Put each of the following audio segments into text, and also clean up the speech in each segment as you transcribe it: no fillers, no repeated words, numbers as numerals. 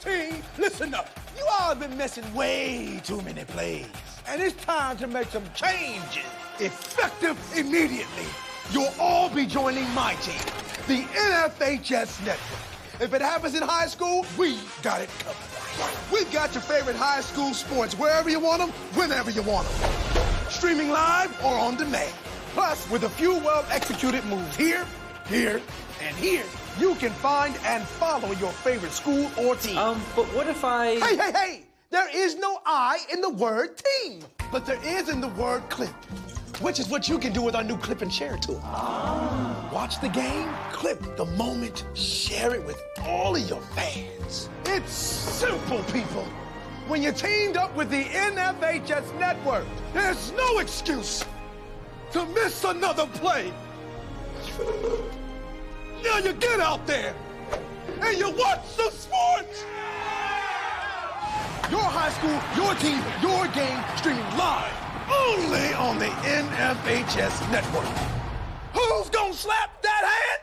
team, listen up. You all have been missing way too many plays. And it's time to make some changes. Effective immediately. You'll all be joining my team, the NFHS Network. If it happens in high school, we got it covered. We've got your favorite high school sports wherever you want them, whenever you want them. Streaming live or on demand. Plus, with a few well-executed moves here, here, and here, you can find and follow your favorite school or team. But what if I... Hey! There is no I in the word team, but there is in the word clip, which is what you can do with our new clip and share tool. Watch the game, clip the moment, share it with all of your fans. It's simple, people. When you're teamed up with the NFHS Network, there's no excuse to miss another play. Now you get out there and you watch some sports. Your high school, your team, your game, streaming live only on the NFHS Network. Who's gonna slap that hand?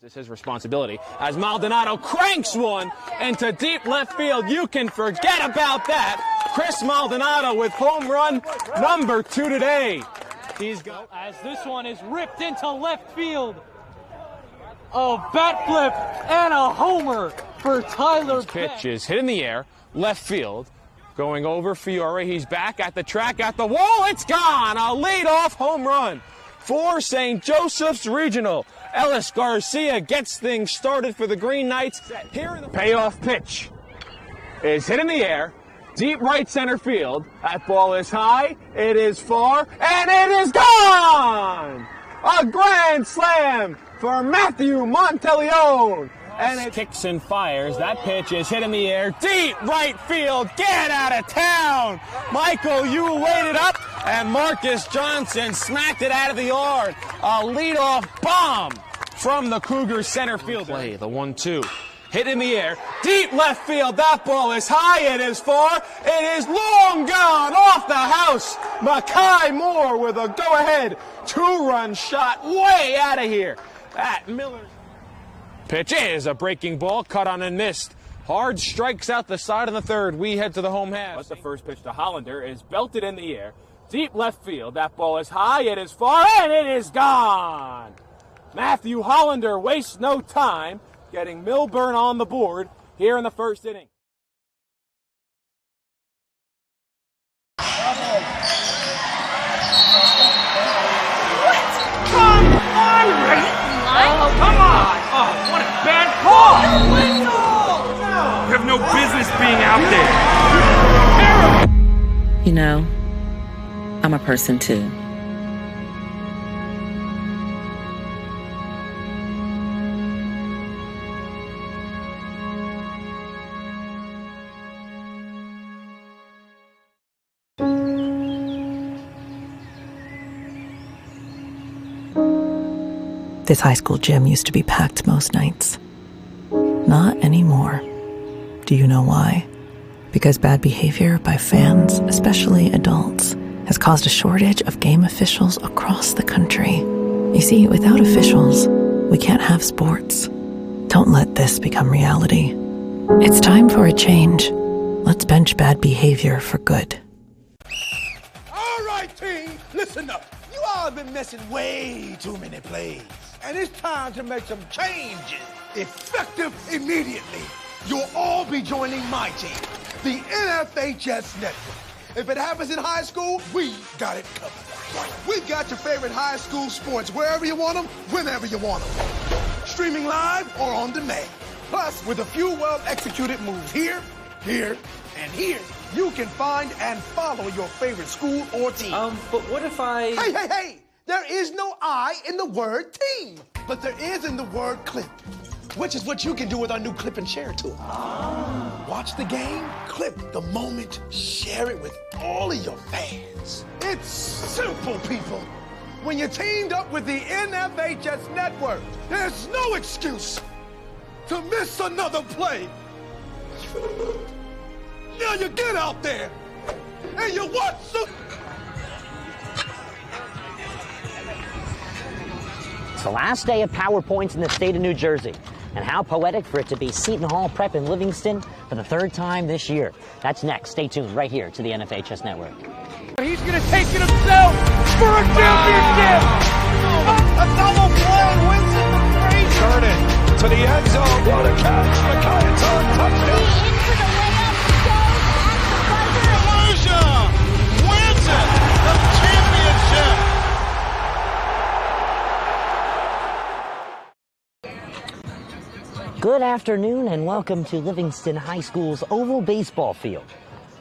It's his responsibility as Maldonado cranks one into deep left field. You can forget about that. Chris Maldonado with home run number 2 today. He's got as this one is ripped into left field. A bat flip and a homer for Tyler pitch Beck. is hit in the air, left field, going over Fiore. He's back at the track, at the wall. It's gone. A leadoff home run for St. Joseph's Regional. Ellis Garcia gets things started for the Green Knights. Here in the payoff pitch is hit in the air, deep right center field. That ball is high, it is far, and it is gone! A grand slam for Matthew Monteleone. And it kicks and fires. That pitch is hit in the air, deep right field. Get out of town! Michael, you waited up, and Marcus Johnson smacked it out of the yard. A leadoff bomb from the Cougars center fielder. Play the 1-2. Hit in the air, deep left field. That ball is high, it is far, it is long gone off the house. Makai Moore with a go-ahead 2-run shot way out of here. That Miller pitch is a breaking ball, cut on and missed. Hard strikes out the side of the third. We head to the home half. But the first pitch to Hollander is belted in the air, deep left field. That ball is high, it is far, and it is gone. Matthew Hollander wastes no time, getting Milburn on the board here in the first inning. What? Come on, Ray! Oh, come on! Oh, what a bad call! You have no business being out there. You know, I'm a person too. This high school gym used to be packed most nights. Not anymore. Do you know why? Because bad behavior by fans, especially adults, has caused a shortage of game officials across the country. You see, without officials, we can't have sports. Don't let this become reality. It's time for a change. Let's bench bad behavior for good. All right, team, listen up. You all have been missing way too many plays. And it's time to make some changes. Effective immediately. You'll all be joining my team, the NFHS Network. If it happens in high school, we got it covered. We've got your favorite high school sports wherever you want them, whenever you want them. Streaming live or on demand. Plus, with a few well-executed moves here, here, and here, you can find and follow your favorite school or team. But what if I... Hey! There is no I in the word team, but there is in the word clip, which is what you can do with our new clip and share tool. Watch the game, clip the moment, share it with all of your fans. It's simple, people. When you're teamed up with the NFHS Network, there's no excuse to miss another play. Now you get out there and you watch some... It's the last day of PowerPoints in the state of New Jersey. And how poetic for it to be Seton Hall Prep in Livingston for the third time this year. That's next. Stay tuned right here to the NFHS Network. He's going to take it himself for a championship. A double play wins it for three. Turn it to the end zone. What a catch. Micaiah touchdown. Into the layup, goes at the buzzer. Wins it. The championship. Good afternoon and welcome to Livingston High School's oval baseball field.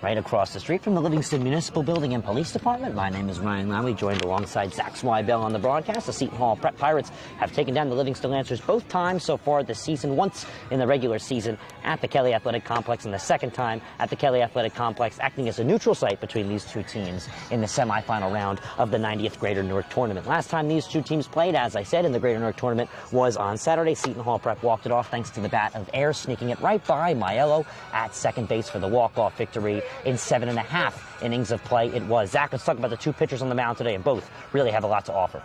Right across the street from the Livingston Municipal Building and Police Department. My name is Ryan Lowry, joined alongside Zach Swibell on the broadcast. The Seton Hall Prep Pirates have taken down the Livingston Lancers both times so far this season, once in the regular season at the Kelly Athletic Complex and the second time at the Kelly Athletic Complex, acting as a neutral site between these two teams in the semifinal round of the 90th Greater Newark Tournament. Last time these two teams played, as I said, in the Greater Newark Tournament was on Saturday. Seton Hall Prep walked it off thanks to the bat of Air, sneaking it right by Maiello at second base for the walk-off victory in 7.5 innings of play it was. Zach, let's talk about the two pitchers on the mound today, and both really have a lot to offer.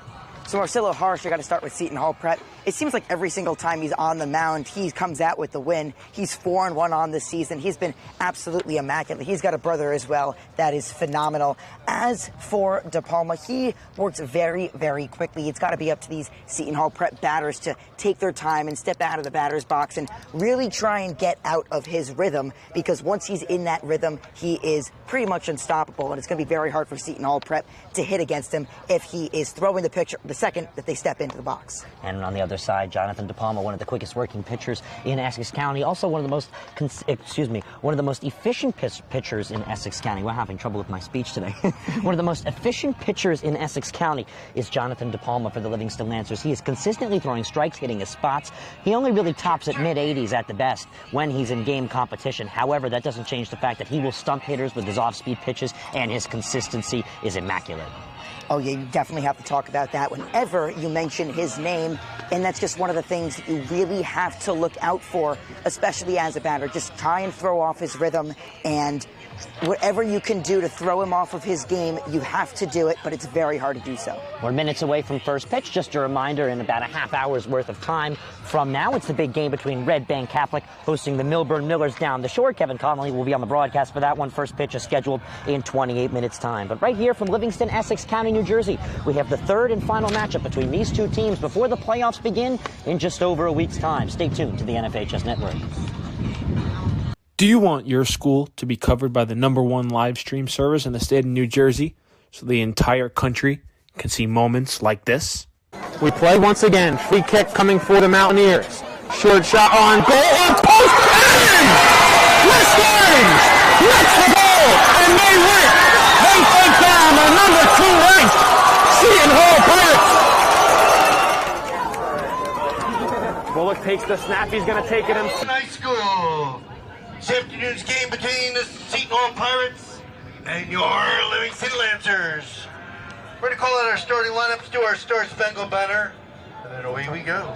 So Marcelo Harsh, I got to start with Seton Hall Prep. It seems like every single time he's on the mound, he comes out with the win. He's 4-1 on this season. He's been absolutely immaculate. He's got a brother as well that is phenomenal. As for De Palma, he works very, very quickly. It's got to be up to these Seton Hall Prep batters to take their time and step out of the batter's box and really try and get out of his rhythm, because once he's in that rhythm, he is pretty much unstoppable, and it's going to be very hard for Seton Hall Prep to hit against him if he is throwing the pitcher the second that they step into the box. And on the other side, Jonathan De Palma, one of the quickest working pitchers in Essex County, also one of the most one of the most efficient pitchers in Essex County. We're having trouble with my speech today. One of the most efficient pitchers in Essex County is Jonathan De Palma for the Livingston Lancers. He is consistently throwing strikes, hitting his spots. He only really tops at mid-80s at the best when he's in game competition. However, that doesn't change the fact that he will stump hitters with his off-speed pitches, and his consistency is immaculate. Oh, yeah, you definitely have to talk about that whenever you mention his name, and that's just one of the things that you really have to look out for, especially as a batter. Just try and throw off his rhythm, and whatever you can do to throw him off of his game, you have to do it, but it's very hard to do so. We're minutes away from first pitch. Just a reminder, in about a half hour's worth of time from now, it's the big game between Red Bank Catholic hosting the Milburn Millers down the shore. Kevin Connolly will be on the broadcast for that one. First pitch is scheduled in 28 minutes' time. But right here from Livingston, Essex County, New Jersey, we have the third and final matchup between these two teams before the playoffs begin in just over a week's time. Stay tuned to the NFHS Network. Do you want your school to be covered by the #1 live stream service in the state of New Jersey so the entire country can see moments like this? We play once again. Free kick coming for the Mountaineers. Short shot on goal. On post. And West Orange gets the goal, and they win. They take down the #2 ranked Seton Hall Pirates. Bullock takes the snap. He's going to take it himself. High school. This afternoon's game between the Seton Hall Pirates and your Livingston Lancers. We're going to call out our starting lineups, do our Star Spangled Banner, and then away we go.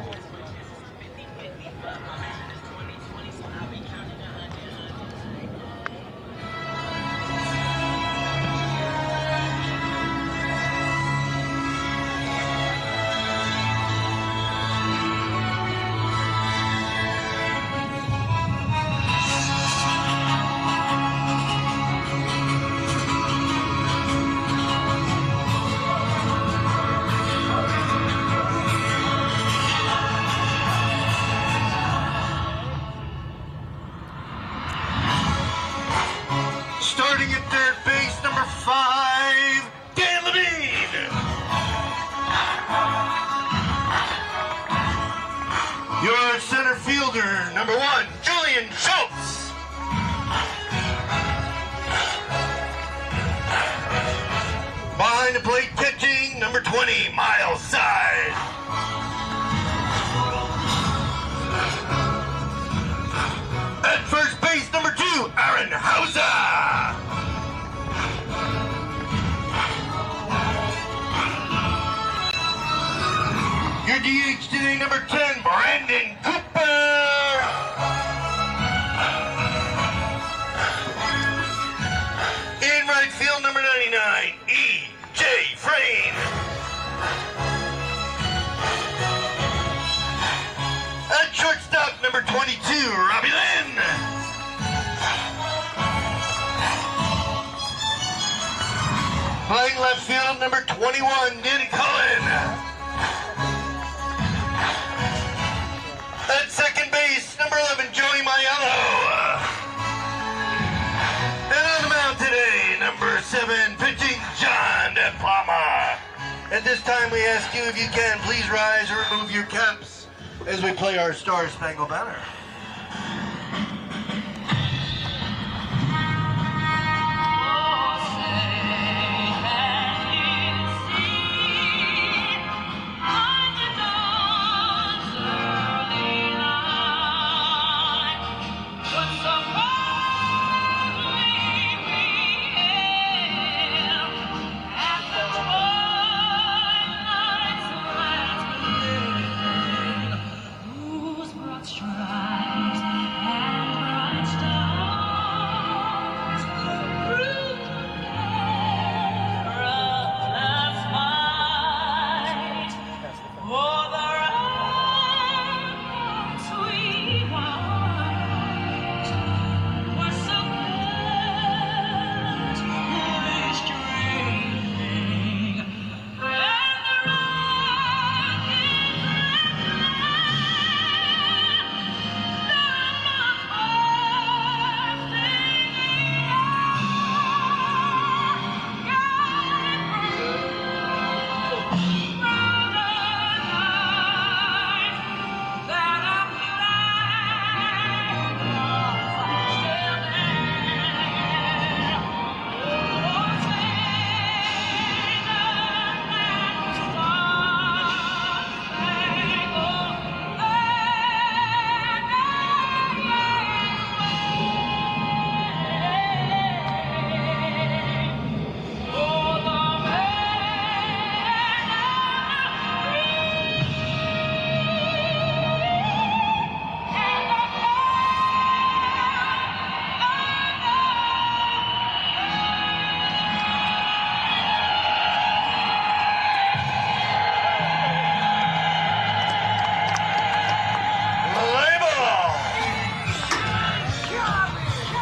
Starting at third base, number 5, Dan Levine. Your center fielder, number 1, Julian Schultz. Behind the plate catching, number 20, Miles Side. At first base, number 2, Aaron Hauser. Your DH today, number 10, Brandon Cooper. In right field, number 99, E.J. Frayne. At shortstop, number 21, Nick Cullen. At second base, number 11, Joey Maiello. And on the mound today, number 7, pitching John Palmer. At this time, we ask you if you can please rise or remove your caps as we play our Star Spangled Banner.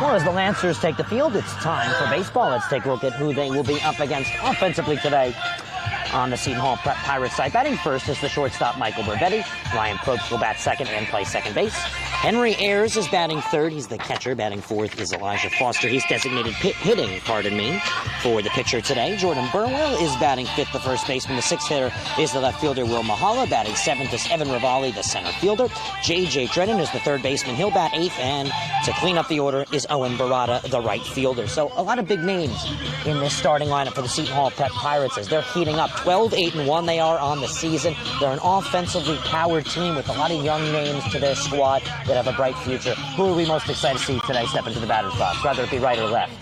Well, as the Lancers take the field, it's time for baseball. Let's take a look at who they will be up against offensively today on the Seton Hall Prep Pirates side. Batting first is the shortstop, Michael Burvetti. Ryan Probst will bat second and play second base. Henry Ayers is batting third. He's the catcher. Batting fourth is Elijah Foster. He's designated hitting, for the pitcher today. Jordan Burwell is batting fifth, the first baseman. The sixth hitter is the left fielder, Will Mahala. Batting seventh is Evan Ravalli, the center fielder. J.J. Drennan is the third baseman. He'll bat eighth. And to clean up the order is Owen Barada, the right fielder. So a lot of big names in this starting lineup for the Seton Hall Prep Pirates as they're heating up. 12-8-1 they are on the season. They're an offensively powered team with a lot of young names to their squad that have a bright future. Who are we most excited to see today step into the batter's box, whether it be right or left?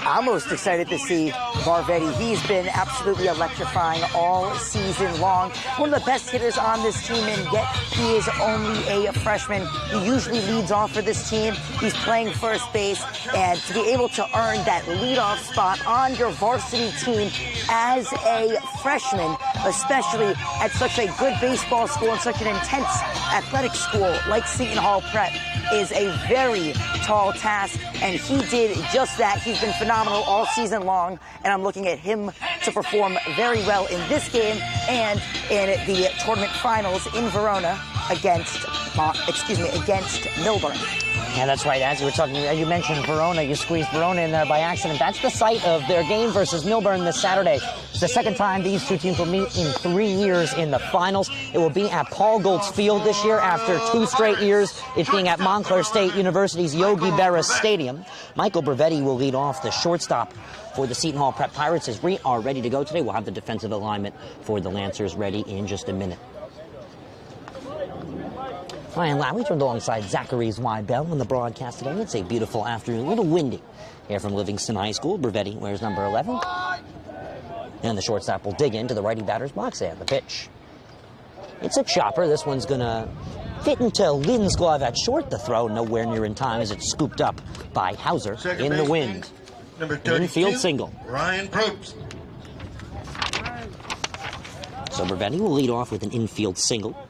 I'm most excited to see Barvetti. He's been absolutely electrifying all season long. One of the best hitters on this team, and yet he is only a freshman. He usually leads off for this team. He's playing first base, and to be able to earn that leadoff spot on your varsity team as a freshman, especially at such a good baseball school and such an intense athletic school like Seton Hall Prep, is a very tall task, and he did just that. He's been phenomenal all season long, and I'm looking at him to perform very well in this game and in the tournament finals in Verona against Milburn. Yeah, that's right. As you were talking, you mentioned Verona. You squeezed Verona in there by accident. That's the site of their game versus Milburn this Saturday. It's the second time these two teams will meet in 3 years in the finals. It will be at Paul Goltz Field this year after 2 straight years. It's being at Montclair State University's Yogi Berra Stadium. Michael Burvetti will lead off, the shortstop for the Seton Hall Prep Pirates. As we are ready to go today, we'll have the defensive alignment for the Lancers ready in just a minute. Ryan Lowry turned alongside Zachary Zweibbell on the broadcast today. It's a beautiful afternoon, a little windy here from Livingston High School. Burvetti wears number 11. And the shortstop will dig into the righty batter's box and the pitch. It's a chopper. This one's going to fit into Lynn's glove at short. The throw nowhere near in time as it's scooped up by Hauser in the wind. Number 32, infield single. Ryan Probst. So Burvetti will lead off with an infield single.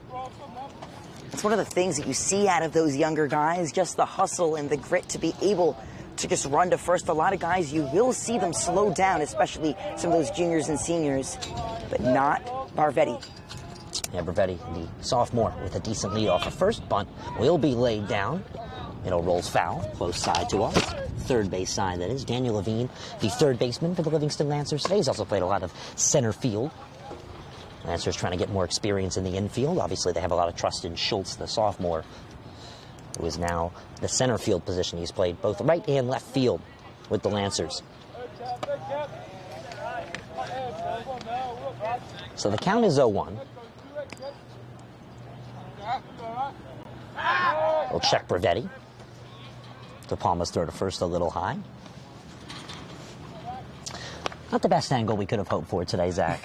It's one of the things that you see out of those younger guys, just the hustle and the grit to be able to just run to first. A lot of guys, you will see them slow down, especially some of those juniors and seniors, but not Barvetti. Yeah, Barvetti, the sophomore, with a decent lead off. The first bunt will be laid down. It'll rolls foul, close side to us. Third base side, that is. Daniel Levine, the third baseman for the Livingston Lancers today. He's also played a lot of center field. Lancers trying to get more experience in the infield. Obviously, they have a lot of trust in Schultz, the sophomore, who is now the center field position. He's played both right and left field with the Lancers. So the count is 0-1. We'll check Barvetti. De Palma's throw to first a little high. Not the best angle we could have hoped for today, Zach.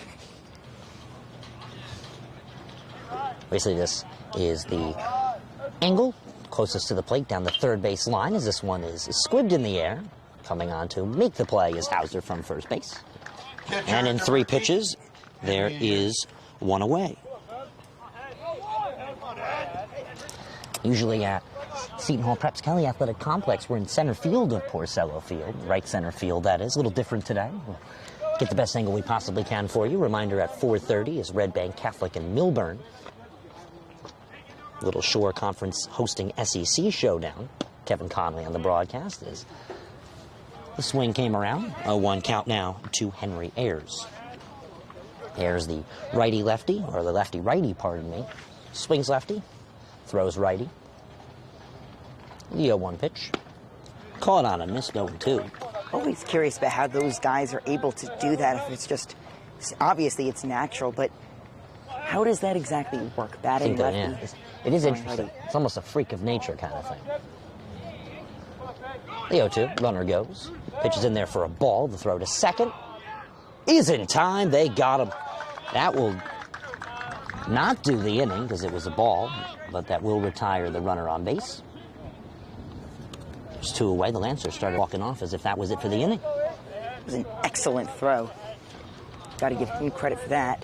Basically, this is the angle closest to the plate down the third base line, as this one is squibbed in the air. Coming on to make the play is Hauser from first base. And in 3 pitches, there is 1 away. Usually at Seton Hall Prep's Kelly Athletic Complex, we're in center field of Porcello Field, right center field, that is. A little different today. We'll get the best angle we possibly can for you. Reminder, at 4:30 is Red Bank Catholic in Millburn. Little Shore Conference hosting SEC showdown. Kevin Conley on the broadcast as the swing came around. 0-1 count now to Henry Ayers. Ayers, the righty-lefty, or the lefty-righty, pardon me. Swings lefty, throws righty. The 0-1 pitch. Caught on a miss, 0-2. Always curious about how those guys are able to do that. If it's just, obviously it's natural, but how does that exactly work? Batting lefty? Yeah, it is interesting. It's almost a freak of nature kind of thing. The 0-2, runner goes. Pitches in there for a ball. The throw to second is in time. They got him. That will not do the inning because it was a ball, but that will retire the runner on base. There's 2 away. The Lancers started walking off as if that was it for the inning. It was an excellent throw. Got to give him credit for that.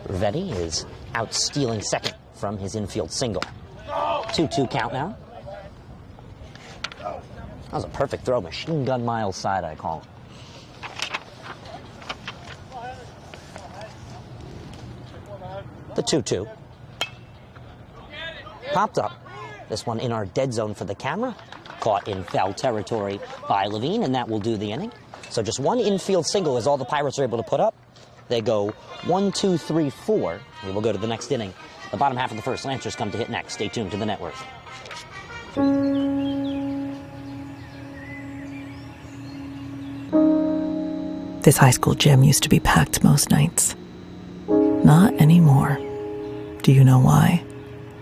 Barvetti is out stealing second from his infield single. 2-2 count now. That was a perfect throw. Machine gun mile side, I call it. The 2-2. Popped up. This one in our dead zone for the camera. Caught in foul territory by Levine, and that will do the inning. So just 1 infield single is all the Pirates are able to put up. They go 1, 2, 3, 4. We will go to the next inning. The bottom half of the first. Lancers come to hit next. Stay tuned to the network. This high school gym used to be packed most nights. Not anymore. Do you know why?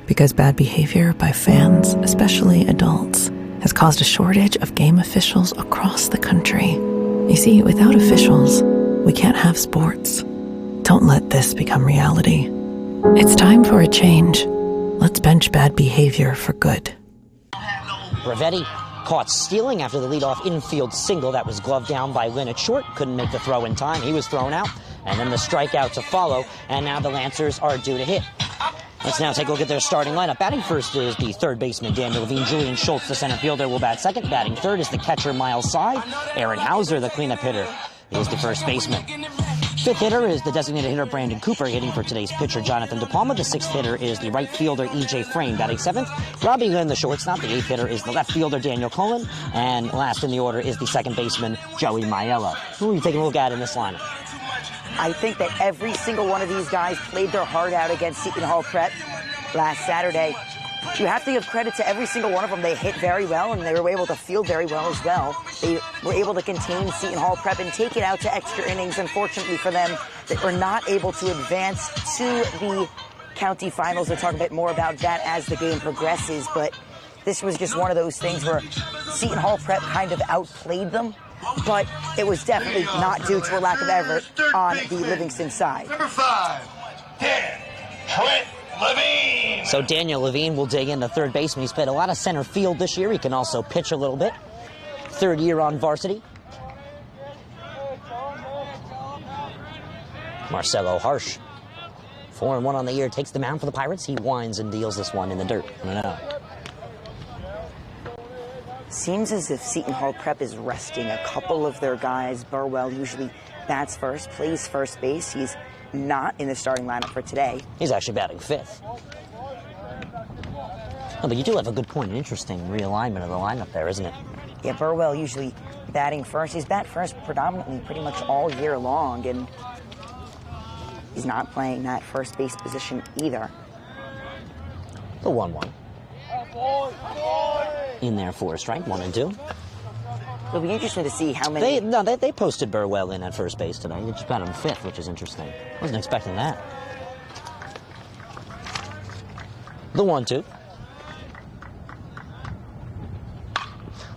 Because bad behavior by fans, especially adults, has caused a shortage of game officials across the country. You see, without officials, we can't have sports. Don't let this become reality. It's time for a change. Let's bench bad behavior for good. Barvetti caught stealing after the leadoff infield single. That was gloved down by Lynn at short. Couldn't make the throw in time. He was thrown out. And then the strikeout to follow. And now the Lancers are due to hit. Let's now take a look at their starting lineup. Batting first is the third baseman, Daniel Levine. Julian Schultz, the center fielder, will bat second. Batting third is the catcher, Miles Side. Aaron Hauser, the cleanup hitter, is the first baseman. Fifth hitter is the designated hitter, Brandon Cooper, hitting for today's pitcher, Jonathan De Palma. The sixth hitter is the right fielder, E.J. Frame, batting seventh. Robbie Lynn, the shortstop. The eighth hitter is the left fielder, Daniel Cullen. And last in the order is the second baseman, Joey Maiella. Who are you taking a look at in this lineup? I think that every single one of these guys played their heart out against Seton Hall Prep last Saturday. You have to give credit to every single one of them. They hit very well, and they were able to field very well as well. They were able to contain Seton Hall Prep and take it out to extra innings. Unfortunately for them, they were not able to advance to the county finals. We'll talk a bit more about that as the game progresses, but this was just one of those things where Seton Hall Prep kind of outplayed them, but it was definitely not due to a lack of effort on the Livingston side. Number 5, Dan Trent Levine. So Daniel Levine will dig into third baseman. He's played a lot of center field this year. He can also pitch a little bit. Third year on varsity. Marcelo Harsh, 4-1 on the year, takes the mound for the Pirates. He winds and deals this one in the dirt. 1-0. seems as if Seton Hall Prep is resting a couple of their guys. Burwell usually bats first, plays first base. He's not in the starting lineup for today. He's actually batting fifth. No, but you do have a good point. An interesting realignment of the lineup there, isn't it? Yeah, Burwell usually batting first. He's bat first predominantly pretty much all year long, and he's not playing that first base position either. The 1-1. In there for a strike, 1-2. It'll be interesting to see how many... They posted Burwell in at first base today. They just batted him fifth, which is interesting. Wasn't expecting that. The 1-2.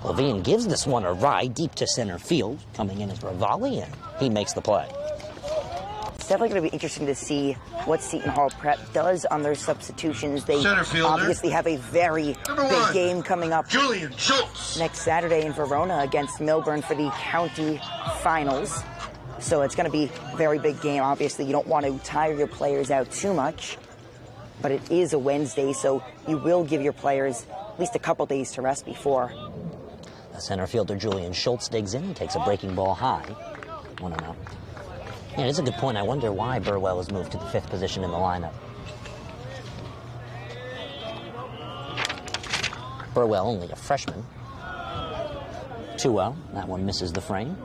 Levine gives this one a ride deep to center field. Coming in as Ravali, and he makes the play. It's definitely going to be interesting to see what Seton Hall Prep does on their substitutions. They obviously have a very big game coming up Julian Schultz next Saturday in Verona against Milburn for the county finals. So it's going to be a very big game. Obviously, you don't want to tire your players out too much, but it is a Wednesday, so you will give your players at least a couple days to rest before. The center fielder Julian Schultz digs in and takes a breaking ball high. 1-0. Yeah, it's a good point. I wonder why Burwell has moved to the fifth position in the lineup. Burwell only a freshman. 2-0. That one misses the frame.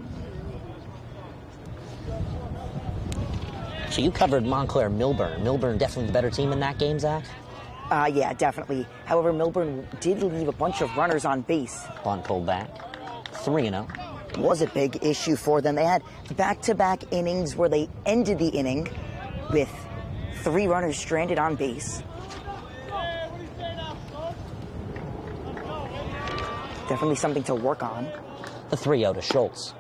So you covered Montclair Milburn. Milburn definitely the better team in that game, Zach? Yeah, definitely. However, Milburn did leave a bunch of runners on base. Bunt pulled back. 3-0. Was a big issue for them. They had back-to-back innings where they ended the inning with 3 runners stranded on base. Definitely something to work on. The 3-0 to Schultz.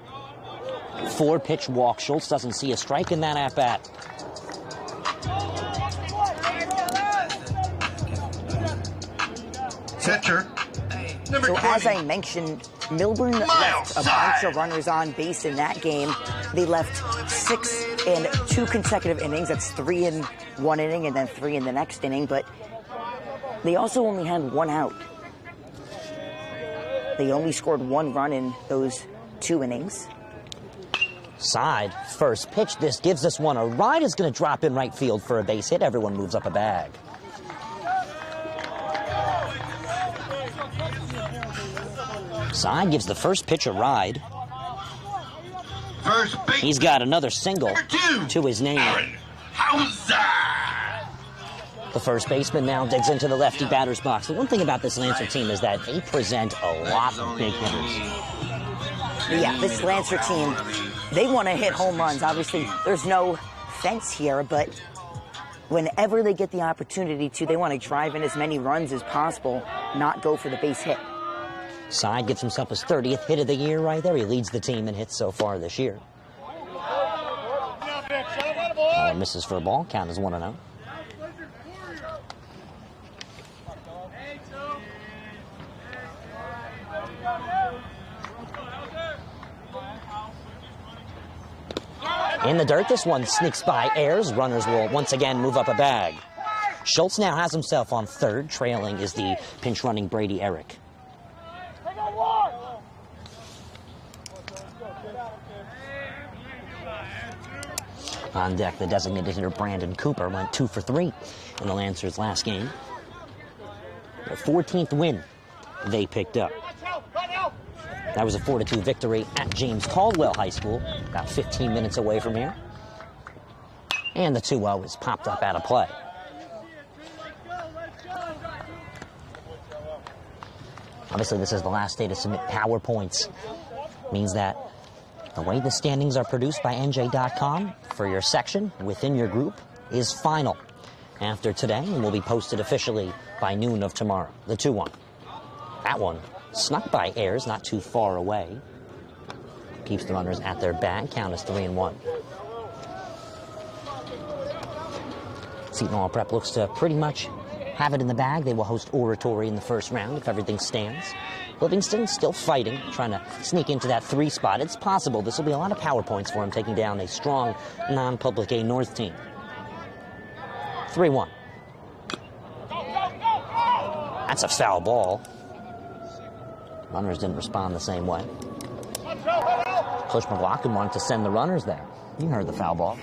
4-pitch walk. Schultz doesn't see a strike in that at-bat. Catcher, number 20. As I mentioned, Milburn left a bunch of runners on base in that game. They left 6 in 2 consecutive innings. That's 3 in 1 inning and then 3 in the next inning. But they also only had 1 out. They only scored 1 run in those 2 innings. Side, first pitch. This gives this one a ride. Is going to drop in right field for a base hit. Everyone moves up a bag. Side gives the first pitch a ride. First base. He's got another single to his name. The first baseman now digs into the lefty batter's box. The one thing about this Lancer team is that they present a lot of big hitters. Yeah, this Lancer team, they want to hit home runs. Obviously, there's no fence here, but whenever they get the opportunity to, they want to drive in as many runs as possible, not go for the base hit. Side gets himself his 30th hit of the year right there. He leads the team in hits so far this year. Misses for a ball. Count is 1-0. In the dirt, this one sneaks by Ayers. Runners will once again move up a bag. Schultz now has himself on third. Trailing is the pinch running Brady Eric. On deck, the designated hitter Brandon Cooper went 2 for 3 in the Lancers' last game. Their 14th win they picked up. That was a 4-2 victory at James Caldwell High School, about 15 minutes away from here. And the 2-0 is popped up out of play. Obviously, this is the last day to submit PowerPoints. Means that the way the standings are produced by NJ.com for your section within your group is final after today and will be posted officially by noon of tomorrow. The 2-1. That one snuck by Ayers, not too far away. Keeps the runners at their bag. Count is 3-1. Seton Hall Prep looks to pretty much have it in the bag. They will host Oratory in the first round if everything stands. Livingston still fighting, trying to sneak into that 3 spot. It's possible. This will be a lot of PowerPoints for him, taking down a strong non-Public A North team. 3-1. That's a foul ball. Runners didn't respond the same way. Coach McLaughlin wanted to send the runners there. You heard the foul ball.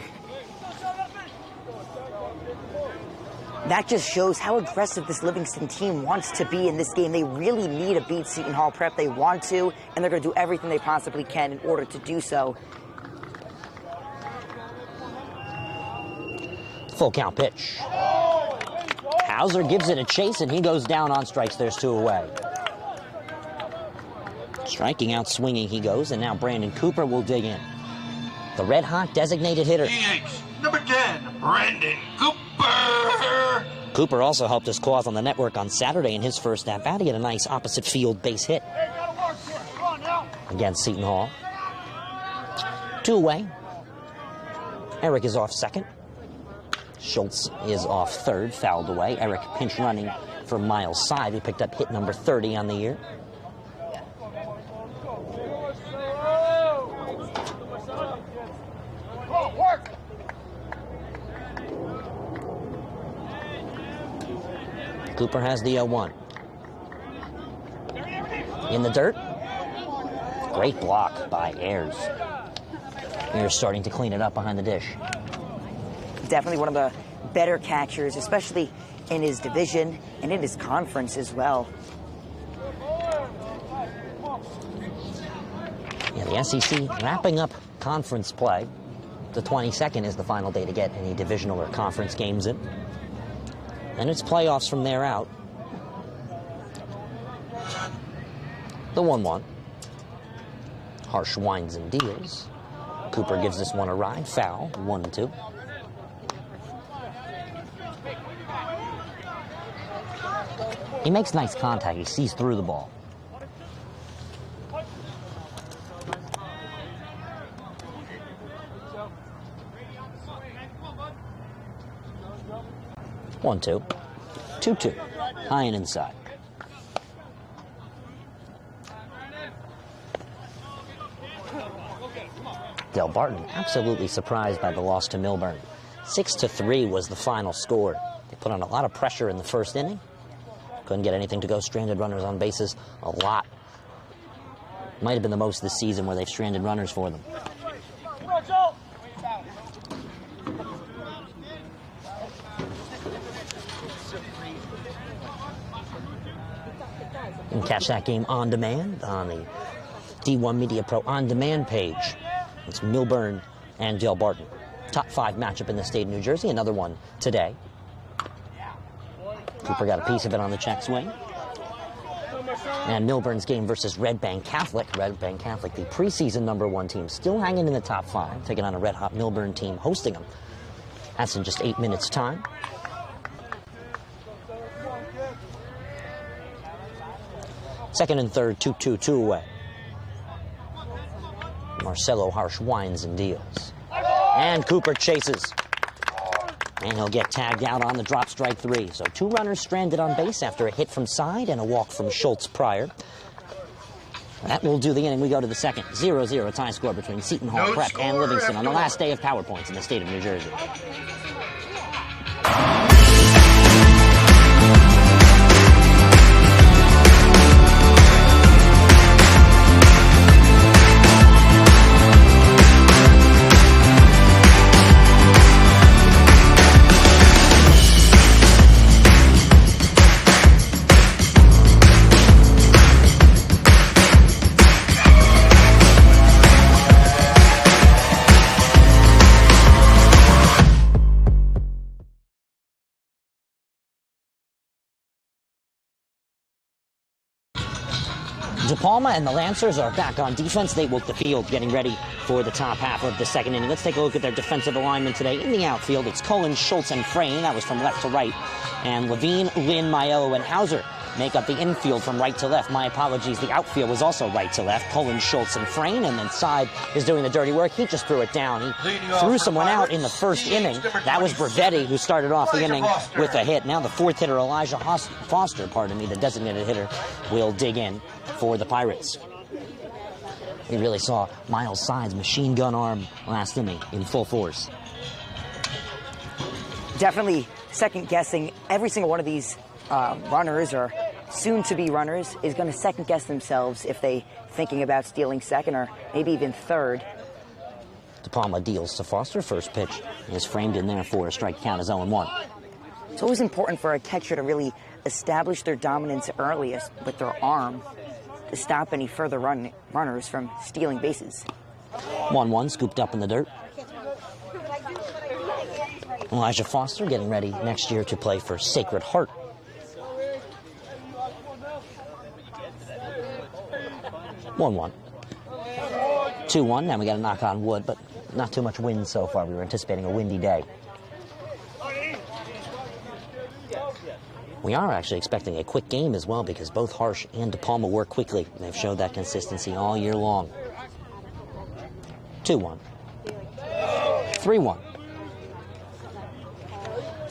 That just shows how aggressive this Livingston team wants to be in this game. They really need to beat Seton Hall Prep. They want to, and they're going to do everything they possibly can in order to do so. Full count pitch. Hauser gives it a chase, and he goes down on strikes. There's 2 away. Striking out, swinging he goes, and now Brandon Cooper will dig in. The red-hot designated hitter. DH number 10, Brandon Cooper. Cooper also helped his cause on the network on Saturday in his first at-bat. He had a nice opposite field base hit against Seton Hall. 2 away. Eric is off second. Schultz is off third, fouled away. Eric pinch running for Miles' side. He picked up hit number 30 on the year. Cooper has the 0-1. In the dirt. Great block by Ayers. Ayers starting to clean it up behind the dish. Definitely one of the better catchers, especially in his division and in his conference as well. Yeah, the SEC wrapping up conference play. The 22nd is the final day to get any divisional or conference games in. And it's playoffs from there out. The 1-1. Harsh winds and deals. Cooper gives this one a ride. Foul. 1-2. He makes nice contact. He sees through the ball. One, 2. 2-2. High and inside. Del Barton absolutely surprised by the loss to Milburn. 6-3 was the final score. They put on a lot of pressure in the first inning. Couldn't get anything to go. Stranded runners on bases a lot. Might have been the most this season where they've stranded runners for them. You can catch that game on demand on the D1 Media Pro on demand page. It's Milburn and Del Barton. Top 5 matchup in the state of New Jersey. Another one today. Cooper got a piece of it on the check swing. And Milburn's game versus Red Bank Catholic. Red Bank Catholic, the preseason #1 team, still hanging in the top 5, taking on a red-hot Milburn team, hosting them. That's in just 8 minutes' time. Second and third, 2-2 away. Marcelo Harsh winds and deals. And Cooper chases. And he'll get tagged out on the drop strike 3. So 2 runners stranded on base after a hit from side and a walk from Schultz prior. That will do the inning. We go to the second. 0-0 tie score between Seton Hall Prep and Livingston on the last day of Power Points in the state of New Jersey. De Palma and the Lancers are back on defense. They woke the field getting ready for the top half of the second inning. Let's take a look at their defensive alignment today. In the outfield, it's Cullen, Schultz, and Frayne. That was from left to right. And Levine, Lynn, Maiello, and Hauser make up the infield from right to left. My apologies, the outfield was also right to left. Cullen, Schultz, and Frayne. And then Side is doing the dirty work. He just threw it down. He threw someone out in the first inning. That was Bravetti, who started off the inning with a hit. Now the fourth hitter, Elijah Foster, the designated hitter, will dig in for the Pirates. We really saw Miles Side's machine gun arm last inning in full force. Definitely second guessing every single one of these runners or soon-to-be runners is going to second-guess themselves if they thinking about stealing second or maybe even third. De Palma deals to Foster. First pitch is framed in there for a strike count as 0-1. It's always important for a catcher to really establish their dominance earliest with their arm to stop any further runners from stealing bases. 1-1, scooped up in the dirt. Elijah Foster getting ready next year to play for Sacred Heart. One. 2-1, now we got a knock on wood, but not too much wind so far. We were anticipating a windy day. We are actually expecting a quick game as well because both Harsh and De Palma work quickly. And they've showed that consistency all year long. 2-1. 3-1.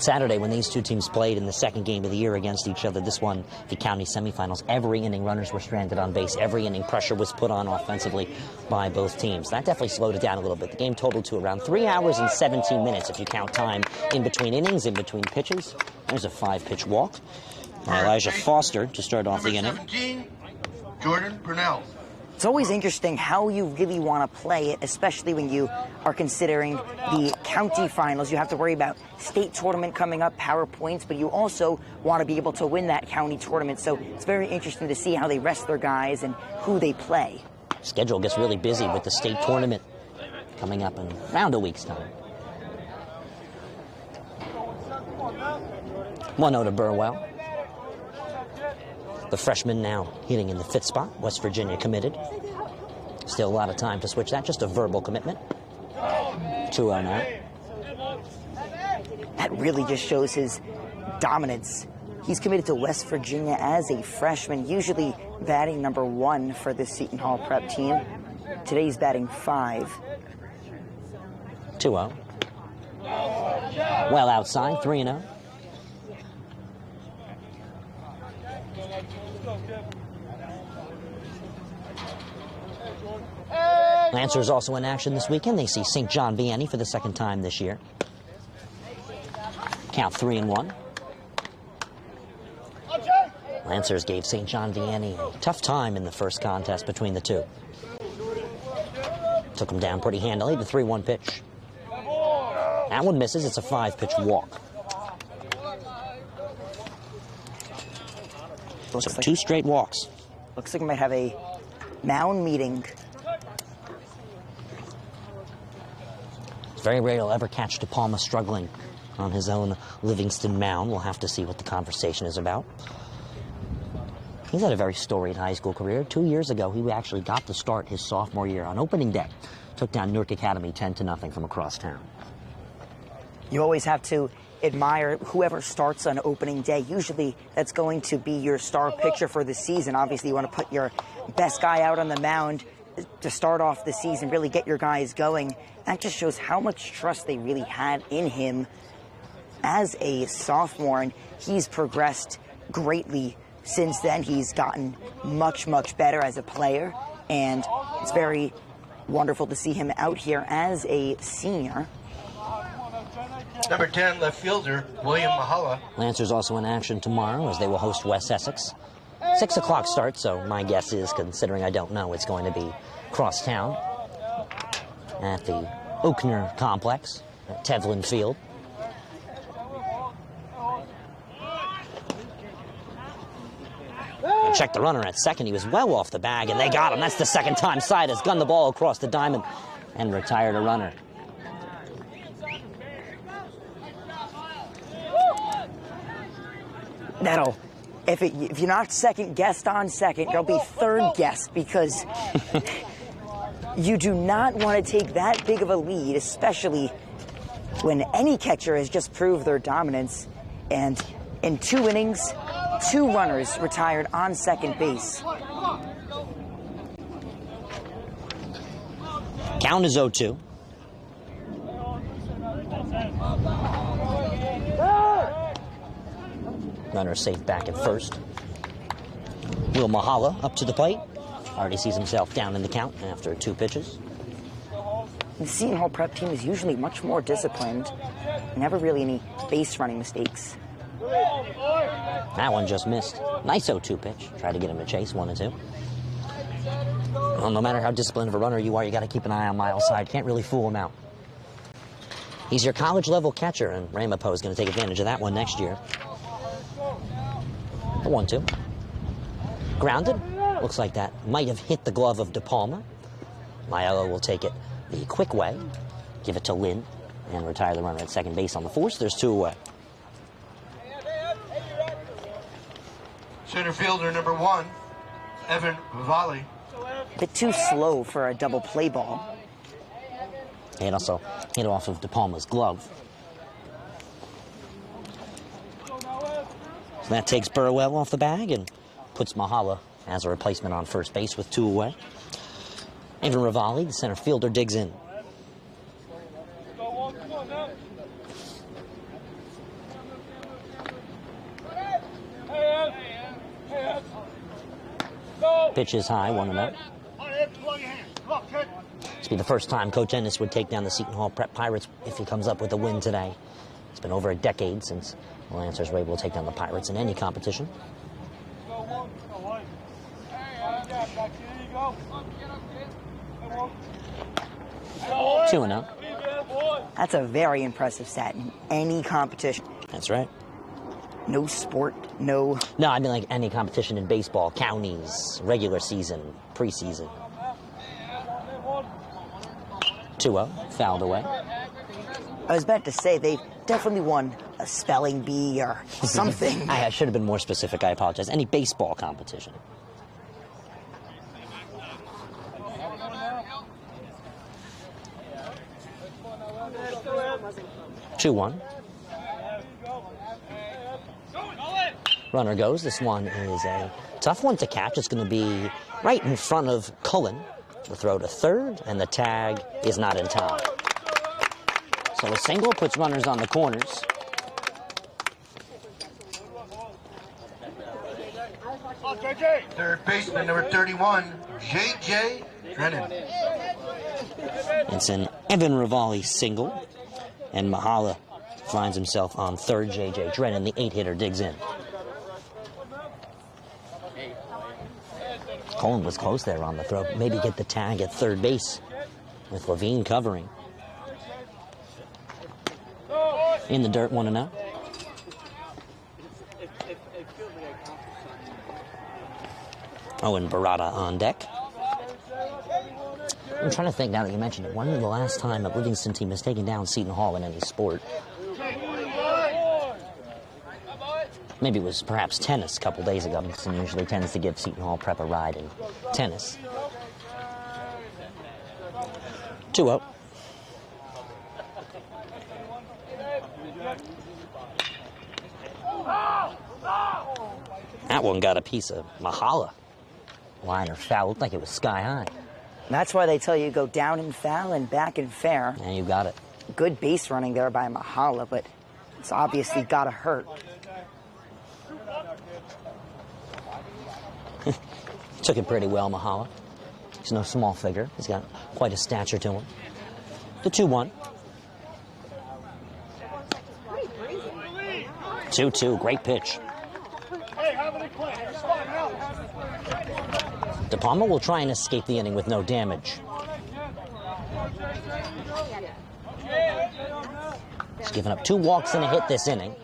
Saturday, when these two teams played in the second game of the year against each other, this one, the county semifinals, every inning runners were stranded on base. Every inning pressure was put on offensively by both teams. That definitely slowed it down a little bit. The game totaled to around 3 hours and 17 minutes if you count time in between innings, in between pitches. There's a 5-pitch walk. Elijah Foster to start off the inning. 17, Jordan Purnell. It's always interesting how you really want to play it, especially when you are considering the county finals. You have to worry about state tournament coming up, power points, but you also want to be able to win that county tournament. So it's very interesting to see how they rest their guys and who they play. Schedule gets really busy with the state tournament coming up in around a week's time. 1-0 to Burwell. The freshman now hitting in the 5th spot. West Virginia committed. Still a lot of time to switch that. Just a verbal commitment. 2-0 now. That really just shows his dominance. He's committed to West Virginia as a freshman, usually batting number 1 for the Seton Hall prep team. Today he's batting 5. 2-0. Well outside, 3-0. Lancers also in action this weekend. They see St. John Vianney for the second time this year. Count 3-1. Lancers gave St. John Vianney a tough time in the first contest between the two. Took him down pretty handily. The 3-1 pitch. That one misses. It's a 5-pitch walk. So 2 straight walks. Looks like we might have a mound meeting. It's very rare you'll ever catch De Palma struggling on his own Livingston mound. We'll have to see what the conversation is about. He's had a very storied high school career. 2 years ago, he actually got to start his sophomore year on opening day. Took down Newark Academy 10-0 from across town. You always have to admire whoever starts on opening day. Usually that's going to be your star pitcher for the season. Obviously, you want to put your best guy out on the mound to start off the season, really get your guys going. That just shows how much trust they really had in him as a sophomore, and he's progressed greatly since then. He's gotten much, much better as a player, and it's very wonderful to see him out here as a senior. Number 10, left fielder, William Mahala. Lancers also in action tomorrow as they will host West Essex. 6 o'clock start, so my guess is, considering I don't know, it's going to be cross town at the Oakner Complex at Tevlin Field. And check the runner at second. He was well off the bag, and they got him. That's the second time Side has gunned the ball across the diamond and retired a runner. That'll, if you're not second guessed on second, you'll be third guessed, because you do not want to take that big of a lead, especially when any catcher has just proved their dominance. And in 2 innings, 2 runners retired on second base. Count is 0-2. Runner safe back at first. Will Mahala up to the plate. Already sees himself down in the count after 2 pitches. The Seton Hall prep team is usually much more disciplined. Never really any base running mistakes. That one just missed. Nice 0-2 pitch. Tried to get him to chase 1-2. Well, no matter how disciplined of a runner you are, you got to keep an eye on Miles' side. Can't really fool him out. He's your college-level catcher, and Ramapo is going to take advantage of that one next year. The 1-2. Grounded. Looks like that might have hit the glove of De Palma. Maiello will take it the quick way, give it to Lynn, and retire the runner at second base on the force. There's 2 away. Center fielder number 1, Evan Valley. A bit too slow for a double play ball. And also hit off of De Palma's glove. So that takes Burwell off the bag and puts Mahala as a replacement on first base with 2 away. Evan Ravalli, the center fielder, digs in. Pitch is high, 1-0. This will be the first time Coach Ennis would take down the Seton Hall Prep Pirates if he comes up with a win today. It's been over a decade since the Lancers were able to take down the Pirates in any competition. 2-0. That's a very impressive stat in any competition. That's right. No sport, no... No, I mean like any competition in baseball, counties, regular season, preseason. 2-0, fouled away. I was about to say, they definitely won a spelling bee or something. I should have been more specific, I apologize. Any baseball competition. Two one. Runner goes. This one is a tough one to catch. It's going to be right in front of Cullen. The throw to third, and the tag is not in time. So a single puts runners on the corners. Third baseman, number 31, J.J. Drennan. It's an Evan Ravalli single, and Mahala finds himself on third. J.J. Drennan, the 8-hitter, digs in. Cullen was close there on the throw. Maybe get the tag at third base with Levine covering. In the dirt, 1-0. Owen Barada on deck. I'm trying to think now that you mentioned it. When was the last time a Livingston team has taken down Seton Hall in any sport? Maybe it was perhaps tennis a couple days ago. Livingston usually tends to give Seton Hall Prep a ride in tennis. 2-0. That one got a piece of Mahala. Liner foul. Looked like it was sky high. That's why they tell you go down and foul and back and fair. And you got it. Good base running there by Mahala, but it's obviously got to hurt. Took it pretty well, Mahala. He's no small figure. He's got quite a stature to him. The 2-1. 2-2, great pitch. De Palma will try and escape the inning with no damage. He's given up 2 walks and a hit this inning.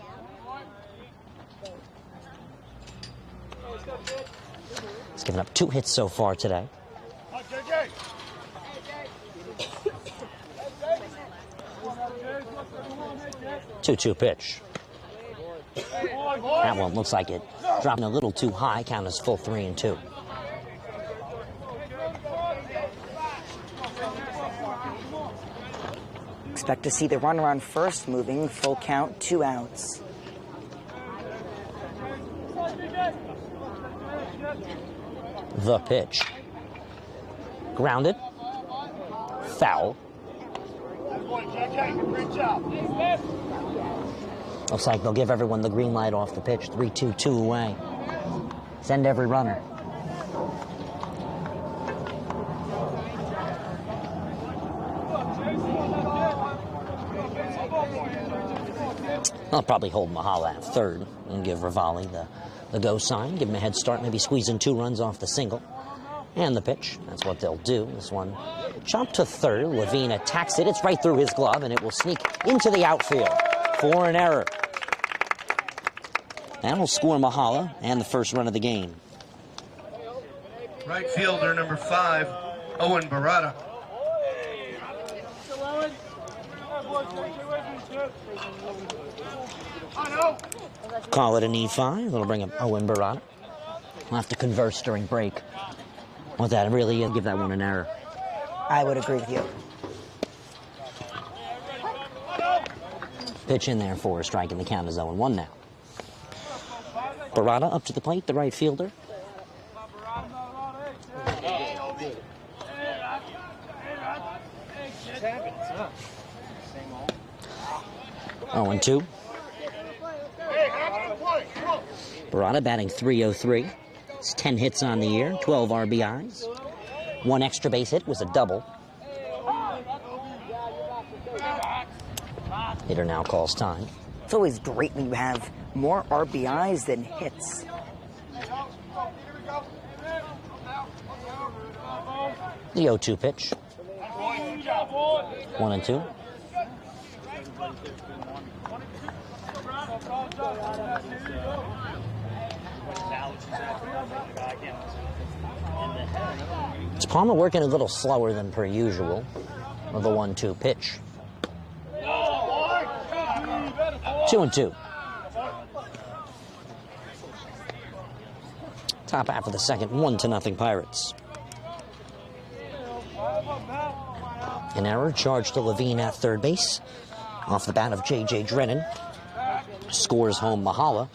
He's given up 2 hits so far today. Two-two pitch. That one looks like it dropping a little too high. Count is full 3-2. Expect to see the runner on first moving. Full count, 2 outs. The pitch. Grounded. Foul. Looks like they'll give everyone the green light off the pitch. 3-2, 2 away. Send every runner. I'll probably hold Mahala at third and give Rivali the go sign, give him a head start, maybe squeezing 2 runs off the single. And the pitch, that's what they'll do. This one chopped to third. Levine attacks it. It's right through his glove, and it will sneak into the outfield for an error. That will score Mahala and the first run of the game. Right fielder number 5, Owen Barada. Call it an E5. That'll bring up Owen Barada. We'll have to converse during break. With that, really give that one an error. I would agree with you. Pitch in there for a strike, and the count is 0-1 now. Barada up to the plate, the right fielder. 0-2. Barada batting .303. It's 10 hits on the year, 12 RBIs. 1 extra base hit was a double. Hitter now calls time. It's always great when you have more RBIs than hits. The 0-2 pitch. 1-2. It's Palmer working a little slower than per usual with the 1-2 pitch. 2-2. Top half of the second, 1-0 Pirates. An error charged to Levine at third base. Off the bat of J.J. Drennan. Scores home Mahala.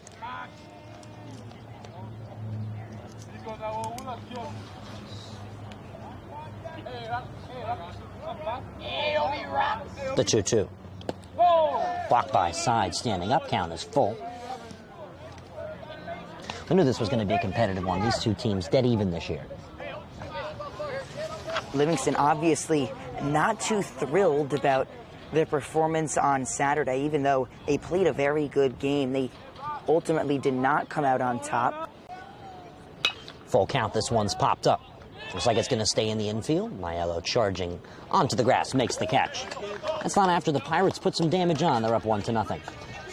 The 2-2. Blocked by side, standing up, count is full. I knew this was going to be a competitive one. These two teams dead even this year. Livingston obviously not too thrilled about their performance on Saturday, even though they played a very good game. They ultimately did not come out on top. Full count, this one's popped up. Looks like it's going to stay in the infield. Maiello charging onto the grass, makes the catch. That's not after the Pirates put some damage on. They're up 1-0.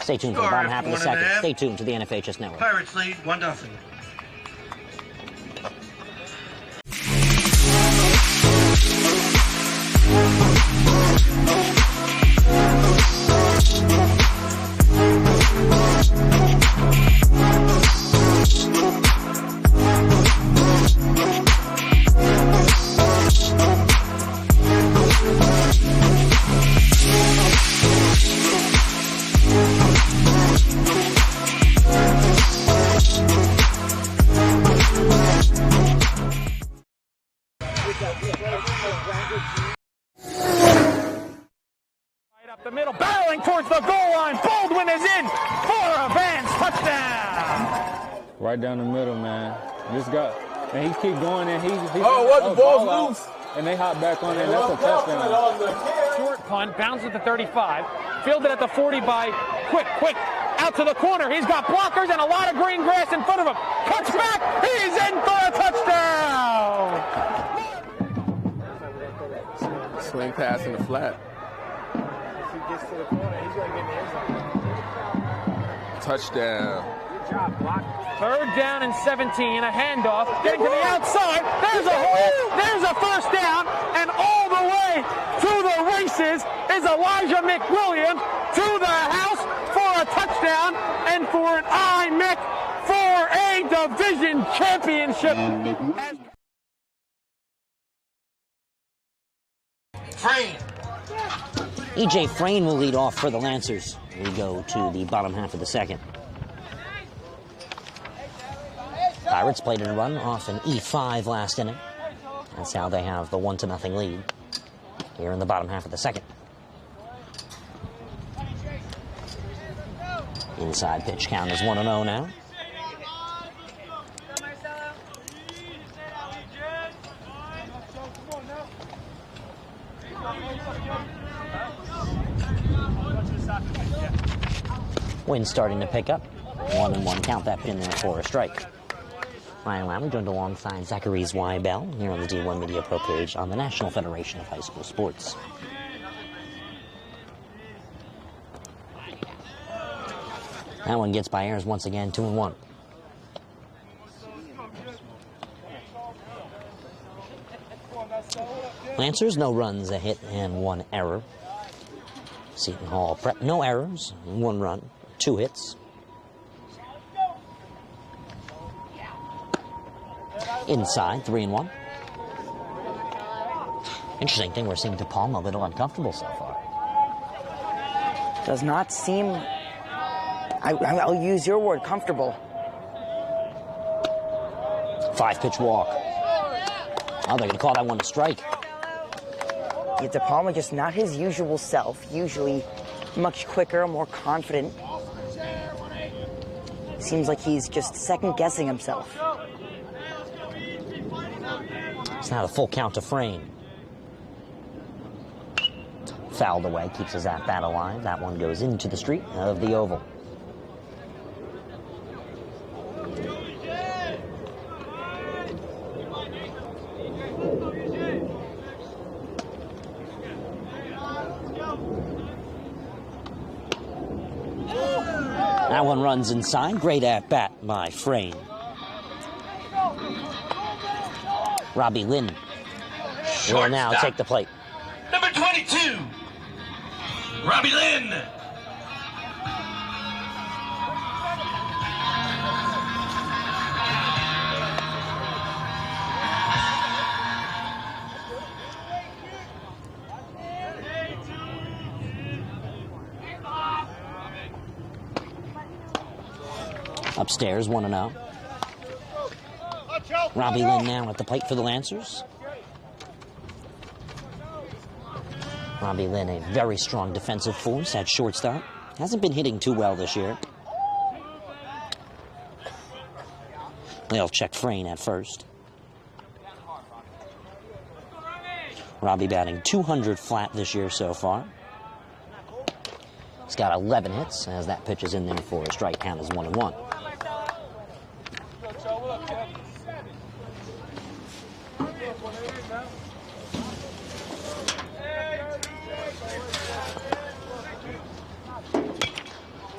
Stay tuned for the bottom half of the second. Stay tuned to the NFHS Network. Pirates lead 1-0. The middle, barreling towards the goal line. Baldwin is in for a Vance touchdown. Right down the middle, man. Just got, and he keep going, and he the ball's loose. And they hop back on it, and that's a touchdown. Short punt, bounces at the 35. Fielded at the 40 by Quick. Out to the corner. He's got blockers and a lot of green grass in front of him. Cuts back. He's in for a touchdown. Swing pass in the flat. Gets to the corner, he's going to get in the end zone. Touchdown. Good job, block. Third down and 17, a handoff, getting to the outside. There's a hole, there's a first down, and all the way to the races is Elijah McWilliams to the house for a touchdown and for an IMEC for a division championship. Frame. E.J. Frayne will lead off for the Lancers. We go to the bottom half of the second. Pirates played and run off an E5 last inning. That's how they have the 1-0 lead here in the bottom half of the second. Inside pitch count is 1-0 now. Wind starting to pick up. 1-1, count that pin there for a strike. Ryan Lally joined alongside Zachary Zweibel here on the D1 Media Pro page on the National Federation of High School Sports. That one gets by Ayers once again, 2-1. Lancers, no runs, a hit, and 1 error. Seton Hall Prep, no errors, 1 run, 2 hits. Inside, 3-1. Interesting thing, we're seeing DePalma a little uncomfortable so far. Does not seem, I'll use your word, comfortable. 5-pitch walk. Oh, they're going to call that one a strike. Yeah, DePalma just not his usual self. Usually much quicker, more confident. Seems like he's just second-guessing himself. It's not a full count to Frame. Fouled away, keeps his at-bat alive. That one goes into the street of the Oval. That one runs inside. Great at-bat by Frame. Robbie Lynn will now take the plate. Number 22, Robbie Lynn. Upstairs, 1-0. Robbie Lynn now at the plate for the Lancers. Robbie Lynn, a very strong defensive force at shortstop. Hasn't been hitting too well this year. They'll check Frayne at first. Robbie batting 200 flat this year so far. He's got 11 hits as that pitch is in there for a strike. Count is 1-1.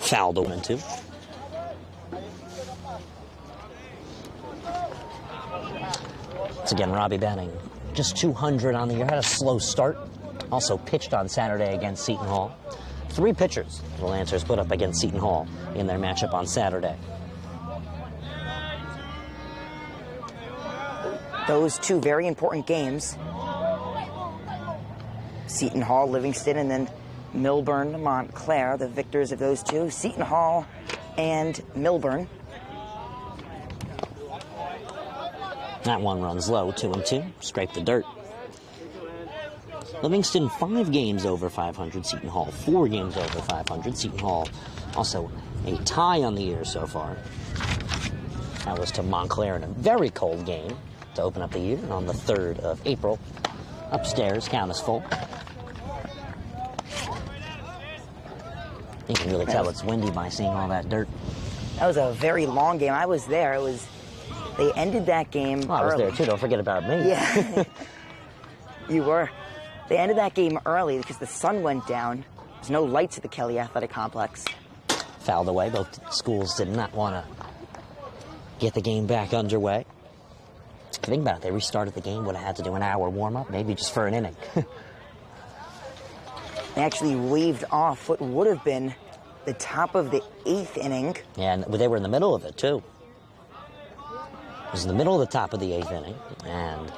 Fouled 0-2. Once again, Robbie batting just 200 on the year. Had a slow start. Also pitched on Saturday against Seton Hall. 3 pitchers the Lancers put up against Seton Hall in their matchup on Saturday. Those 2 very important games. Seton Hall, Livingston, and then Milburn, Montclair, the victors of those 2. Seton Hall and Milburn. That one runs low, 2-2. Scrape the dirt. Livingston 5 games over 500. Seton Hall 4 games over 500. Seton Hall also a tie on the year so far. That was to Montclair in a very cold game to open up the year on the 3rd of April. Upstairs, count is full. You can really tell it's windy by seeing all that dirt. That was a very long game. I was there. They ended that game early. I was there too. Don't forget about me. Yeah. You were. They ended that game early because the sun went down. There's no lights at the Kelly Athletic Complex. Fouled away. Both schools did not want to get the game back underway. If you think about it, they restarted the game, would have had to do an hour warm-up, maybe just for an inning. They actually waved off what would have been the top of the 8th inning. And they were in the middle of it, too. It was in the middle of the top of the 8th inning, and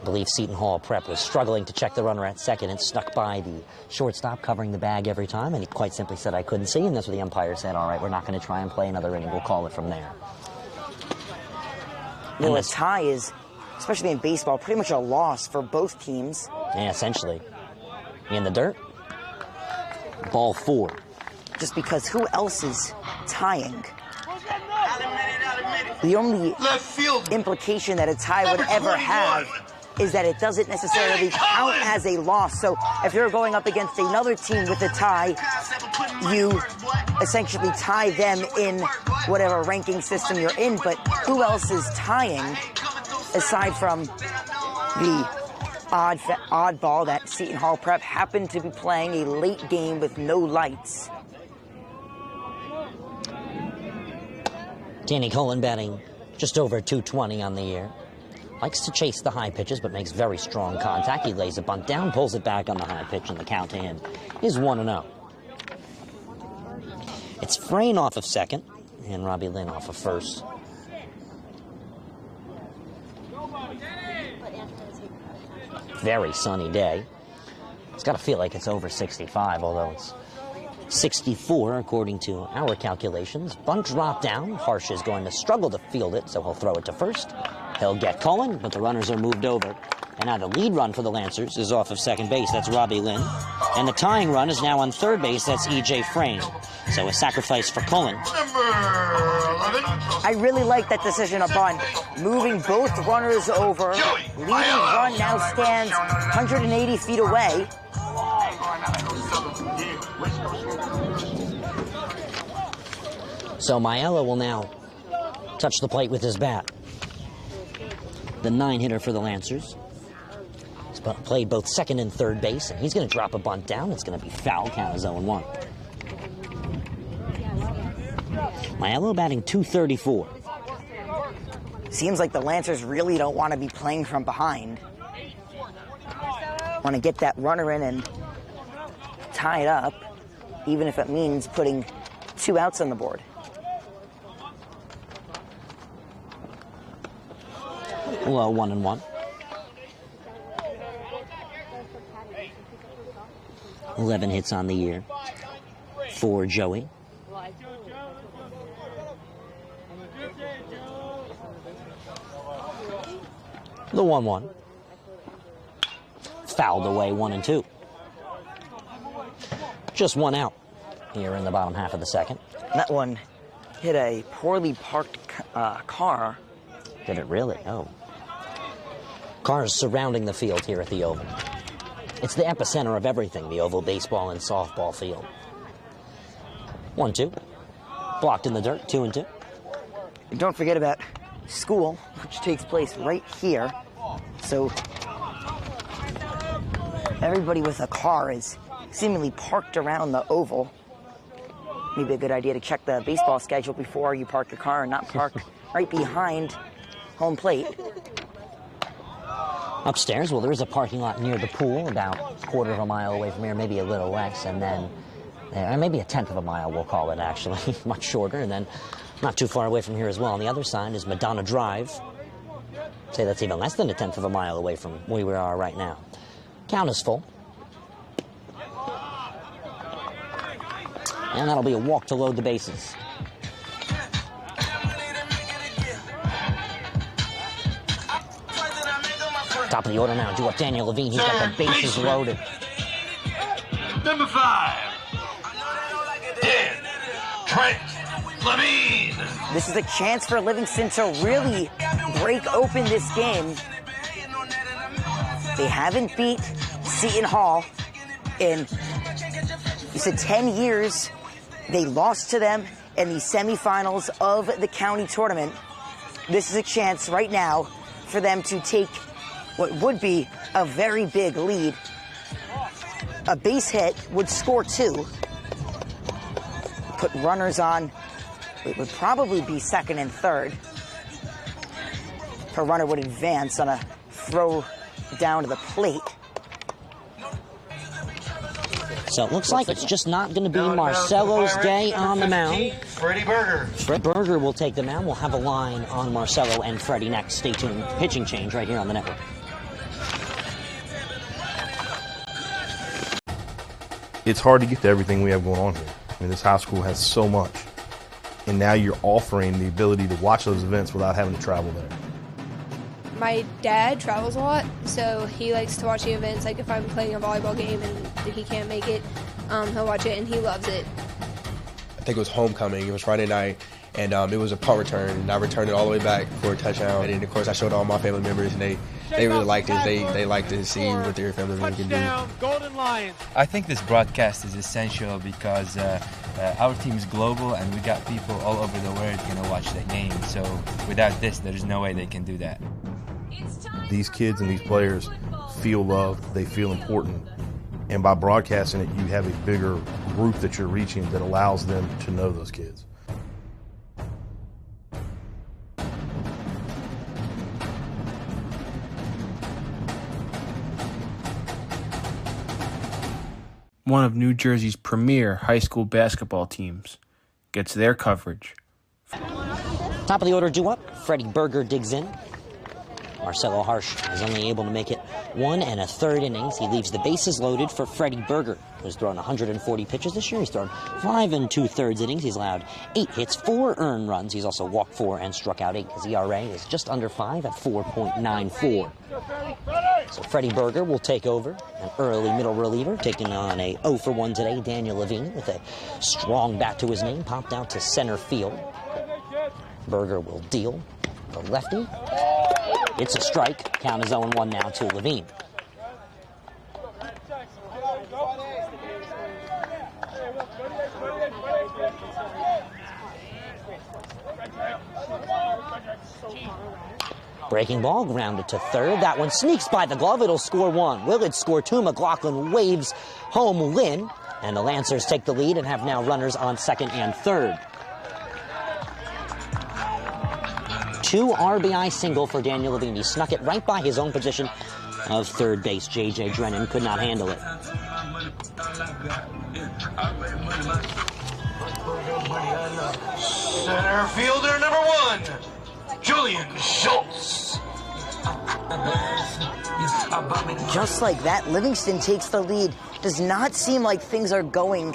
I believe Seton Hall Prep was struggling to check the runner at second and snuck by the shortstop, covering the bag every time, and he quite simply said, I couldn't see, and that's what the umpire said, all right, we're not going to try and play another inning, we'll call it from there. You know, a tie is, especially in baseball, pretty much a loss for both teams. Yeah, essentially. In the dirt, ball 4. Just because who else is tying? The only implication that a tie would ever have is that it doesn't necessarily count as a loss. So if you're going up against another team with a tie, you essentially tie them in whatever ranking system you're in, but who else is tying aside from the oddball that Seton Hall Prep happened to be playing a late game with no lights? Danny Cullen batting just over 220 on the year. Likes to chase the high pitches, but makes very strong contact. He lays a bunt down, pulls it back on the high pitch, and the count to him is 1-0. It's Frayne off of second, and Robbie Lynn off of first. Very sunny day. It's got to feel like it's over 65, although it's 64 according to our calculations. Bunt drop down. Harsh is going to struggle to field it, so he'll throw it to first. He'll get Cullen, but the runners are moved over. And now the lead run for the Lancers is off of second base. That's Robbie Lynn. And the tying run is now on third base. That's E.J. Frayne. So a sacrifice for Cullen. I really like that decision of bunt. Moving both runners over. Leading run now stands 180 feet away. So Maiella will now touch the plate with his bat. The 9-hitter for the Lancers. He's played both second and third base, and he's going to drop a bunt down. It's going to be foul. Count is 0-1. Maiella batting .234. Seems like the Lancers really don't want to be playing from behind. Want to get that runner in and tie it up, even if it means putting 2 outs on the board. Low 1-1. 11 hits on the year for Joey. The 1-1. Fouled away 1-2. Just 1 out here in the bottom half of the second. That one hit a poorly parked car. Did it really? Oh. Cars surrounding the field here at the Oval. It's the epicenter of everything, the Oval baseball and softball field. 1-2. Blocked in the dirt, 2-2. And don't forget about school, which takes place right here. So everybody with a car is seemingly parked around the Oval. Maybe a good idea to check the baseball schedule before you park your car and not park right behind home plate. Upstairs, well, there is a parking lot near the pool, about a quarter of a mile away from here, maybe a little less, and then maybe a tenth of a mile, we'll call it, actually, much shorter, and then not too far away from here as well. On the other side is Madonna Drive. Say that's even less than a tenth of a mile away from where we are right now. Count is full. And that'll be a walk to load the bases. Top of the order now, due up Daniel Levine. He's got the bases loaded. Number 5, Dan Trent Levine. This is a chance for Livingston to really break open this game. They haven't beat Seton Hall in, you said, 10 years. They lost to them in the semifinals of the county tournament. This is a chance right now for them to take what would be a very big lead. A base hit would score 2. Put runners on, it would probably be second and third. If a runner would advance on a throw down to the plate. So it looks like it's just not going to be Marcelo's day on the mound. Freddie Berger. Fred Berger will take the mound. We'll have a line on Marcelo and Freddie next. Stay tuned. Pitching change right here on the network. It's hard to get to everything we have going on here. I mean, this high school has so much. And now you're offering the ability to watch those events without having to travel there. My dad travels a lot, so he likes to watch the events. Like if I'm playing a volleyball game and he can't make it, he'll watch it and he loves it. I think it was homecoming. It was Friday night, And it was a punt return, and I returned it all the way back for a touchdown. And then, of course, I showed all my family members, and they really liked it. They liked to see what their family members can do. Golden Lions. I think this broadcast is essential because our team is global, and we got people all over the world going to watch the game. So without this, there's no way they can do that. These kids and these players feel loved, they feel important, and by broadcasting it, you have a bigger group that you're reaching that allows them to know those kids. One of New Jersey's premier high school basketball teams gets their coverage. Top of the order due up. Freddie Berger digs in. Marcelo Harsh is only able to make it 1 1/3 innings. He leaves the bases loaded for Freddie Berger, who's thrown 140 pitches this year. He's thrown 5 2/3 innings. He's allowed 8 hits, 4 earned runs. He's also walked 4 and struck out 8. His ERA is just under 5 at 4.94. So Freddie Berger will take over, an early middle reliever, taking on a 0 for 1 today. Daniel Levine with a strong bat to his name, popped out to center field. Berger will deal the lefty. It's a strike. Count is 0-1 now to Levine. Breaking ball, grounded to third. That one sneaks by the glove. It'll score 1. Will it score 2? McLaughlin waves home Lynn. And the Lancers take the lead and have now runners on second and third. 2 RBI single for Daniel Levine. He snuck it right by his own position of third base. J.J. Drennan could not handle it. Center fielder number 1, Julian Schultz. Just like that, Livingston takes the lead. Does not seem like things are going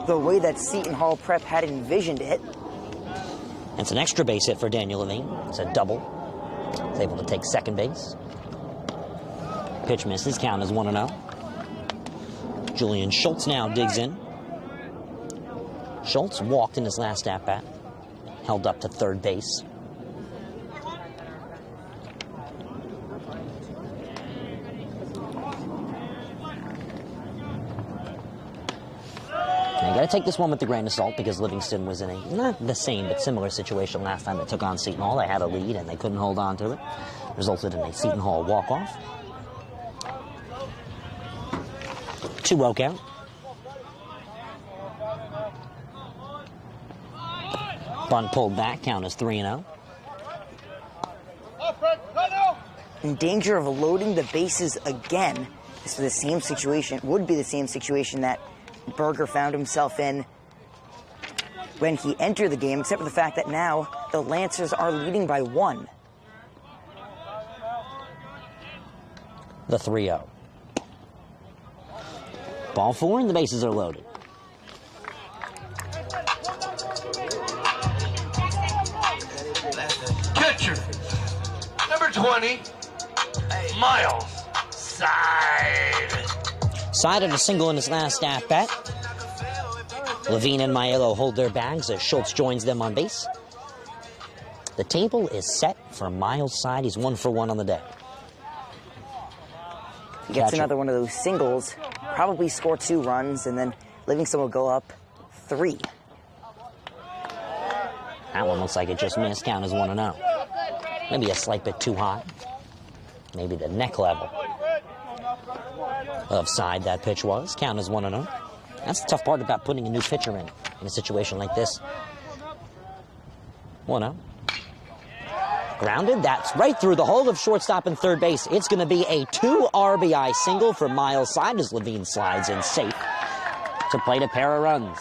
the way that Seton Hall Prep had envisioned it. It's an extra base hit for Daniel Levine. It's a double. He's able to take second base. Pitch misses. Count is 1-0. Julian Schultz now digs in. Schultz walked in his last at-bat. Held up to third base. You got to take this one with a grain of salt because Livingston was in a, not the same, but similar situation last time they took on Seton Hall. They had a lead and they couldn't hold on to it. Resulted in a Seton Hall walk-off. 2-0 count. Bunt pulled back. Count is 3-0. In danger of loading the bases again. This is the same situation, would be the same situation that Berger found himself in when he entered the game, except for the fact that now the Lancers are leading by 1. The 3-0. Ball 4 and the bases are loaded. Catcher, number 20, Miles Side. Side of a single in his last at-bat. Levine and Maiello hold their bags as Schultz joins them on base. The table is set for Miles Side. He's 1 for 1 on the day. He gets another one of those singles, probably score 2 runs, and then Livingston will go up 3. That one looks like it just missed. Count is 1-0. Maybe a slight bit too high. Maybe the neck level of Side that pitch was. Count is 1-0. That's the tough part about putting a new pitcher in a situation like this. 1-0. Grounded. That's right through the hole of shortstop and third base. It's going to be a 2 RBI single for Miles Side as Levine slides in safe to plate a pair of runs.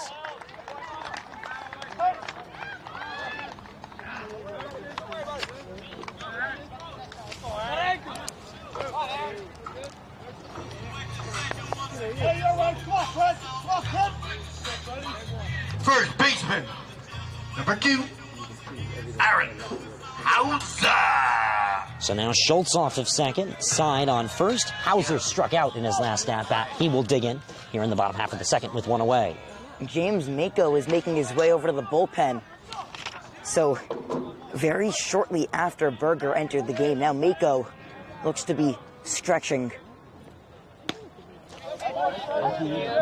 First baseman, number 2, Aaron Hauser. So now Schultz off of second, Side on first. Hauser struck out in his last at-bat. He will dig in here in the bottom half of the second with 1 away. James Mako is making his way over to the bullpen. So very shortly after Berger entered the game, now Mako looks to be stretching.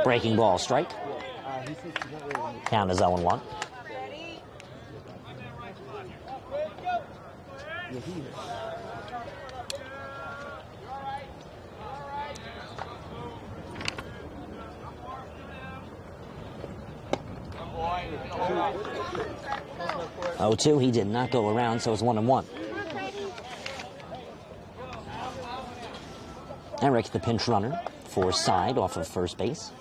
Breaking ball strike. Count is 0-1. Oh, 2, he did not go around, so it's 1-1. Eric, the pinch runner, for side off of first base.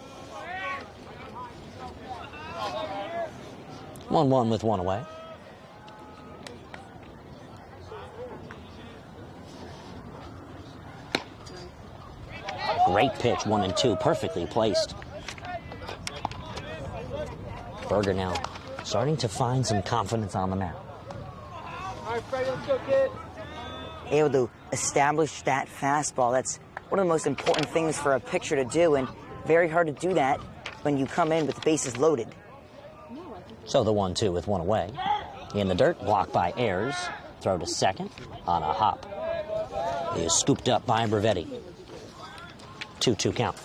1-1 with 1 away. Great pitch, 1-2, perfectly placed. Berger now starting to find some confidence on the mound. All right, Freddie, let's go, kid. Able to establish that fastball. That's one of the most important things for a pitcher to do, and very hard to do that when you come in with the bases loaded. So the 1-2 with 1 away. In the dirt, blocked by Ayers. Throw to second on a hop. He is scooped up by Bravetti. 2-2 count.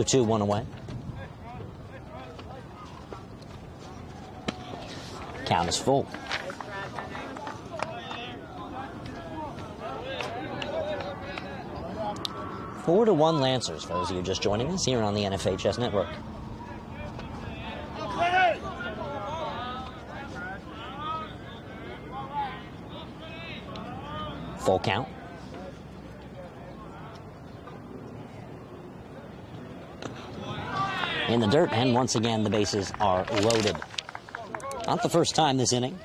Two, 1 away. Count is full. Four to 1 Lancers, for those of you just joining us here on the NFHS Network. Full count. In the dirt, and once again, the bases are loaded. Not the first time this inning.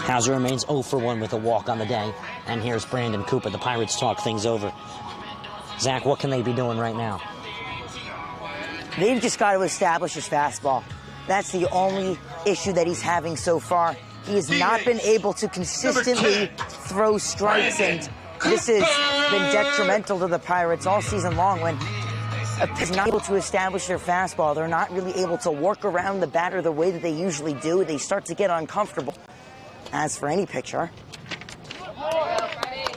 Hauser remains 0 for 1 with a walk on the day. And here's Brandon Cooper. The Pirates talk things over. Zach, what can they be doing right now? They've just got to establish his fastball. That's the only issue that he's having so far. He has not been able to consistently throw strikes, and this has been detrimental to the Pirates all season long. When a pitcher's not able to establish their fastball, they're not really able to work around the batter the way that they usually do. They start to get uncomfortable. As for any pitcher.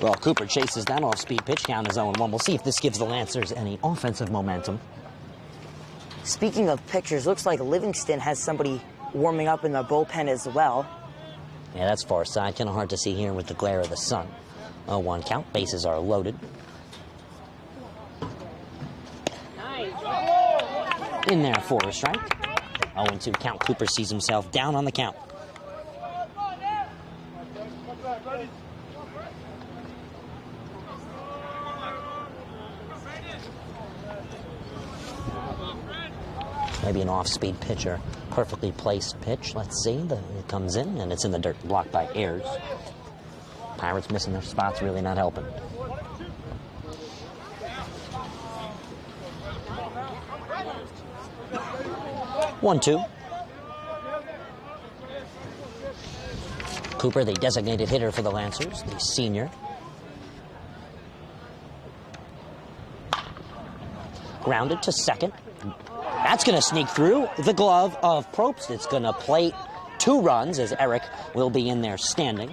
Well, Cooper chases that off-speed pitch. Count is 0-1. We'll see if this gives the Lancers any offensive momentum. Speaking of pitchers, looks like Livingston has somebody warming up in the bullpen as well. Yeah, that's far side. Kind of hard to see here with the glare of the sun. 0-1 count. Bases are loaded. In there for a strike. 0-2 count. Cooper sees himself down on the count. Maybe an off-speed pitch or perfectly placed pitch. Let's see. It comes in, and it's in the dirt, blocked by Ayers. Pirates missing their spots, really not helping. One, two. Cooper, the designated hitter for the Lancers, the senior. Grounded to second. That's going to sneak through the glove of Probst. It's going to plate 2 runs as Eric will be in there standing.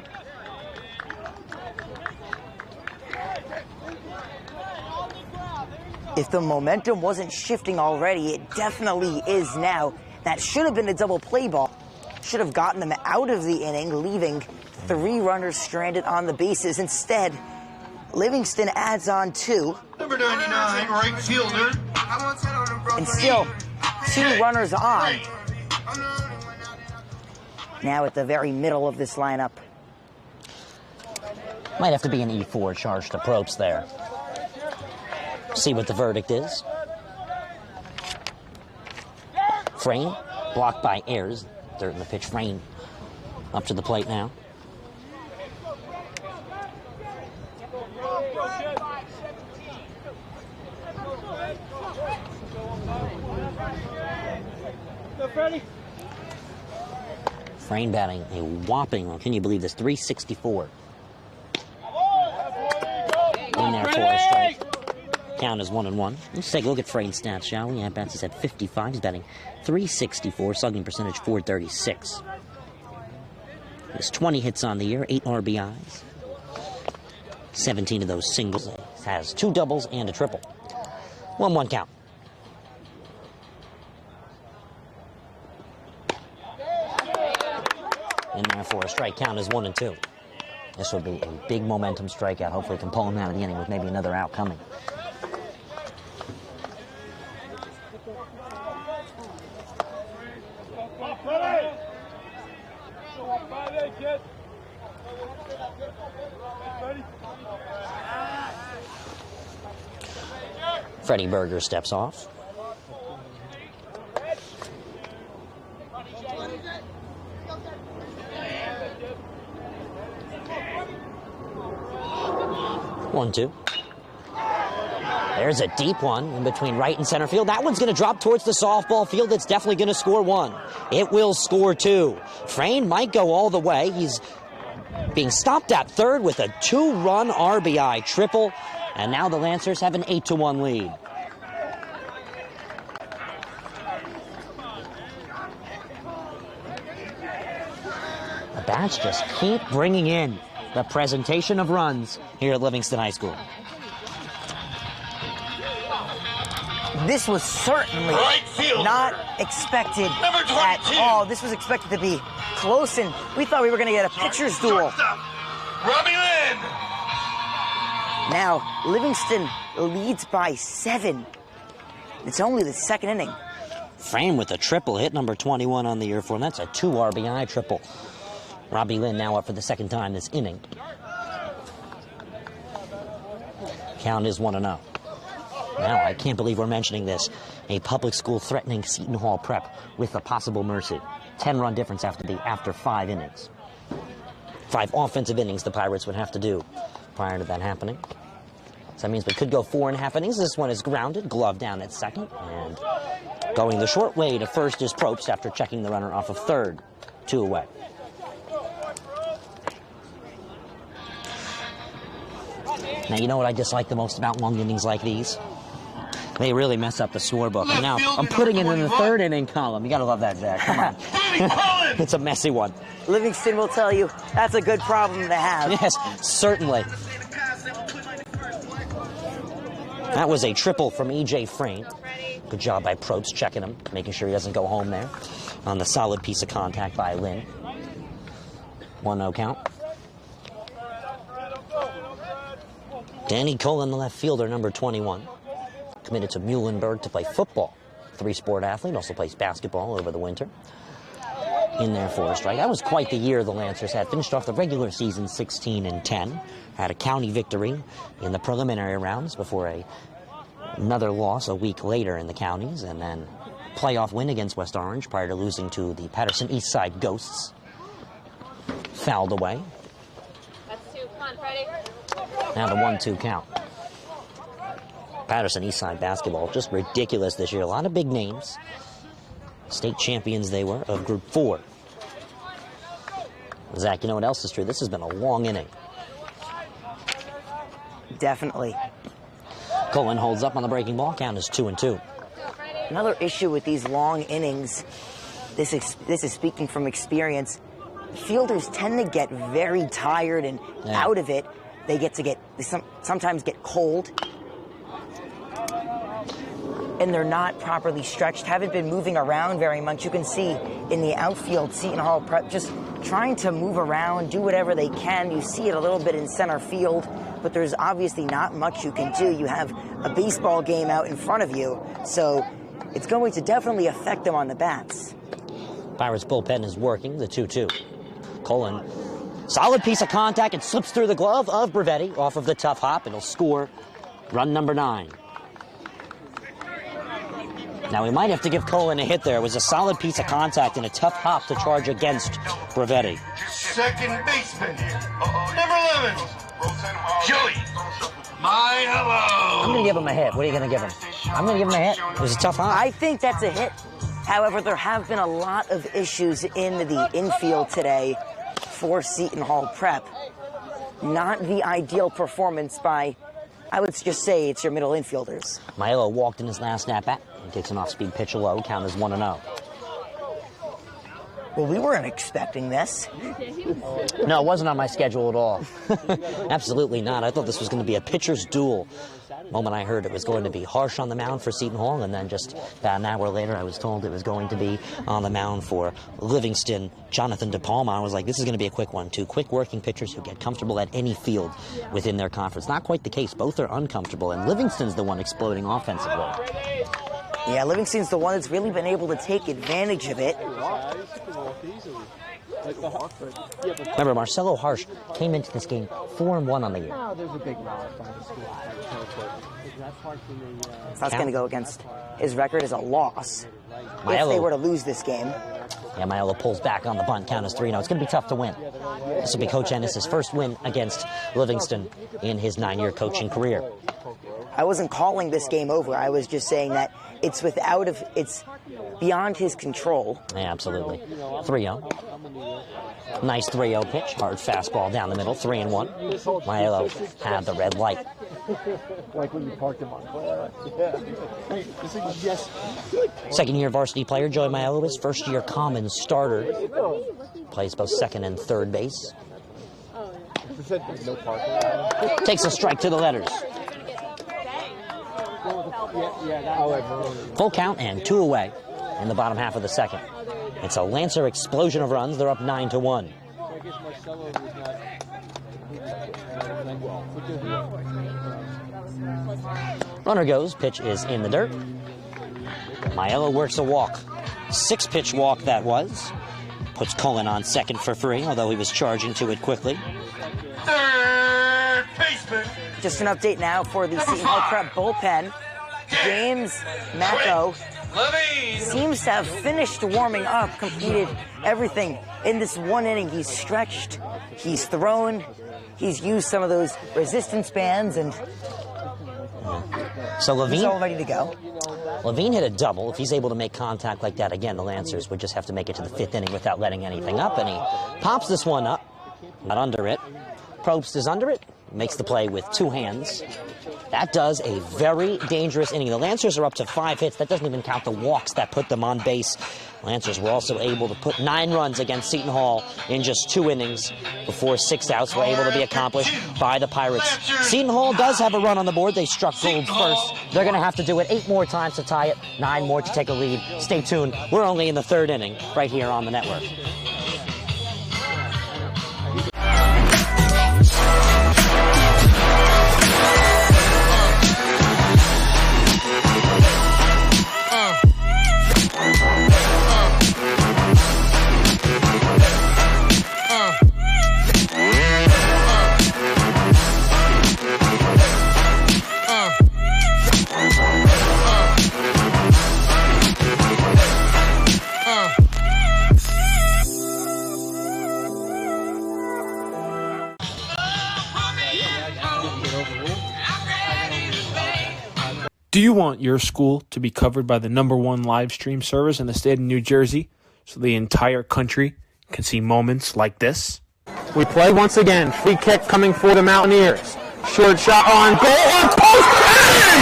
If the momentum wasn't shifting already, it definitely is now. That should have been a double play ball. Should have gotten them out of the inning, leaving 3 runners stranded on the bases. Instead, Livingston adds on 2. Number 99, right fielder. And still, 2 runners on. Now at the very middle of this lineup. Might have to be an E4 charge to Probst there. See what the verdict is. Frame, blocked by Ayers. Third in the pitch, Frame Up to the plate now. Frayne batting a whopping, can you believe this, 364. In there for a strike. Count is 1-1. Let's take a look at Frayne's stats, shall we? At bats, he's at 55. He's batting 364, slugging percentage 436. He has 20 hits on the year, 8 RBIs. 17 of those singles. He has 2 doubles and a triple. 1-1 count. In there for a strike. Count is 1-2. This will be a big momentum strikeout. Hopefully can pull him out of the inning with maybe another out coming. Freddie Berger steps off. One, two. There's a deep one in between right and center field. That one's going to drop towards the softball field. It's definitely going to score 1. It will score 2. Frayne might go all the way. He's being stopped at third with a 2-run RBI triple. And now the Lancers have an 8-1 lead. The bats just keep bringing in the presentation of runs here at Livingston High School. This was certainly not expected at all. This was expected to be close, and we thought we were going to get a pitcher's duel. Robbie Lynn! Now, Livingston leads by 7. It's only the second inning. Frayne with a triple, hit number 21 on the year for him. That's a 2 RBI triple. Robbie Lynn now up for the second time this inning. Count is 1-0. Now, I can't believe we're mentioning this. A public school threatening Seton Hall Prep with a possible mercy. 10-run difference after 5 innings. 5 offensive innings the Pirates would have to do prior to that happening. So that means we could go 4.5 innings. This one is grounded, glove down at second, and going the short way to first is Probst after checking the runner off of third. 2 away. Now, you know what I dislike the most about long innings like these? They really mess up the scorebook. And now, I'm putting it in the 3rd inning column. You gotta love that, Zach. Come on. It's a messy one. Livingston will tell you that's a good problem to have. Yes, certainly. That was a triple from E.J. Frayne. Good job by Probst checking him, making sure he doesn't go home there. On the solid piece of contact by Lynn. 1-0 count. Danny Cullen, the left fielder, number 21. Committed to Muhlenberg to play football. 3-sport athlete, also plays basketball over the winter. In there for a strike. That was quite the year the Lancers had. Finished off the regular season 16-10. Had a county victory in the preliminary rounds before another loss a week later in the counties. And then playoff win against West Orange prior to losing to the Patterson East Side Ghosts. Fouled away. That's 2. Come on, Freddie. Now the 1-2 count. Patterson Eastside basketball, just ridiculous this year. A lot of big names. State champions they were of Group 4. Zach, you know what else is true? This has been a long inning. Definitely. Cullen holds up on the breaking ball. Count is 2-2. Another issue with these long innings, this is speaking from experience, fielders tend to get very tired and out of it. They sometimes get cold. And they're not properly stretched, haven't been moving around very much. You can see in the outfield, Seton Hall Prep just trying to move around, do whatever they can. You see it a little bit in center field, but there's obviously not much you can do. You have a baseball game out in front of you, so it's going to definitely affect them on the bats. Pirates bullpen is working, the 2-2. Cullen, solid piece of contact. It slips through the glove of Brevetti off of the tough hop. It'll score run number 9. Now, we might have to give Colin a hit there. It was a solid piece of contact and a tough hop to charge against Bravetti. Second baseman, number 11, Joey. My hello. I'm going to give him a hit. What are you going to give him? I'm going to give him a hit. It was a tough hop. I think that's a hit. However, there have been a lot of issues in the infield today for Seton Hall Prep. Not the ideal performance by, I would just say, it's your middle infielders. Milo walked in his last at-bat. He takes an off-speed pitch low, count is 1-0. Well, we weren't expecting this. No, it wasn't on my schedule at all. Absolutely not. I thought this was going to be a pitcher's duel. The moment I heard it was going to be harsh on the mound for Seton Hall, and then just about an hour later I was told it was going to be on the mound for Livingston, Jonathan DePalma. I was like, this is going to be a quick one. Two quick working pitchers who get comfortable at any field within their conference. Not quite the case. Both are uncomfortable, and Livingston's the one exploding offensively. Yeah, Livingston's the one that's really been able to take advantage of it. Remember, Marcelo Harsh came into this game 4-1 on the year. So that's going to go against his record as a loss Maiello, if they were to lose this game. Yeah, Maiello pulls back on the bunt. Count is 3-0. It's going to be tough to win. This will be Coach Ennis' first win against Livingston in his 9-year coaching career. I wasn't calling this game over. I was just saying that it's beyond his control. Yeah, absolutely. 3-0. Nice 3-0 pitch. Hard fastball down the middle. 3-1. Maiello had the red light. Like when you parked him on fire. Yes. Second-year varsity player, Joey Maiello, is first-year common starter. Plays both second and third base. Takes a strike to the letters. Full count and 2 away in the bottom half of the second. It's a Lancer explosion of runs. They're up 9-1. Runner goes. Pitch is in the dirt. Maiello works a walk. 6-pitch walk that was. Puts Cullen on second for free, although he was charging to it quickly. Third baseman. Just an update now for the Seton Hall Prep bullpen. James Macco seems to have finished warming up, completed everything in this one inning. He's stretched, he's thrown, he's used some of those resistance bands, and so Levine, he's all ready to go. Levine hit a double. If he's able to make contact like that again, the Lancers would just have to make it to the 5th inning without letting anything up, and he pops this one up, not under it. Probst is under it, makes the play with 2 hands. That does a very dangerous inning. The Lancers are up to 5 hits. That doesn't even count the walks that put them on base. Lancers were also able to put 9 runs against Seton Hall in just 2 innings before 6 outs were able to be accomplished by the Pirates. Seton Hall does have a run on the board. They struck gold first. They're going to have to do it 8 more times to tie it, 9 more to take a lead. Stay tuned. We're only in the 3rd inning right here on the network. Do you want your school to be covered by the #1 live stream service in the state of New Jersey so the entire country can see moments like this? We play once again. Free kick coming for the Mountaineers. Short shot on goal. On post. And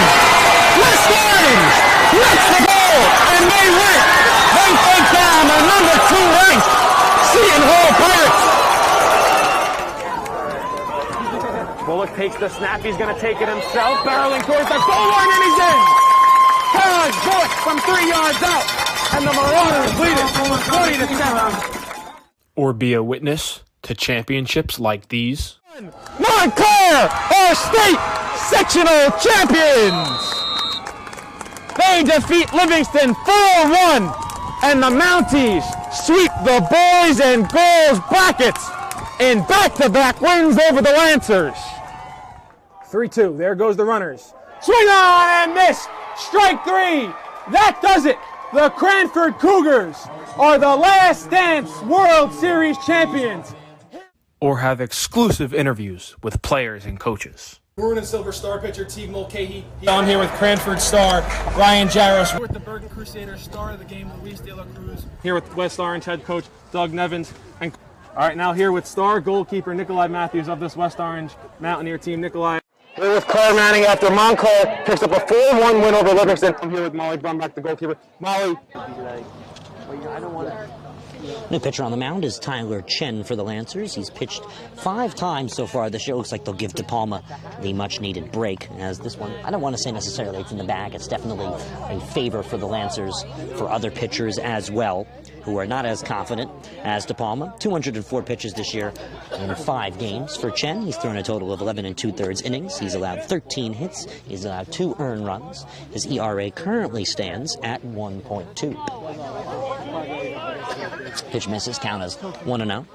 West Lions gets the goal. And they win. They take down the #2 ranked Seton Hall Pirates. Bullock takes the snap. He's going to take it himself. Barreling towards the goal line, and he's in. Charles Bullock from 3 yards out. And the Marauders lead it 20-7. Or be a witness to championships like these? Montclair are state sectional champions. They defeat Livingston 4-1. And the Mounties sweep the boys and girls brackets in back-to-back wins over the Lancers. 3-2. There goes the runners. Swing on and miss. Strike 3. That does it! The Cranford Cougars are the Last Dance World Series champions. Or have exclusive interviews with players and coaches. Maroon and Silver Star pitcher Teague Mulcahy. I'm here with Cranford star Ryan Jaros. We're with the Bergen Crusaders star of the game, Luis De La Cruz. Here with West Orange head coach Doug Nevins. And all right, now here with star goalkeeper Nikolai Matthews of this West Orange Mountaineer team. Nikolai. Here with Claire Manning after Montclair picks up a 4-1 win over Livingston. I'm here with Molly Brumback, the goalkeeper. Molly. New pitcher on the mound is Tyler Chen for the Lancers. He's pitched 5 times so far this year. Looks like they'll give De Palma the much-needed break, as this one, I don't want to say necessarily it's in the bag. It's definitely a favor for the Lancers for other pitchers as well, who are not as confident as De Palma. 204 pitches this year in 5 games. For Chen, he's thrown a total of 11 2/3 innings. He's allowed 13 hits. He's allowed 2 earned runs. His ERA currently stands at 1.2. Pitch misses, count as 1-0.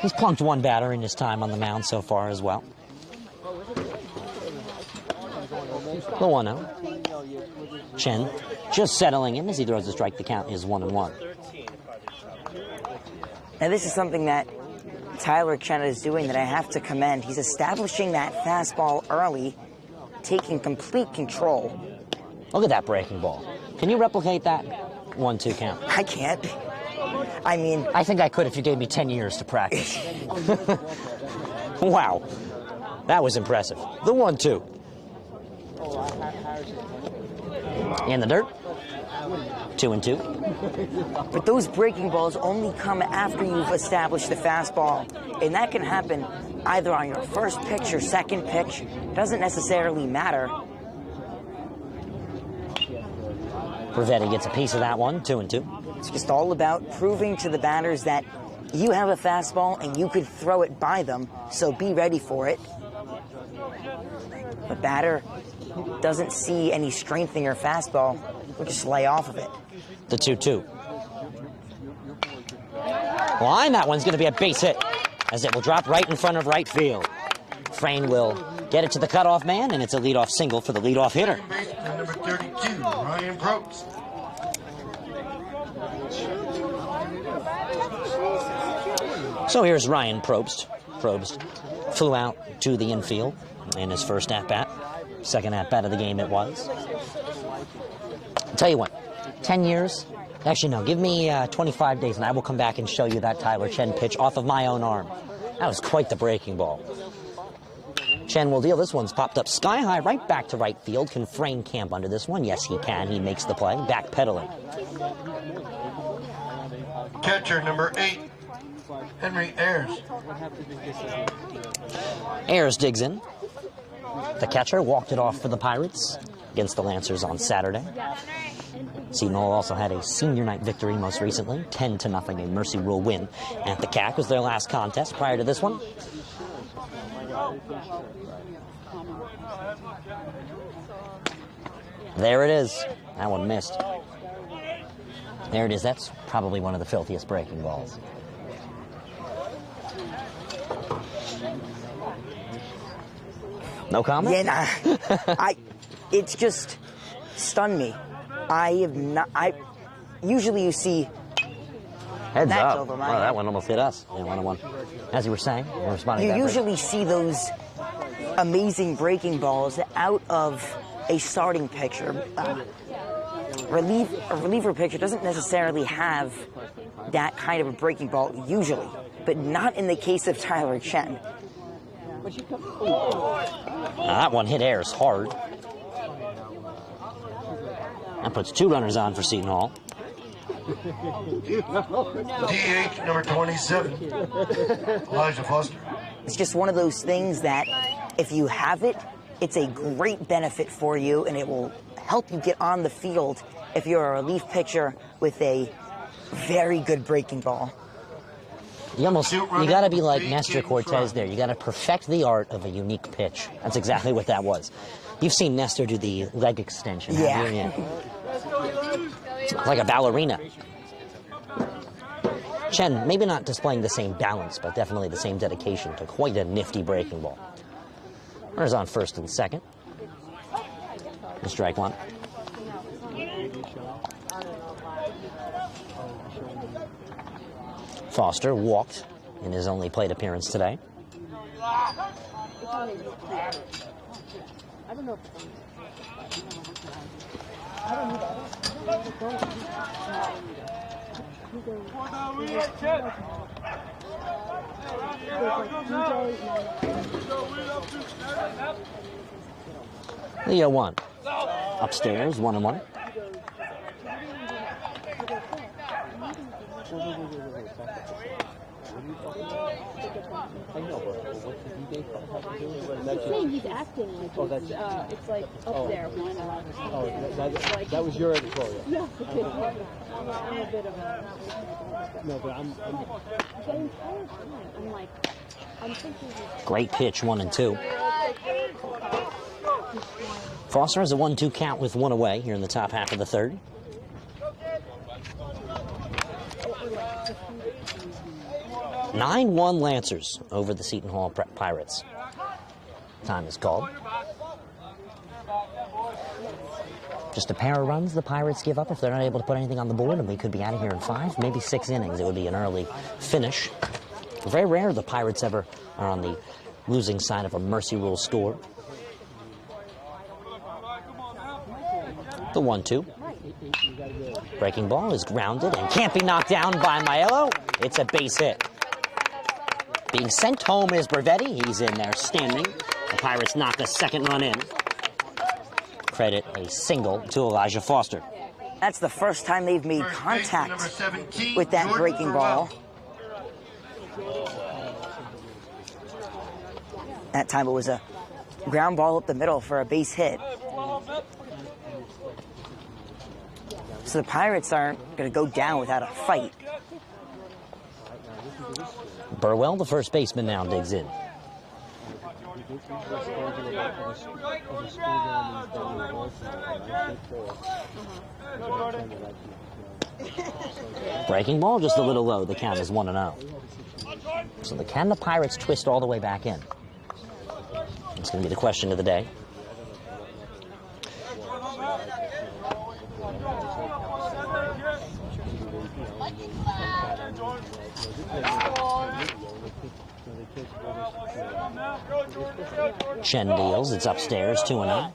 He's plunked 1 batter in his time on the mound so far as well. The 1-0. Chen just settling in as he throws a strike. The count is 1-1. Now this is something that Tyler Chen is doing that I have to commend. He's establishing that fastball early, taking complete control. Look at that breaking ball. Can you replicate that? 1-2 count. I can't. I mean, I think I could if you gave me 10 years to practice. Wow. That was impressive. The 1-2. In the dirt. 2-2. But those breaking balls only come after you've established the fastball. And that can happen either on your first pitch or second pitch. Doesn't necessarily matter. Rivetti gets a piece of that one, 2-2. It's just all about proving to the batters that you have a fastball and you could throw it by them, so be ready for it. The batter doesn't see any strength in your fastball, will just lay off of it. The 2-2. Line, that one's going to be a base hit, as it will drop right in front of right field. Frayne will get it to the cutoff man, and it's a leadoff single for the leadoff hitter. Number 32, Ryan Probst. So here's Ryan Probst. Probst flew out to the infield in his first at-bat. Second at-bat of the game it was. I'll tell you what, 10 years? Actually, no, give me 25 days, and I will come back and show you that Tyler Chen pitch off of my own arm. That was quite the breaking ball. Chen will deal. This one's popped up sky high right back to right field. Can Frayne camp under this one? Yes, he can. He makes the play. Backpedaling. Catcher number 8, Henry Ayers. Ayers digs in. The catcher walked it off for the Pirates against the Lancers on Saturday. Seton Hall also had a senior night victory most recently, 10-0, a Mercy Rule win at the CAC. Was their last contest prior to this one. There it is. That one missed. There it is. That's probably one of the filthiest breaking balls. No comment? Yeah, nah. It's just stunned me. Usually you see heads up. over my head. That one almost hit us. Yeah, 1-1. As you were saying, we're responding you to that usually see those amazing breaking balls out of a starting pitcher. A reliever pitcher doesn't necessarily have that kind of a breaking ball usually, but not in the case of Tyler Chen. That one hit Ayers hard. That puts 2 runners on for Seton Hall. DH number 27, Elijah Foster. It's just one of those things that if you have it, it's a great benefit for you, and it will help you get on the field if you're a relief pitcher with a very good breaking ball. You got to be like Nestor Cortez there. You got to perfect the art of a unique pitch. That's exactly what that was. You've seen Nestor do the leg extension. Yeah. It's like a ballerina. Chen, maybe not displaying the same balance, but definitely the same dedication to quite a nifty breaking ball. Runners on first and second. Strike one. Foster walked in his only plate appearance today. Leo 1. Upstairs, 1-1. He's acting like it's like up there. That was your editorial. No, I'm a bit of a. No, but I'm The entire time, I'm like, I'm thinking. Great pitch, 1-2. Foster has a 1-2 count with one away here in the top half of the third. (9-1) Lancers over the Seton Hall Pirates. Time is called. Just a pair of runs the Pirates give up if they're not able to put anything on the board, and we could be out of here in 5, maybe 6 innings. It would be an early finish. Very rare the Pirates ever are on the losing side of a mercy rule score. The 1-2. Breaking ball is grounded and can't be knocked down by Maiello. It's a base hit. Being sent home is Bravetti. He's in there standing. The Pirates knock a second run in. Credit a single to Elijah Foster. That's the first time they've made contact with that breaking ball. That time it was a ground ball up the middle for a base hit. So the Pirates aren't going to go down without a fight. Burwell, the first baseman, now digs in. Breaking ball just a little low. The count is 1-0. So can the Pirates twist all the way back in? It's going to be the question of the day. Chen deals. It's upstairs, 2-0.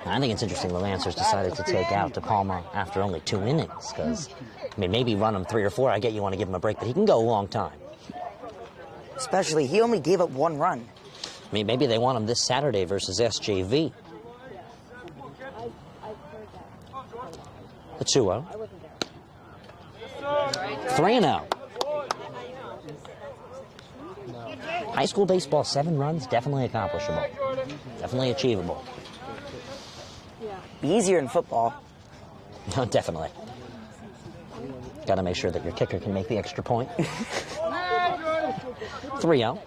I think it's interesting the Lancers decided to take out De Palma after only 2 innings, because, I mean, maybe run him 3 or 4. I get you want to give him a break, but he can go a long time. Especially, he only gave up 1 run. I mean, maybe they want him this Saturday versus SJV. The 2-0. 3-0. High school baseball, 7 runs, definitely accomplishable. Definitely achievable. Easier in football. Definitely. Got to make sure that your kicker can make the extra point. 3-0.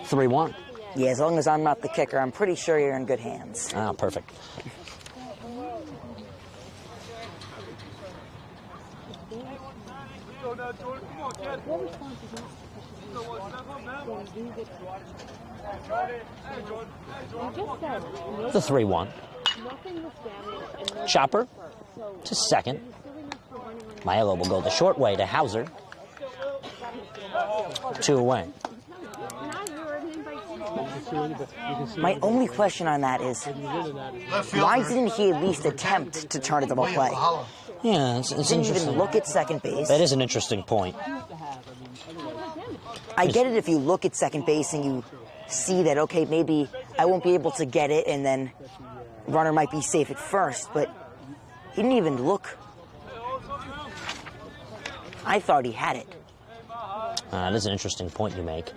3-1. Yeah, as long as I'm not the kicker, I'm pretty sure you're in good hands. Ah, perfect. The 3-1. Chopper to second. Maiello will go the short way to Hauser. 2 away. My only question on that is, why didn't he at least attempt to turn a double play? Yeah, it's didn't interesting. even look at second base. That is an interesting point. I get it if you look at second base and you see that, okay, maybe I won't be able to get it and then runner might be safe at first, but he didn't even look. I thought he had it. That is an interesting point you make.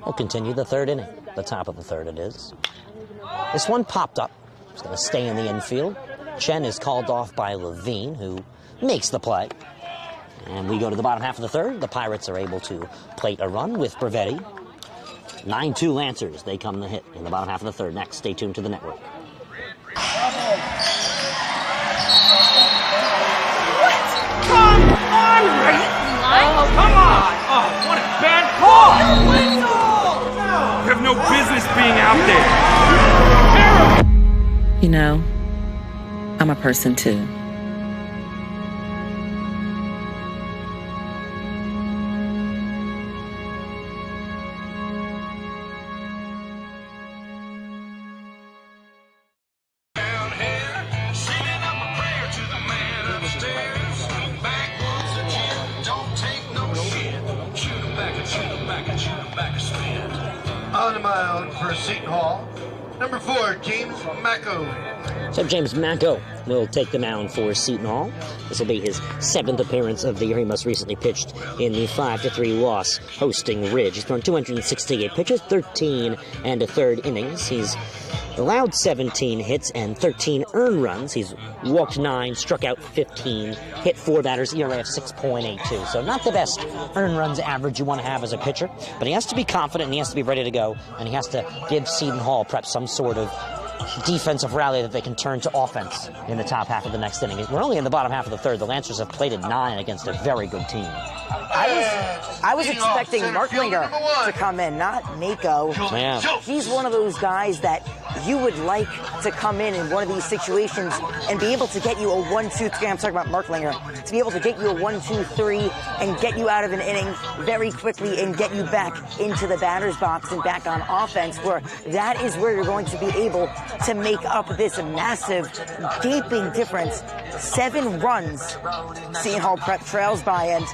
We'll continue the 3rd inning. The top of the 3rd it is. This one popped up. It's going to stay in the infield. Chen is called off by Levine, who makes the play. And we go to the bottom half of the 3rd. The Pirates are able to plate a run with Bravetti. 9-2 Lancers. They come to hit in the bottom half of the 3rd. Next, stay tuned to the network. Come on, Ray! Oh, come on! Oh, what a bad call! have no business being out there. You know, I'm a person too. On the mound for Seton Hall, number 4, James Macko. So James Macko will take the mound for Seton Hall. This will be his 7th appearance of the year. He most recently pitched in the 5-3 loss hosting Ridge. He's thrown 268 pitches, 13 and a third innings. He's allowed 17 hits and 13 earned runs. He's walked 9, struck out 15, hit 4 batters, ERA of 6.82. So not the best earned runs average you want to have as a pitcher, but he has to be confident and he has to be ready to go, and he has to give Seton Hall perhaps some sort of defensive rally that they can turn to offense in the top half of the next inning. We're only in the bottom half of the third. The Lancers have played at 9 against a very good team. I was expecting Marklinger to come in, not Mako. Yeah. He's one of those guys that you would like to come in one of these situations and be able to get you a 1-2-3. I'm talking about Marklinger. To be able to get you a 1-2-3 and get you out of an inning very quickly and get you back into the batter's box and back on offense, where that is where you're going to be able to make up this massive, gaping difference. 7 runs Seton Hall Prep trails by, and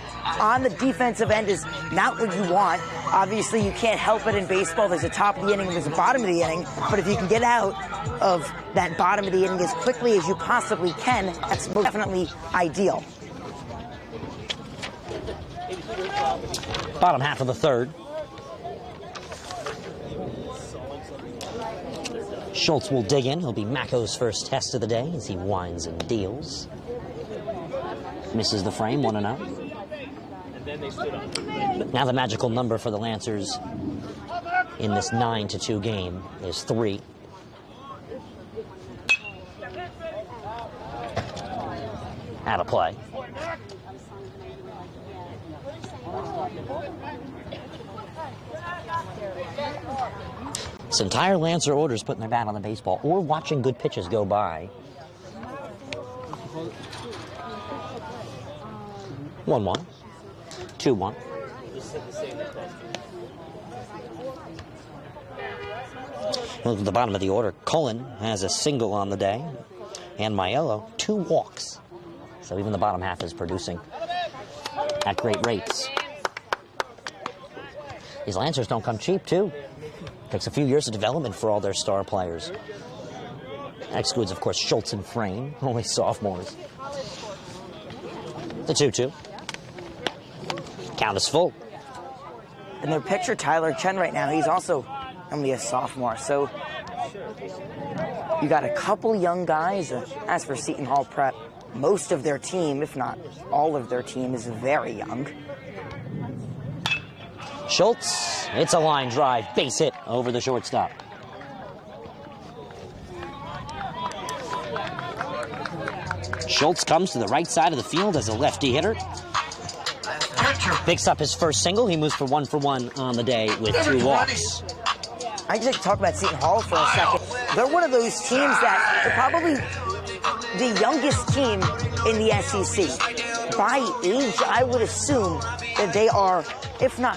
on the defensive end is not what you want. Obviously, you can't help it in baseball. There's a top of the inning and there's a bottom of the inning, but if you can get out of that bottom of the inning as quickly as you possibly can, that's most definitely ideal. Bottom half of the third. Schultz will dig in. He'll be Mako's first test of the day as he winds and deals. Misses the frame, 1-0. Now the magical number for the Lancers in this 9-2 game is 3. Out of play. This entire Lancer order is putting their bat on the baseball or watching good pitches go by. 1-1. 2-1. Well, at the bottom of the order, Cullen has a single on the day, and Maiello 2 walks. So even the bottom half is producing at great rates. These Lancers don't come cheap, too. Takes a few years of development for all their star players. That excludes, of course, Schultz and Frame, only sophomores. The 2-2. Count is full. And their pitcher, Tyler Chen, right now, he's also only a sophomore. So you got a couple young guys. As for Seton Hall Prep, most of their team, if not all of their team, is very young. Schultz, it's a line drive, base hit over the shortstop. Schultz comes to the right side of the field as a lefty hitter. Picks up his first single. He moves for 1-for-1 on the day with 2 walks. I'd just like to talk about Seton Hall for a second. They're one of those teams that they're probably the youngest team in the SEC. By age, I would assume that they are, if not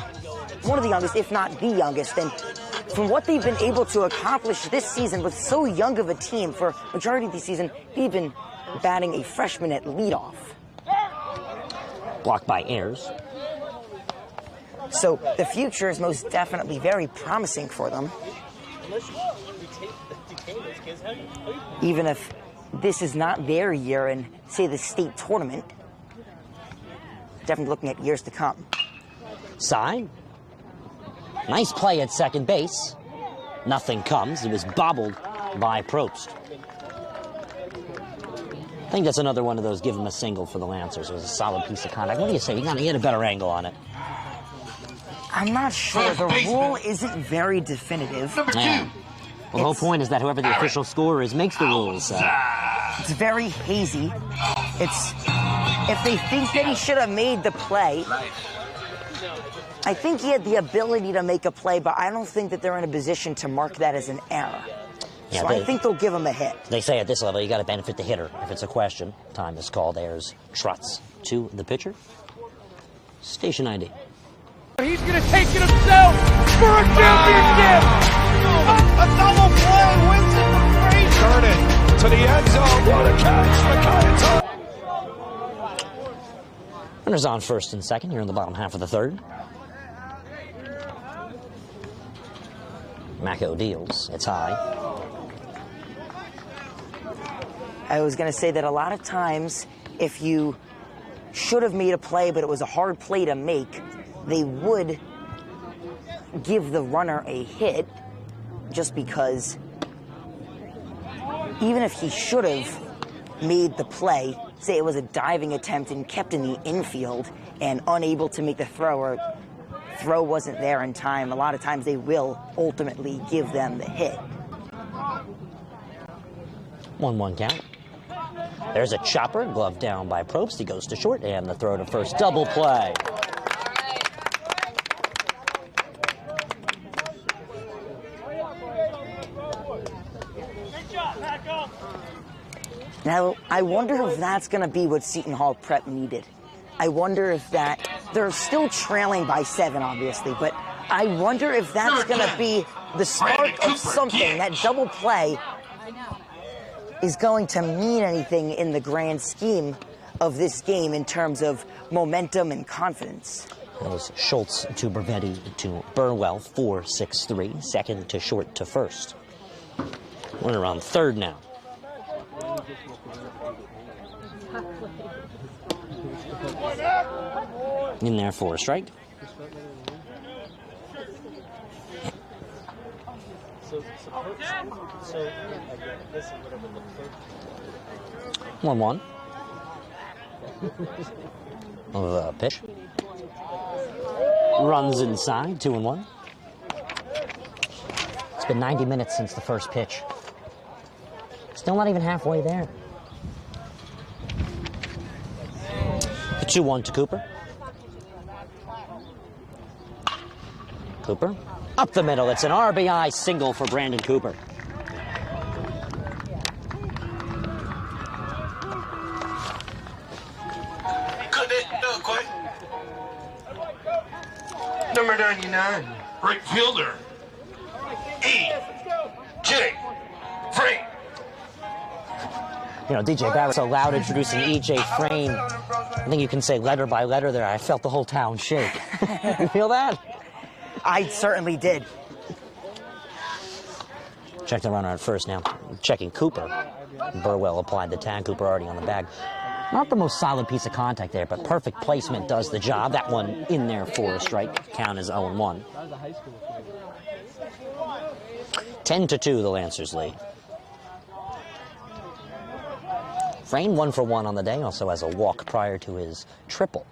one of the youngest, if not the youngest. And from what they've been able to accomplish this season with so young of a team, for majority of the season, they've been batting a freshman at leadoff. Blocked by Ayers. So the future is most definitely very promising for them. Even if this is not their year in, say, the state tournament, definitely looking at years to come. Side. Nice play at second base. Nothing comes. It was bobbled by Probst. I think that's another one of those give him a single for the Lancers. It was a solid piece of contact. What do you say? You got to get a better angle on it. I'm not sure. The rule isn't very definitive. Yeah. Well, the whole point is that whoever the official scorer is makes the rules. It's very hazy. It's if they think that he should have made the play, I think he had the ability to make a play, but I don't think that they're in a position to mark that as an error. Yeah, so I think they'll give him a hit. They say at this level, you got to benefit the hitter. If it's a question, time is called. There's Trutz to the pitcher. Station ID. He's going to take it himself for a championship. A double play wins it for Frazier. Turn it to the end zone. What a catch. Runners on first and second here in the bottom half of the third. Mako deals. It's high. I was going to say that a lot of times, if you should have made a play, but it was a hard play to make, they would give the runner a hit just because even if he should have made the play, say it was a diving attempt and kept in the infield and unable to make the throw or throw wasn't there in time, a lot of times they will ultimately give them the hit. 1-1 count. There's a chopper, glove down by Probst. He goes to short, and the throw to first. Double play. Now, I wonder if that's going to be what Seton Hall Prep needed. I wonder if that, they're still trailing by 7, obviously, but I wonder if that's going to be the spark of something. That double play is going to mean anything in the grand scheme of this game in terms of momentum and confidence. That was Schultz to Bravetti to Burwell, 4-6-3. Second to short to first. Runner on third now. In there for a strike. One. The pitch. Runs inside, 2-1. It's been 90 minutes since the first pitch. Still not even halfway there. The 2-1 to Cooper. Cooper up the middle. It's an RBI single for Brandon Cooper. Number 99, right fielder, E.J. Frame. You know, DJ Barrett's so loud introducing E.J. Frame. I think you can say letter by letter there. I felt the whole town shake. You feel that? I certainly did. Check the runner at first now. Checking Cooper. Burwell applied the tag. Cooper already on the bag. Not the most solid piece of contact there, but perfect placement does the job. That one in there for a strike. Count is 0-1. 10-2, the Lancers lead. Frame 1 for 1 on the day, also has a walk prior to his triple.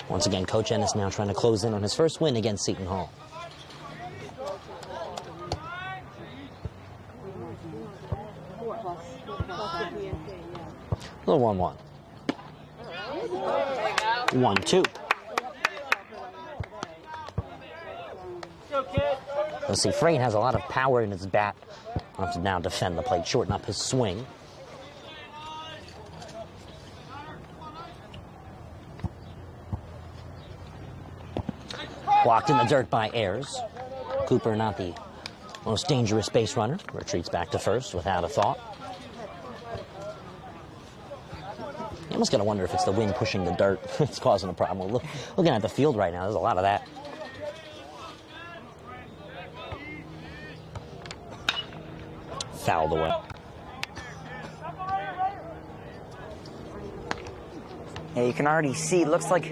Once again, Coach Ennis now trying to close in on his first win against Seton Hall. The 1-1. 1-2. Let's see, Frayne has a lot of power in his bat. He'll have to now defend the plate, shorten up his swing. Blocked in the dirt by Ayers. Cooper, not the most dangerous base runner, retreats back to first without a thought. You almost got to wonder if it's the wind pushing the dirt that's causing a problem. Looking at the field right now, there's a lot of that. Fouled away. Yeah, you can already see, it looks like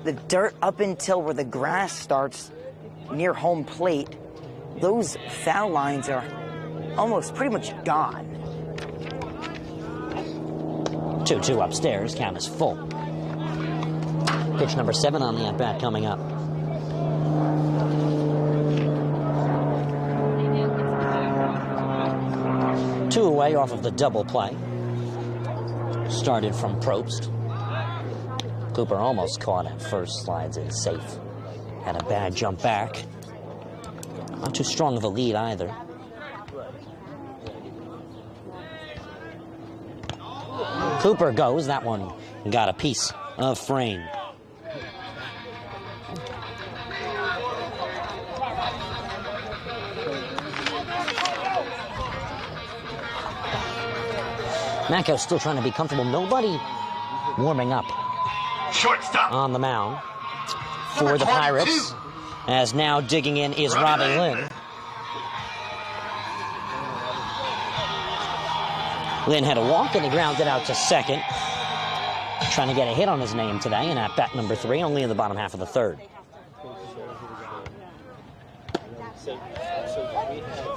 the dirt up until where the grass starts near home plate, those foul lines are almost pretty much gone. 2-2 upstairs, count is full. Pitch number 7 on the at-bat coming up. Two away off of the double play. started from Probst. Cooper almost caught at first, slides in safe. Had a bad jump back. Not too strong of a lead either. Cooper goes. That one got a piece of frame. Macco still trying to be comfortable. Nobody warming up. Shortstop on the mound for the Pirates. As now digging in is Robbie Lynn. Lynn had a walk and he grounded out to second. Trying to get a hit on his name today, and at bat number 3, only in the bottom half of the third.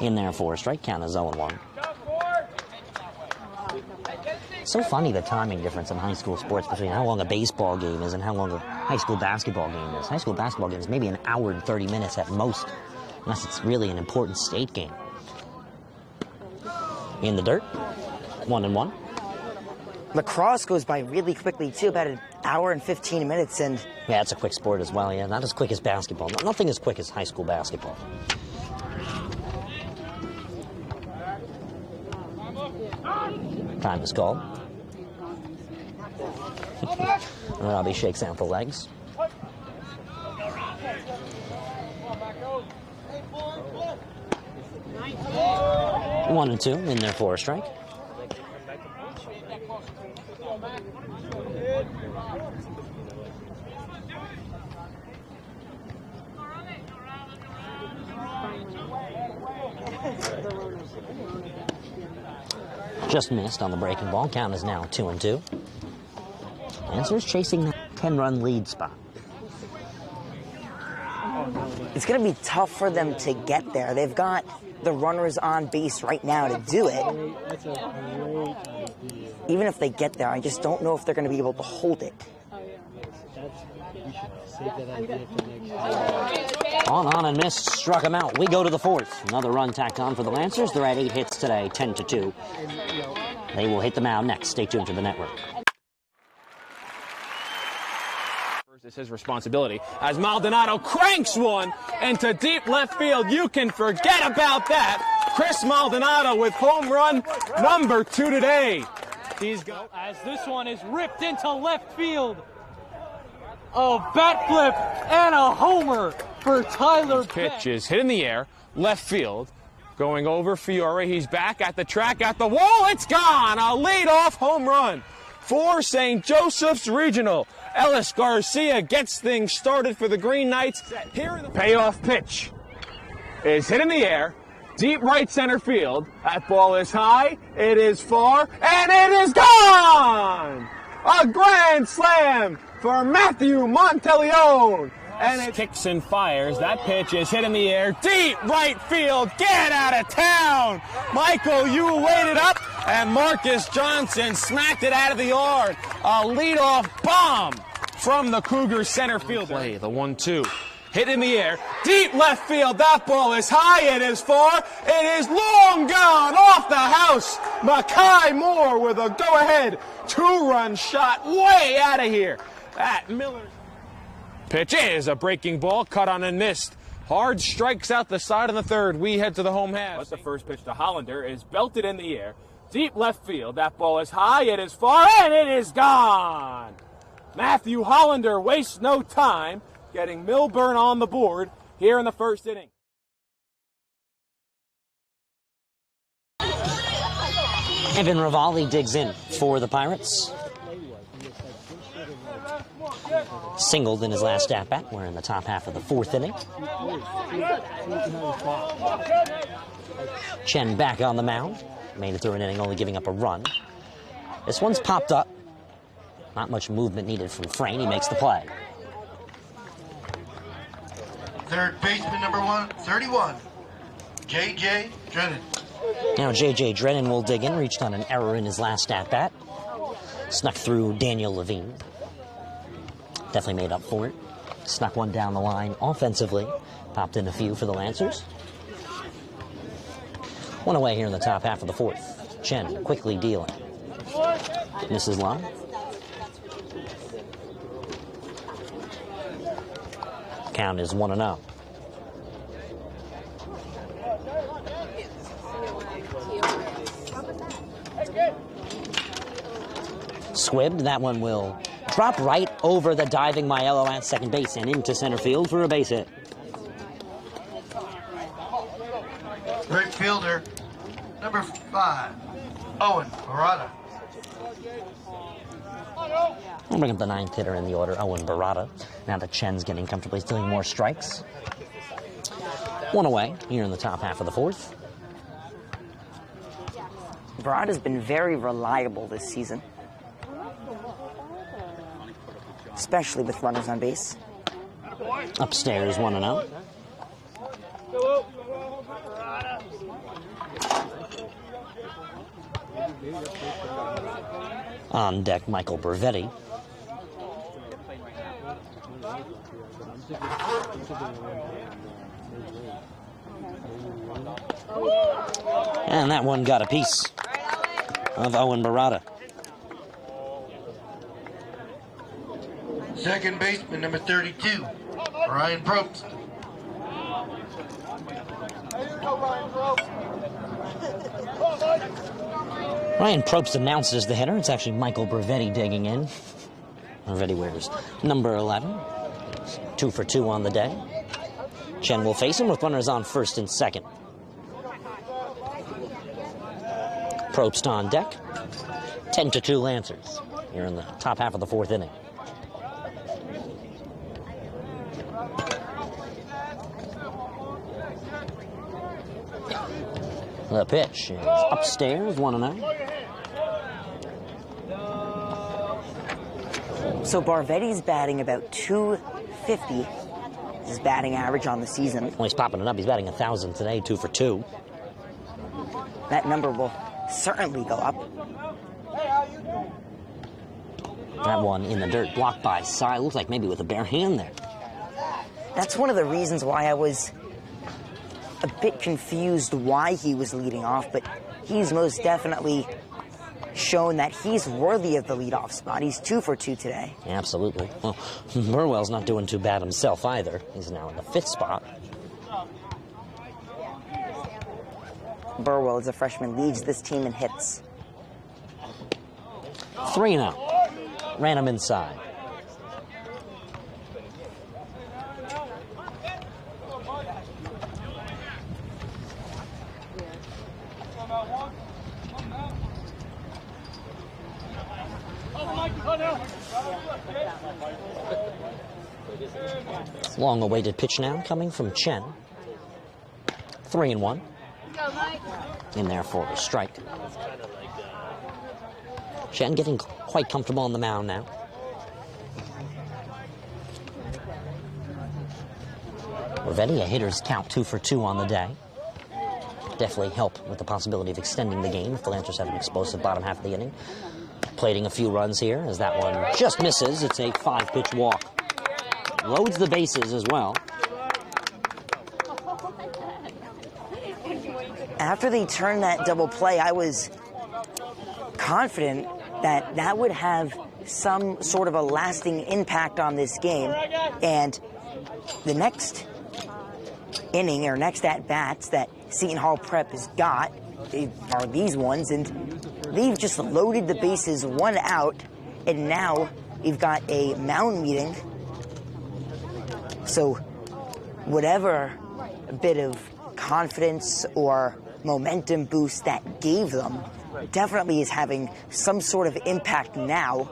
In there for a strike count is 0-1. So funny the timing difference in high school sports between how long a baseball game is and how long a high school basketball game is. High school basketball game is maybe an hour and 30 minutes at most, unless it's really an important state game. In the dirt, 1-1. Lacrosse goes by really quickly too, about an hour and 15 minutes, and yeah, it's a quick sport as well. Yeah, not as quick as basketball. Nothing as quick as high school basketball. Time is called. Robbie shakes out the legs. 1-2 in there for a strike. Just missed on the breaking ball. Count is now 2-2. Lancers chasing the 10-run lead spot. it's going to be tough for them to get there. They've got the runners on base right now to do it. That's a great idea. Even if they get there, I just don't know if they're going to be able to hold it. We should save that idea for next year. On and missed, struck him out. We go to the fourth. Another run tacked on for the Lancers. They're at 8 hits today, 10-2. They will hit the mound next. Stay tuned to the network. It's his responsibility as Maldonado cranks one into deep left field. You can forget about that. Chris Maldonado with home run number 2 today. He's go as this one is ripped into left field. A bat flip and a homer for Tyler. Pitch is hit in the air, left field, going over Fiore. He's back at the track, at the wall. It's gone. A leadoff home run for St. Joseph's Regional. Ellis Garcia gets things started for the Green Knights. Here in the payoff pitch is hit in the air, deep right center field. That ball is high, it is far, and it is gone! A grand slam for Matthew Monteleone. And it kicks and fires. That pitch is hit in the air, deep right field. Get out of town! Michael, you waited up, and Marcus Johnson smacked it out of the yard. A leadoff bomb from the Cougars center fielder. Play the 1-2. Hit in the air, deep left field. That ball is high, it is far, it is long gone off the house. Makai Moore with a go-ahead 2-run shot way out of here. That Miller pitch is a breaking ball, cut on and missed. Hard strikes out the side of the third. We head to the home half. But the first pitch to Hollander is belted in the air, deep left field. That ball is high, it is far, and it is gone. Matthew Hollander wastes no time getting Milburn on the board here in the first inning. Evan Rivali digs in for the Pirates. Singled in his last at-bat. We're in the top half of the fourth inning. Chen back on the mound. Made it through an inning, only giving up a run. This one's popped up. Not much movement needed from Frayne. He makes the play. Third baseman number 31, J.J. Drennan. Now J.J. Drennan will dig in. Reached on an error in his last at-bat. Snuck through Daniel Levine. Definitely made up for it. Snuck one down the line offensively. Popped in a few for the Lancers. One away here in the top half of the fourth. Chen quickly dealing. Misses low. Count is 1-0. Squibbed. That one will drop right over the diving Maiello at second base and into center field for a base hit. Right fielder, number 5, Owen Barada. We'll bring up the 9th hitter in the order, Owen Barada. Now that Chen's getting comfortable, he's doing more strikes. One away here in the top half of the 4th. Barada's been very reliable this season, especially with runners on base. Upstairs, 1-0. On deck, Michael Bervetti. And that one got a piece of Owen Barada. Second baseman, number 32, Ryan Probst. Ryan Probst announces the hitter. It's actually Michael Bervetti digging in. Bervetti wears number 11. 2 for 2 on the day. Chen will face him with runners on first and second. Probst on deck. 10-2 Lancers here in the top half of the 4th inning. The pitch is upstairs, 1-0. So Barvetti's batting about 250. His batting average on the season. Well, he's popping it up. He's batting 1,000 today, 2 for 2. That number will certainly go up. That one in the dirt, blocked by Sy. Looks like maybe with a bare hand there. That's one of the reasons why I was a bit confused why he was leading off, but he's most definitely shown that he's worthy of the leadoff spot. He's 2 for 2 today. Absolutely. Well, Burwell's not doing too bad himself either. He's now in the 5th spot. Burwell, as a freshman, leads this team in hits. 3-0. Ran him inside. Long-awaited pitch now coming from Chen. 3-1. In there for a strike. Chen getting quite comfortable on the mound now. Bervetti, a hitter's count 2 for 2 on the day. Definitely help with the possibility of extending the game if the Lancers have an explosive bottom half of the inning. Plating a few runs here as that one just misses. It's a 5-pitch walk. Loads the bases as well. After they turned that double play, I was confident that that would have some sort of a lasting impact on this game. And the next inning or next at-bats that Seton Hall Prep has got are these ones, and they've just loaded the bases 1 out, and now you've got a mound meeting. So whatever bit of confidence or momentum boost that gave them definitely is having some sort of impact now.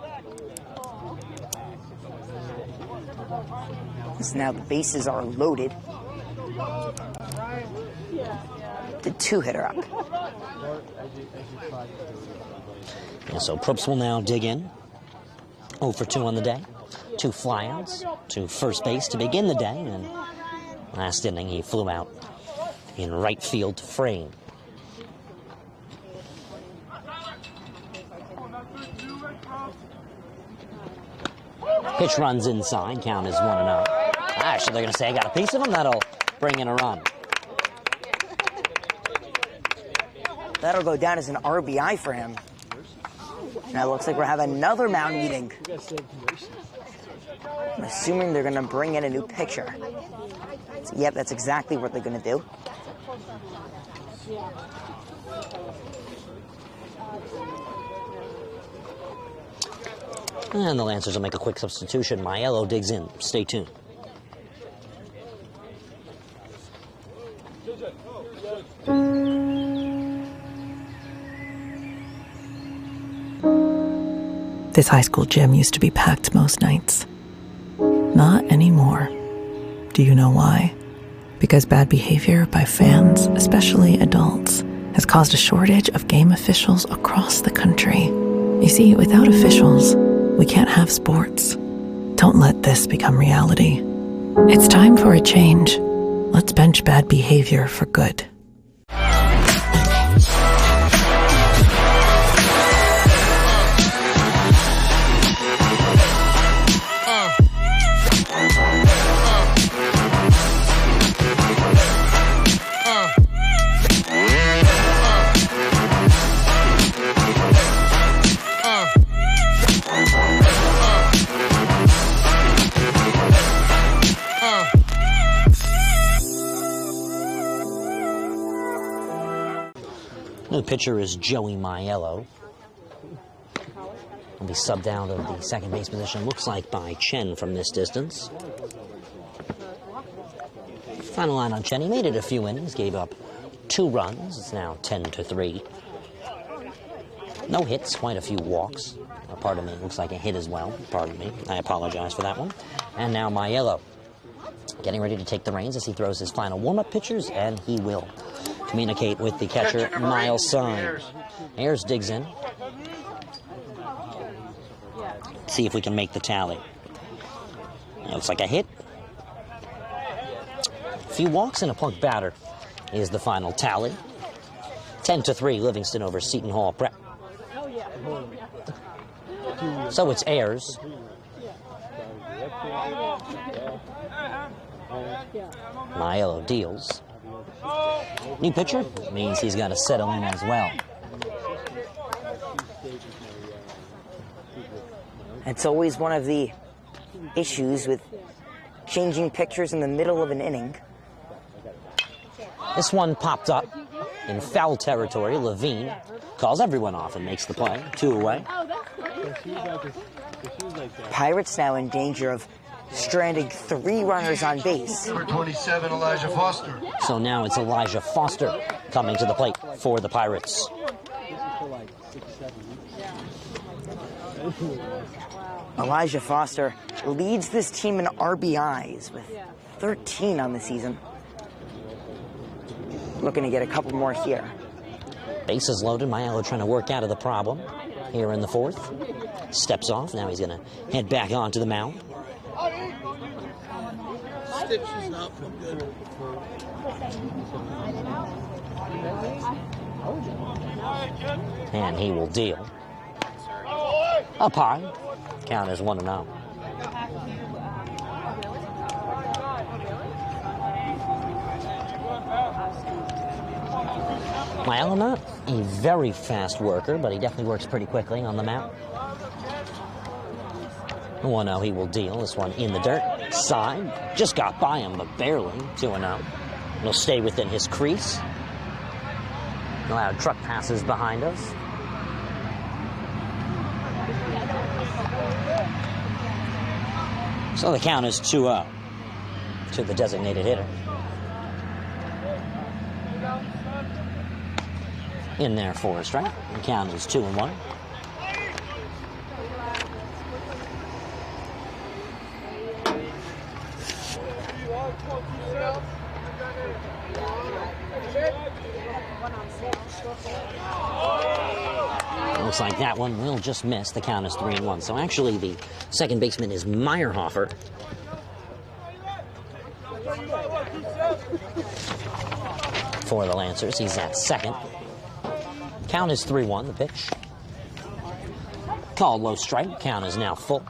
So now the bases are loaded. The 2-hitter up. Yeah, so Probst will now dig in. 0 for 2 on the day. 2 flyouts to first base to begin the day, and last inning he flew out in right field to frame. Pitch runs inside, count is 1-0. Actually, they're going to say I got a piece of him. That'll bring in a run. That'll go down as an RBI for him. Now it looks like we're having another mound meeting. I'm assuming they're going to bring in a new pitcher. So, yep, that's exactly what they're going to do. And the Lancers will make a quick substitution. Maiello digs in. Stay tuned. This high school gym used to be packed most nights. Not anymore. Do you know why? Because bad behavior by fans, especially adults, has caused a shortage of game officials across the country. You see, without officials, we can't have sports. Don't let this become reality. It's time for a change. Let's bench bad behavior for good. New pitcher is Joey Maiello. He'll be subbed out of the second base position, looks like by Chen from this distance. Final line on Chen. He made it a few innings, gave up 2 runs. It's now 10-3. No hits, quite a few walks. Pardon me, it looks like a hit as well. Pardon me, I apologize for that one. And now Maiello getting ready to take the reins as he throws his final warm-up pitches, and he will communicate with the catcher, Miles Sign. Ayers digs in. See if we can make the tally. It looks like a hit. A few walks and a plunk batter is the final tally. 10-3, Livingston over Seton Hall Prep. So it's Ayers. Maiello deals. New pitcher means he's got to settle in as well. It's always one of the issues with changing pitchers in the middle of an inning. This one popped up in foul territory. Levine calls everyone off and makes the play. 2 away. Pirates now in danger of stranding 3 runners on base. Number 27, Elijah Foster. So now it's Elijah Foster coming to the plate for the Pirates. Elijah Foster leads this team in RBIs with 13 on the season. Looking to get a couple more here. Bases loaded. Maiello trying to work out of the problem here in the 4th. Steps off. Now he's going to head back onto the mound. And he will deal. Up high. Count is 1-0. Maiello not a very fast worker, but he definitely works pretty quickly on the mound. 1-0, he will deal. This one in the dirt. Side. Just got by him, but barely. 2-0. He'll stay within his crease. Allowed truck passes behind us. So the count is 2-0 to the designated hitter. In there for a strike. The count is 2-1. Looks like that one will just miss. The count is 3-1. So actually the second baseman is Meyerhofer. For the Lancers, he's at second. Count is 3-1, the pitch. Called low strike. Count is now full.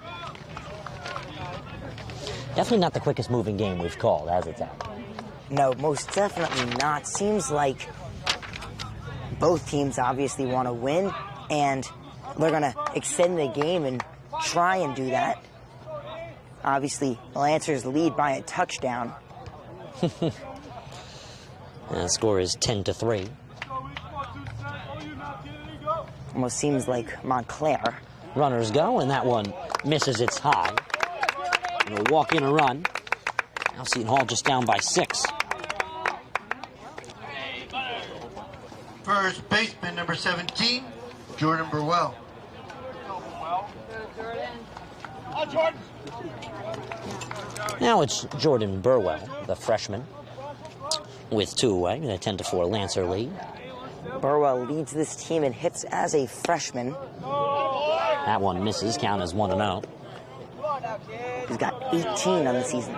Definitely not the quickest moving game we've called, as it's at. No, most definitely not. Seems like both teams obviously want to win, and they're going to extend the game and try and do that. Obviously, the Lancers lead by a touchdown. The score is 10-3. Almost seems like Montclair. Runners go, and that one misses its high. It'll walk in a run. Now Seton Hall just down by 6. First baseman, number 17, Jordan Burwell. Now it's Jordan Burwell, the freshman, with 2 away in a 10-4 Lancer lead. Burwell leads this team in hits as a freshman. That one misses, count as 1-0. He's got 18 on the season.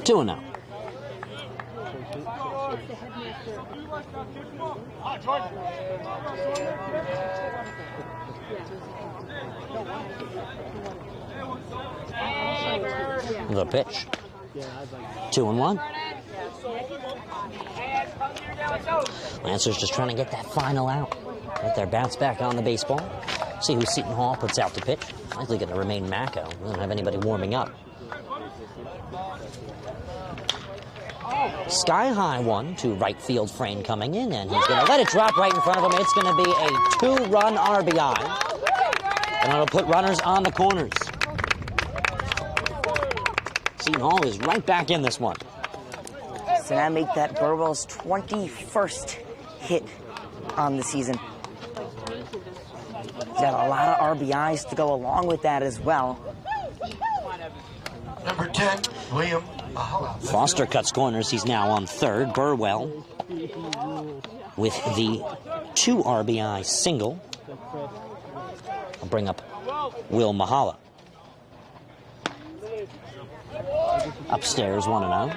2-0. The pitch. 2-1. Lancers just trying to get that final out. Get their bats back on the baseball. See who Seton Hall puts out the pitch. Likely going to remain Mako. We don't have anybody warming up. Sky high one to right field Frame coming in, and he's going to let it drop right in front of him. It's going to be a 2-run RBI. And it'll put runners on the corners. Seton Hall is right back in this one. So now make that Burwell's 21st hit on the season. He's got a lot of RBIs to go along with that as well. Number 10, William Mahala. Foster cuts corners. He's now on third. Burwell with the 2 RBI single. I'll bring up Will Mahala. Upstairs, 1-0.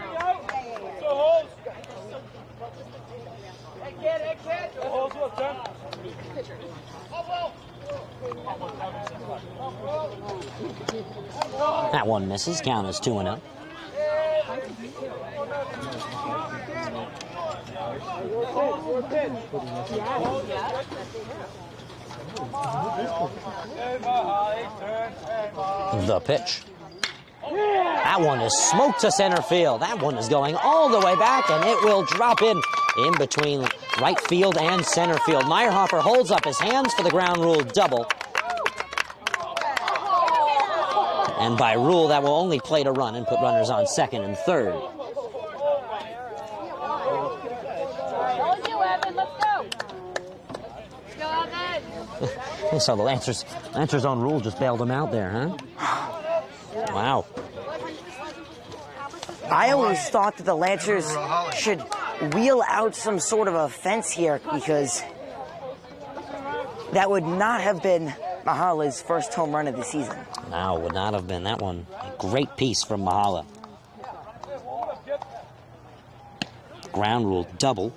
That one misses. Count is 2-0. The pitch. That one is smoked to center field. That one is going all the way back, and it will drop in between right field and center field. Meyerhofer holds up his hands for the ground rule double. And by rule, that will only play to run and put runners on second and third. So the Lancers on rule just bailed him out there, huh? Wow. I always thought that the Lancers should wheel out some sort of a fence here, because that would not have been Mahala's first home run of the season. No, would not have been. That one, a great piece from Mahala. Ground rule double.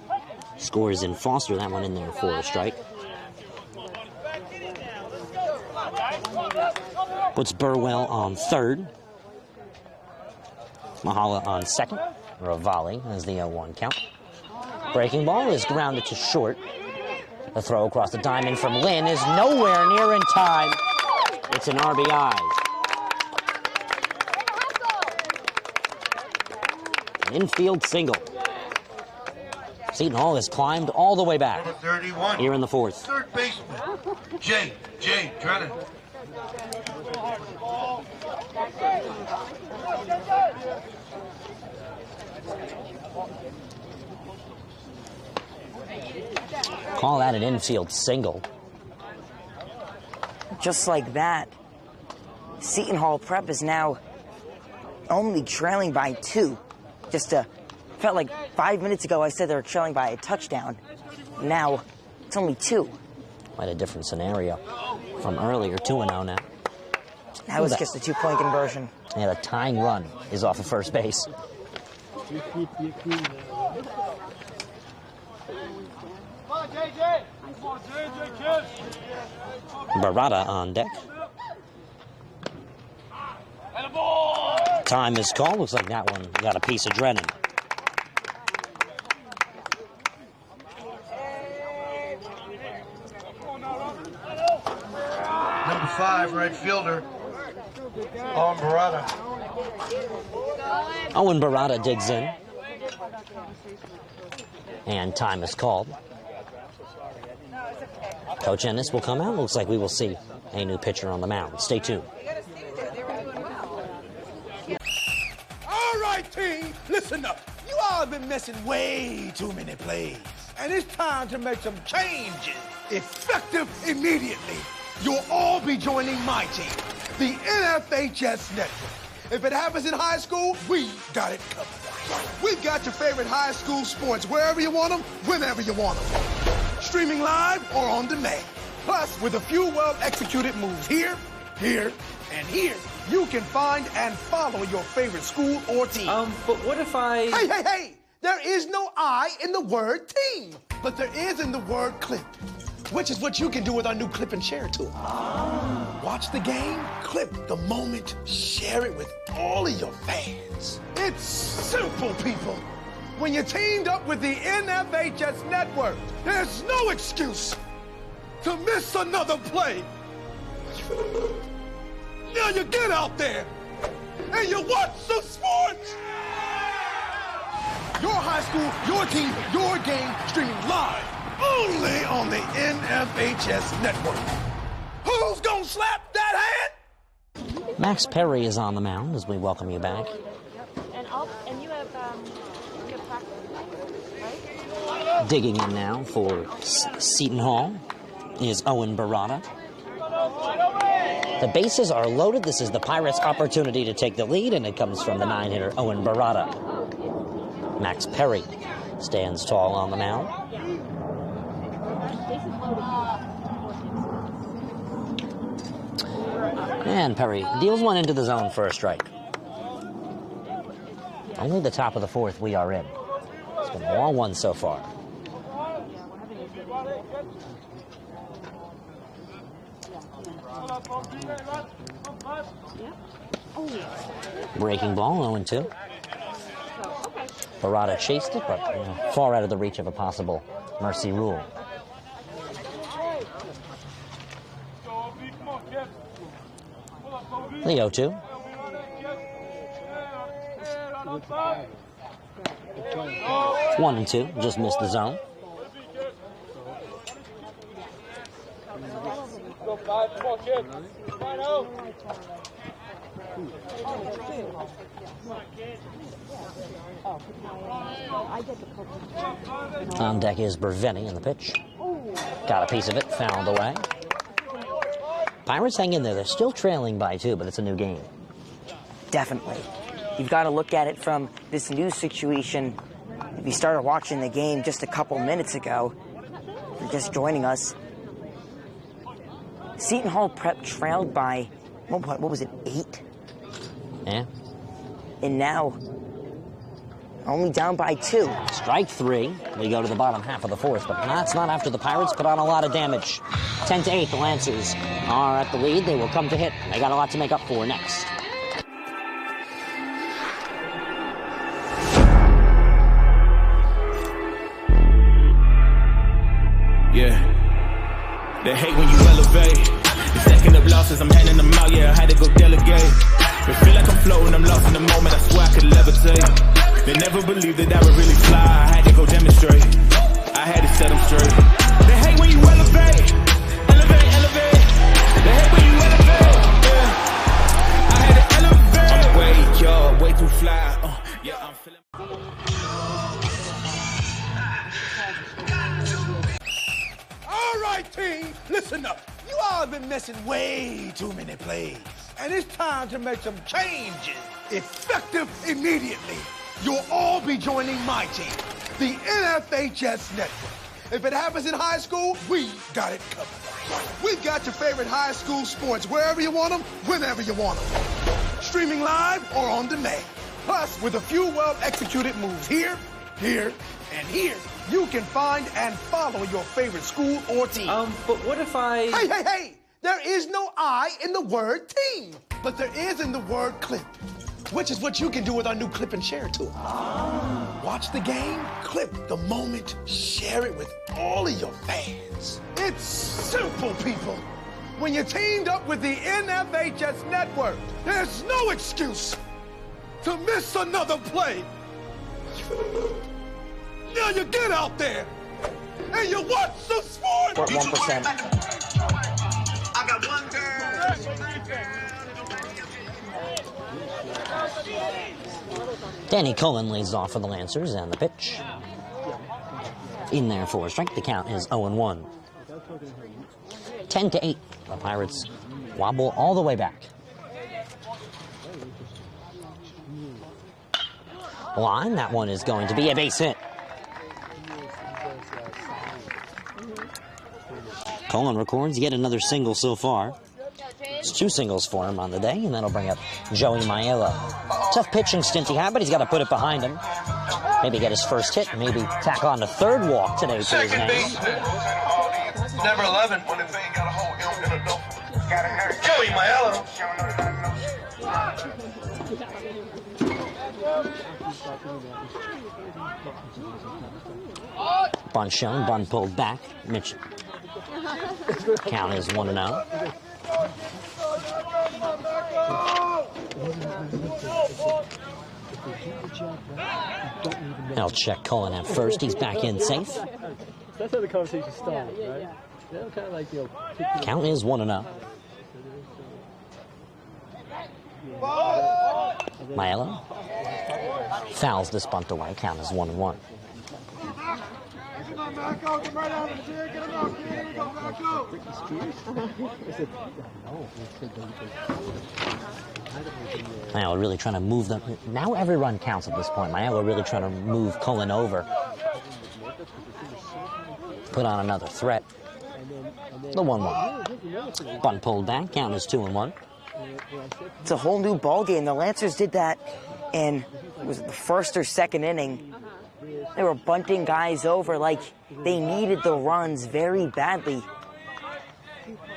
Scores in Foster. That one in there for a strike. Puts Burwell on third. Mahala on second. Or a volley as the 0-1 count. Breaking ball is grounded to short. The throw across the diamond from Lynn is nowhere near in time. It's an RBI. An infield single. Seton Hall has climbed all the way back. Number 31. Here in the fourth. Third baseman, Jay Drennan. Call that an infield single. Just like that, Seton Hall Prep is now only trailing by 2. Felt like 5 minutes ago I said they were trailing by a touchdown. Now it's only 2. Quite a different scenario from earlier. 2-0 now. That was just a 2-point conversion. Yeah, the tying run is off of first base. Barada on deck. Time is called. Looks like that one got a piece of Drennan. Number 5, right fielder, Owen Barada. Owen Barada digs in. And time is called. Coach Ennis will come out. Looks like we will see a new pitcher on the mound. Stay tuned. All right, team, listen up. You all have been missing way too many plays. And it's time to make some changes, effective immediately. You'll all be joining my team, the NFHS Network. If it happens in high school, we got it covered. We've got your favorite high school sports wherever you want them, whenever you want them. Streaming live or on demand. Plus, with a few well-executed moves here, here, and here, you can find and follow your favorite school or team. But what if I... Hey, hey, hey! There is no I in the word team, but there is in the word clip, which is what you can do with our new clip and share tool. Watch the game, clip the moment, share it with all of your fans. It's simple, people. When you're teamed up with the NFHS Network, there's no excuse to miss another play. Now you get out there and you watch some sports. Your high school, your team, your game, streaming live only on the NFHS Network. Who's gonna slap that hand? Max Perry is on the mound as we welcome you back. And you have practice, right? Digging in now for Seton Hall is Owen Barada. The bases are loaded. This is the Pirates' opportunity to take the lead, and it comes from the 9-hitter Owen Barada. Max Perry stands tall on the mound. And Perry deals one into the zone for a strike. Only the top of the 4th we are in. It's been a long one so far. Breaking ball, 0-2. Barada chased it, but far out of the reach of a possible mercy rule. The 0-2. 1-2, just missed the zone. On deck is Berveni in the pitch. Got a piece of it, fouled away. Pirates hang in there. They're still trailing by 2, but it's a new game. Definitely. You've got to look at it from this new situation. If you started watching the game just a couple minutes ago, if you're just joining us, Seton Hall Prep trailed by, what was it, 8? Yeah. And now, only down by 2. Strike 3. We go to the bottom half of the 4th, but that's not after the Pirates put on a lot of damage. 10-8, the Lancers are at the lead. They will come to hit. They got a lot to make up for next. Yeah. They hate when you elevate. The second of losses, I'm handing them out. Yeah, I had to go delegate. But feel like I'm floating, I'm lost in the moment. I swear I could levitate. They never believed that I would really fly. I had to go demonstrate. I had to set them straight. They hate when you elevate. Elevate, elevate. They hate when you elevate. Yeah. I had to elevate. I'm way too fly. Yeah, I'm feeling. All right, team, listen up. You all have been missing way too many plays. And it's time to make some changes, effective immediately. You'll all be joining my team, the NFHS Network. If it happens in high school, we got it covered. We've got your favorite high school sports wherever you want them, whenever you want them. Streaming live or on demand. Plus, with a few well-executed moves here, here, and here, you can find and follow your favorite school or team. But what if I... Hey, hey, hey! There is no I in the word team, but there is in the word clip, which is what you can do with our new clip and share tool. Watch the game, clip the moment, share it with all of your fans. It's simple, people. When you're teamed up with the NFHS network, there's no excuse to miss another play. Now you get out there and you watch some sport. 1%. I got one girl. Danny Cullen leads off for the Lancers, and the pitch. In there for a strike. The count is 0-1. 10-8. The Pirates wobble all the way back. Line, that one is going to be a base hit. Cullen records yet another single so far. It's 2 singles for him on the day, and that'll bring up Joey Maiella. Tough pitching stint he had, but he's got to put it behind him. Maybe get his first hit, maybe tack on the 3rd walk today to his name. Number 11. Joey Maiella. Bunt shown, bunt pulled back. Mitch. Count is 1-0. They'll check Cullen at first. He's back in safe. That's how the conversation started, right? They're kind of like, Count is 1-0. Maiella fouls this bunt away. Count is 1-1. Maiella really trying to move them. Now every run counts at this point. Maiella really trying to move Cullen over. Put on another threat. The 1-1. Bunt pulled back. Count is 2-1. It's a whole new ball game. The Lancers did that in, was it the 1st or 2nd inning? They were bunting guys over like they needed the runs very badly.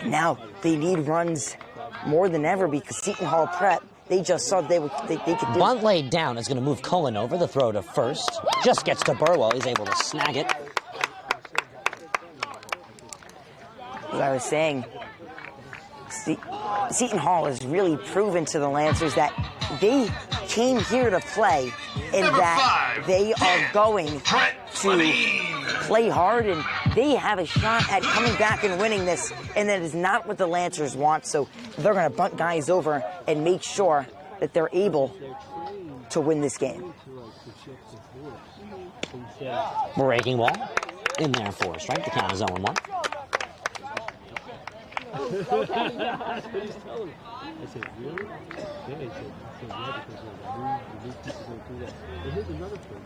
Now they need runs more than ever because Seton Hall Prep, they just saw they could do. Bunt laid down is going to move Cullen over. The throw to first. Just gets to Burwell. He's able to snag it. As I was saying, Seton Hall has really proven to the Lancers that they came here to play and that they are going to play hard and they have a shot at coming back and winning this, and that is not what the Lancers want. So they're going to bunt guys over and make sure that they're able to win this game. Breaking ball in there for a strike. The count is 0-1. That's what he's telling me. I said, really? Yeah, he said yeah, because the new pieces don't do that. But here's another thing.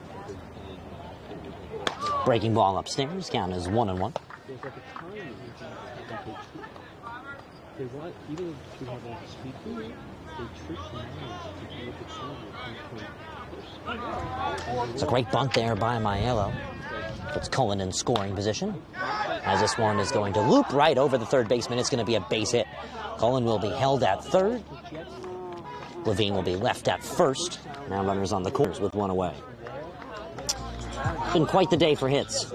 Breaking ball upstairs. Count is 1-1. There's like a time in which they want, even if we have all the speed to it, they trick the lines to look at something. It's a great bunt there by Maiella. Puts Cullen in scoring position. As this one is going to loop right over the 3rd baseman. It's going to be a base hit. Cullen will be held at 3rd. Levine will be left at 1st. Now runners on the corners with 1 away. Been quite the day for hits.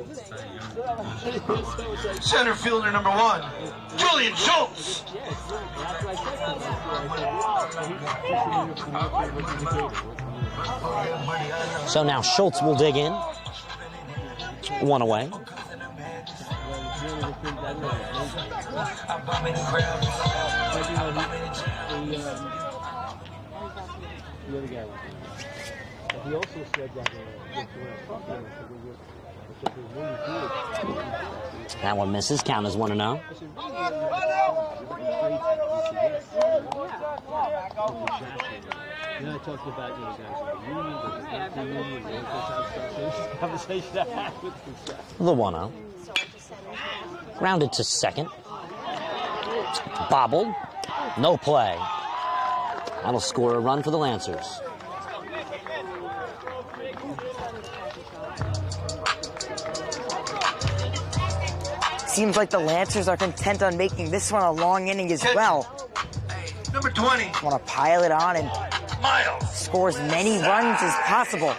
Center fielder number 1, Julian Schultz. So now Schultz will dig in. 1 away. He also said that that one misses. Count is 1-0. Then I talked about, guys in the union, the conversation I had with the 1-0. Grounded to 2nd. Bobbled. No play. That'll score a run for the Lancers. Seems like the Lancers are content on making this one a long inning as well. Number 20. Want to pile it on and Miles. Scores many runs as possible.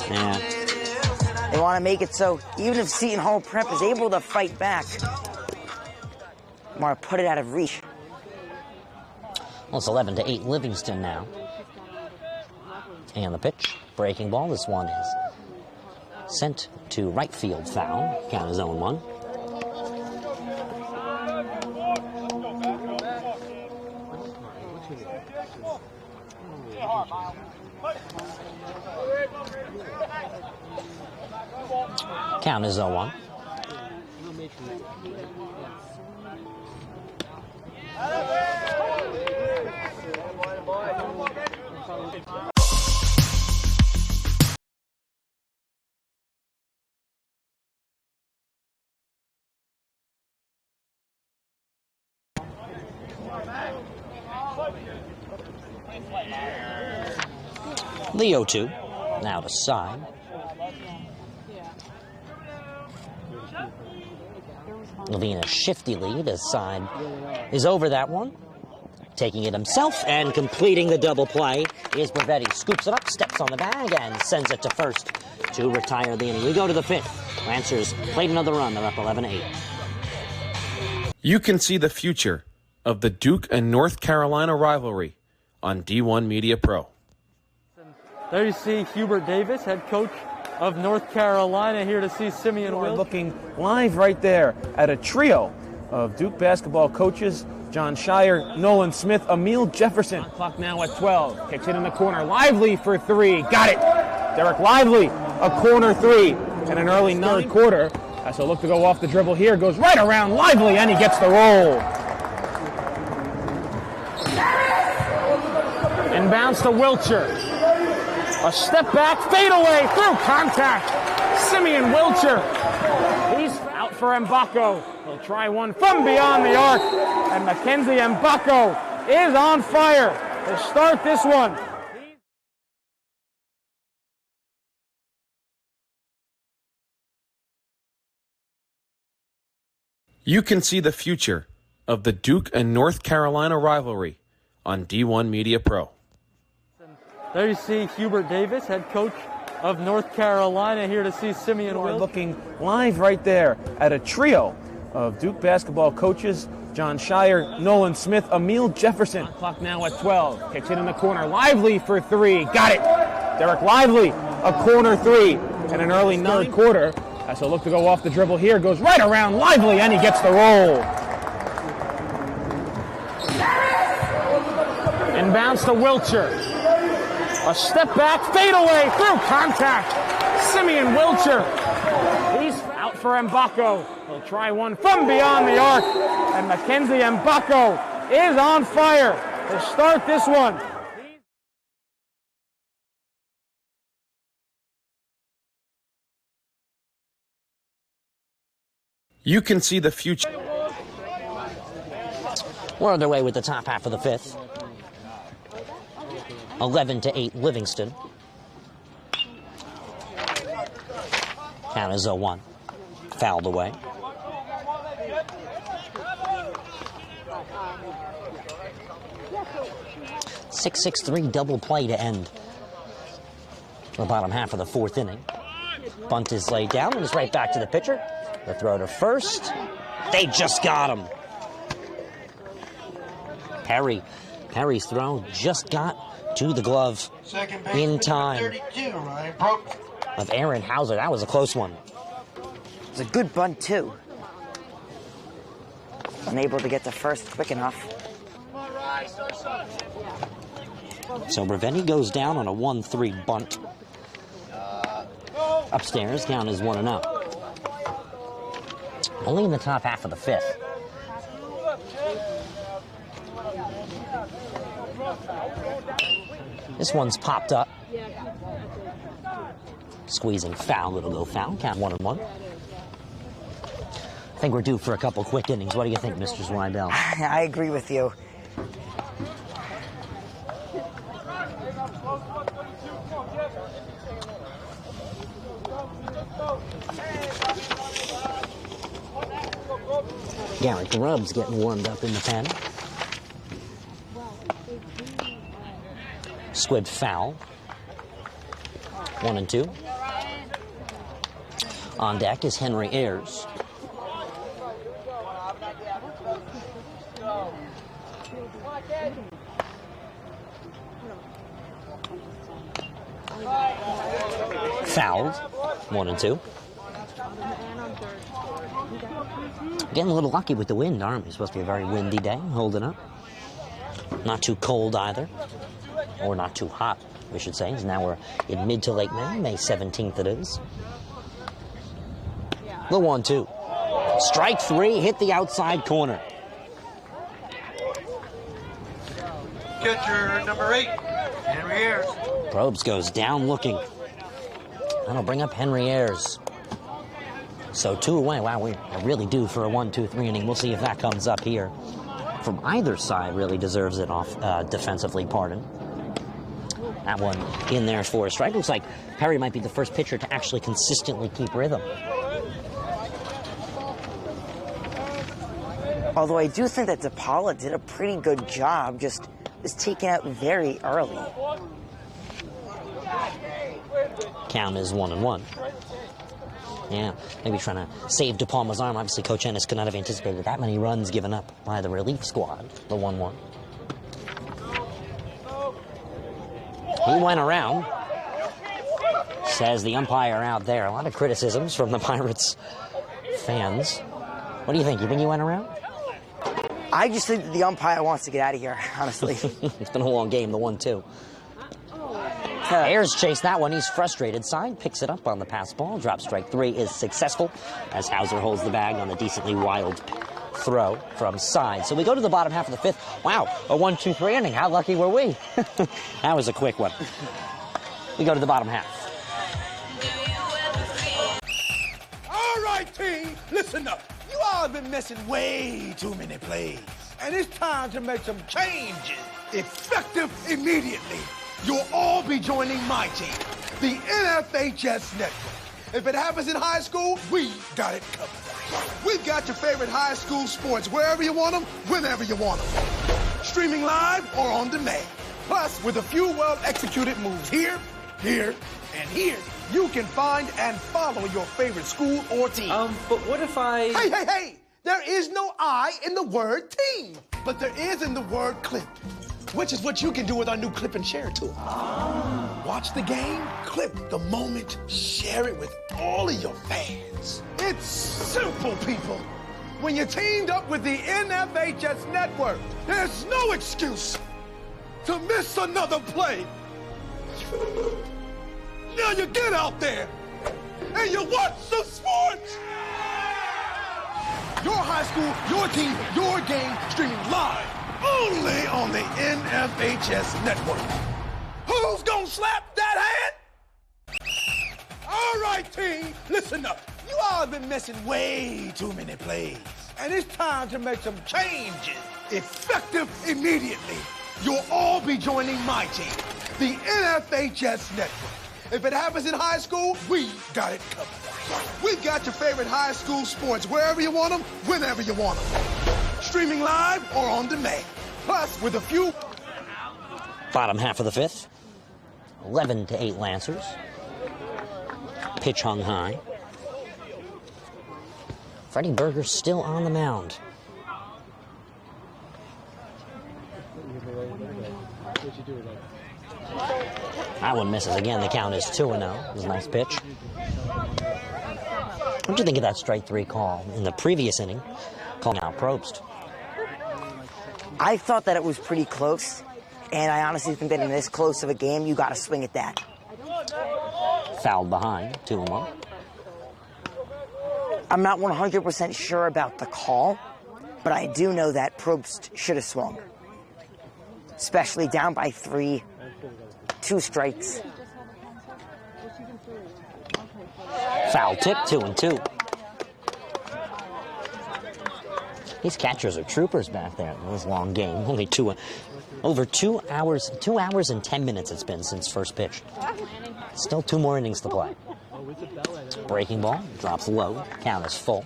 Yeah. They want to make it so even if Seton Hall Prep is able to fight back, they want to put it out of reach. Well, it's 11-8 Livingston now. And the pitch, breaking ball. This one is sent to right field foul. Count his own one. Count is 0-1. The 0-2. Now to side. Levine a shifty lead as side is over that one. Taking it himself and completing the double play is Bravetti. Scoops it up, steps on the bag, and sends it to first to retire the inning. We go to the fifth. Lancers played another run. They're up 11-8. You can see the future of the Duke and North Carolina rivalry on D1 Media Pro. There you see Hubert Davis, head coach of North Carolina, here to see Simeon We're Will. looking live right there at a trio of Duke basketball coaches: John Shire, Nolan Smith, Emil Jefferson. Clock now at 12. Kicks it in the corner. Lively for three. Got it. Derek Lively, a corner three. And an early third quarter. Has a look to go off the dribble here. Goes right around Lively, and he gets the roll. Inbounds to Wilcher. A step back, fade away, through contact. Simeon Wilcher. He's out for Mbako. He'll try one from beyond the arc. And Mackenzie Mbako is on fire to start this one. You can see the future of the Duke and North Carolina rivalry on D1 Media Pro. There you see Hubert Davis, head coach of North Carolina, here to see Simeon Will. We're looking live right there at a trio of Duke basketball coaches: John Shire, Nolan Smith, Emil Jefferson. Clock now at 12. Kicks it in the corner. Lively for three. Got it. Derek Lively, a corner three. And an early third quarter. Has a look to go off the dribble here. Goes right around Lively, and he gets the roll. Inbounds to Wilcher. A step back, fade away, through contact. Simeon Wilcher. He's out for Mbako. He'll try one from beyond the arc. And Mackenzie Mbako is on fire to start this one. You can see the future. We're underway with the top half of the fifth. 11-8 Livingston. Count is 0-1. Fouled away. .663 double play to end the bottom half of the fourth inning. Bunt is laid down and is right back to the pitcher. The throw to first. They just got him. Perry's throw just got to the glove in time of Aaron Hauser. That was a close one. It was a good bunt, too. Unable to get to first quick enough. So Bravetti goes down on a 1-3 bunt. Upstairs, count is 1-0. Only in the top half of the fifth. This one's popped up. Squeezing foul, it'll go foul. Count 1-1. I think we're due for a couple quick innings. What do you think, Mr. Zweibel? I agree with you. Garrett Grubb's getting warmed up in the pen. Squib foul. 1-2. On deck is Henry Ayers. Fouled. 1-2. Getting a little lucky with the wind, aren't we? It's supposed to be a very windy day, holding up. Not too cold either, or not too hot, we should say. Now we're in mid to late May, May 17th it is. The 1-2. Strike three, hit the outside corner. Catcher number 8, Henry Ayers. Probst goes down looking. That'll bring up Henry Ayers. So 2 away. Wow, we're really due for a 1-2-3 inning. We'll see if that comes up here. From either side really deserves it off defensively, pardon. That one in there for a strike. Looks like Perry might be the first pitcher to actually consistently keep rhythm. Although I do think that DePaula did a pretty good job, just was taken out very early. Count is 1-1. Yeah, maybe trying to save De Palma's arm. Obviously, Coach Ennis could not have anticipated that many runs given up by the relief squad. The 1-1. He went around, says the umpire out there. A lot of criticisms from the Pirates fans. What do you think? You think he went around? I just think that the umpire wants to get out of here, honestly. It's been a long game, the 1-2. Ayers chased that one. He's frustrated. Side picks it up on the pass ball. Drop strike three is successful as Hauser holds the bag on a decently wild throw from Side. So we go to the bottom half of the fifth. Wow, a 1-2-3 inning. How lucky were we? That was a quick one. We go to the bottom half. All right, team, listen up. You all have been missing way too many plays. And it's time to make some changes. Effective immediately. You'll all be joining my team, the NFHS Network. If it happens in high school, we got it covered. We've got your favorite high school sports wherever you want them, whenever you want them. Streaming live or on demand. Plus, with a few well-executed moves here, here, and here, you can find and follow your favorite school or team. But what if I... Hey! There is no I in the word team, but there is in the word clip. Which is what you can do with our new Clip and Share tool. Watch the game, clip the moment, share it with all of your fans. It's simple, people. When you're teamed up with the NFHS Network, there's no excuse to miss another play. Now you get out there and you watch some sports. Your high school, your team, your game, streaming live. Only on the NFHS Network. Who's gonna slap that hand? All right, team, listen up. You all have been missing way too many plays. And it's time to make some changes. Effective immediately. You'll all be joining my team, the NFHS Network. If it happens in high school, we got it covered. We've got your favorite high school sports wherever you want them, whenever you want them. Streaming live or on demand. Plus, with a few... Bottom half of the fifth. 11-8 Lancers. Pitch hung high. Freddie Berger still on the mound. That one misses again. The count is 2-0. It was a nice pitch. What did you think of that strike three call in the previous inning, calling out Probst? I thought that it was pretty close, and I honestly think that in this close of a game, you got to swing at that. Fouled behind, 2-1. I'm not 100% sure about the call, but I do know that Probst should have swung. Especially down by 3, 2 strikes. Foul tip, 2-2. These catchers are troopers back there in this long game. Only over 2 hours, 2 hours and 10 minutes it's been since first pitch. Still 2 more innings to play. Breaking ball, drops low, count is full.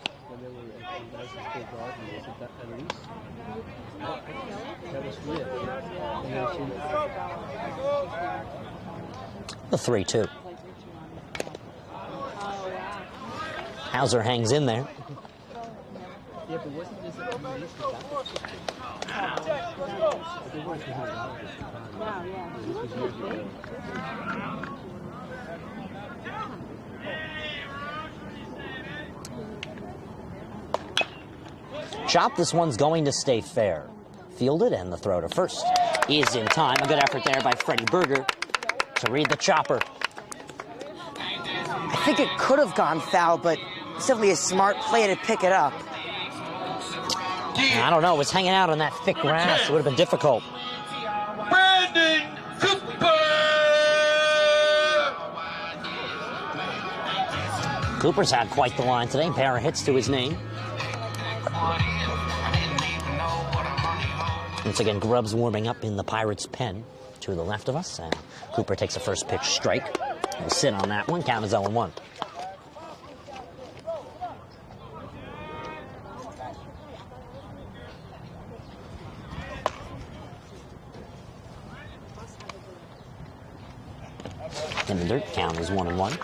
The 3-2. Hauser hangs in there. Yeah, but wasn't this Chop, this one's going to stay fair. Fielded, and the throw to first is in time. A good effort there by Freddie Berger to read the chopper. I think it could have gone foul, but simply a smart play to pick it up. I don't know, it was hanging out on that thick grass. It would have been difficult. Brandon Cooper! Cooper's had quite the line today. Pair of hits to his name. Once again, Grubbs warming up in the Pirates' pen to the left of us. And Cooper takes a first pitch strike. He'll sit on that one. Count is 0-1. In the dirt, count is 1-1.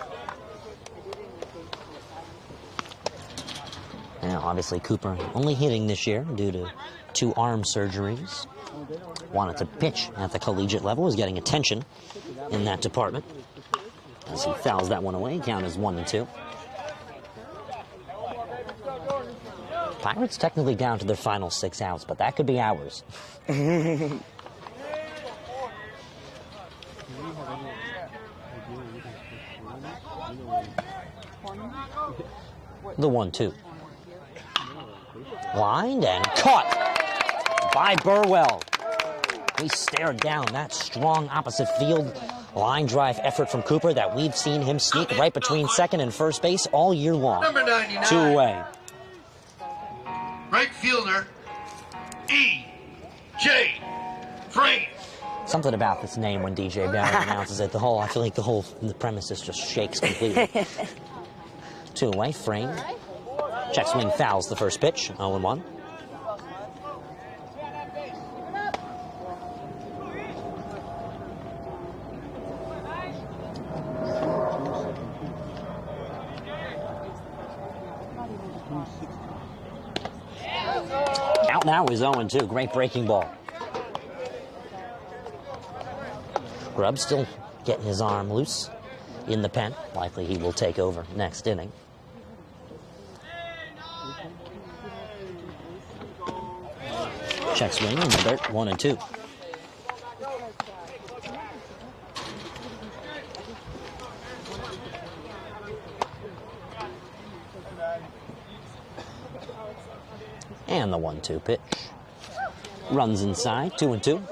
Now, obviously, Cooper only hitting this year due to 2 arm surgeries. Wanted to pitch at the collegiate level, was getting attention in that department. As he fouls that one away, count is 1-2. Pirates technically down to their final 6 outs, but that could be ours. The 1-2. Lined and caught by Burwell. We stared down that strong opposite field line drive effort from Cooper that we've seen him sneak right between second and first base all year long. Number 99. 2 away. Right fielder, E.J. Frame. Something about this name when DJ Barry announces it. I feel like the premises just shakes completely. 2 away, Frame. Check swing fouls the first pitch, 0-1. Count now is 0-2. Great breaking ball. Grubb still getting his arm loose in the pen. Likely he will take over next inning. Check swing in the dirt, 1-2. And the 1-2 pitch. Runs inside, 2-2.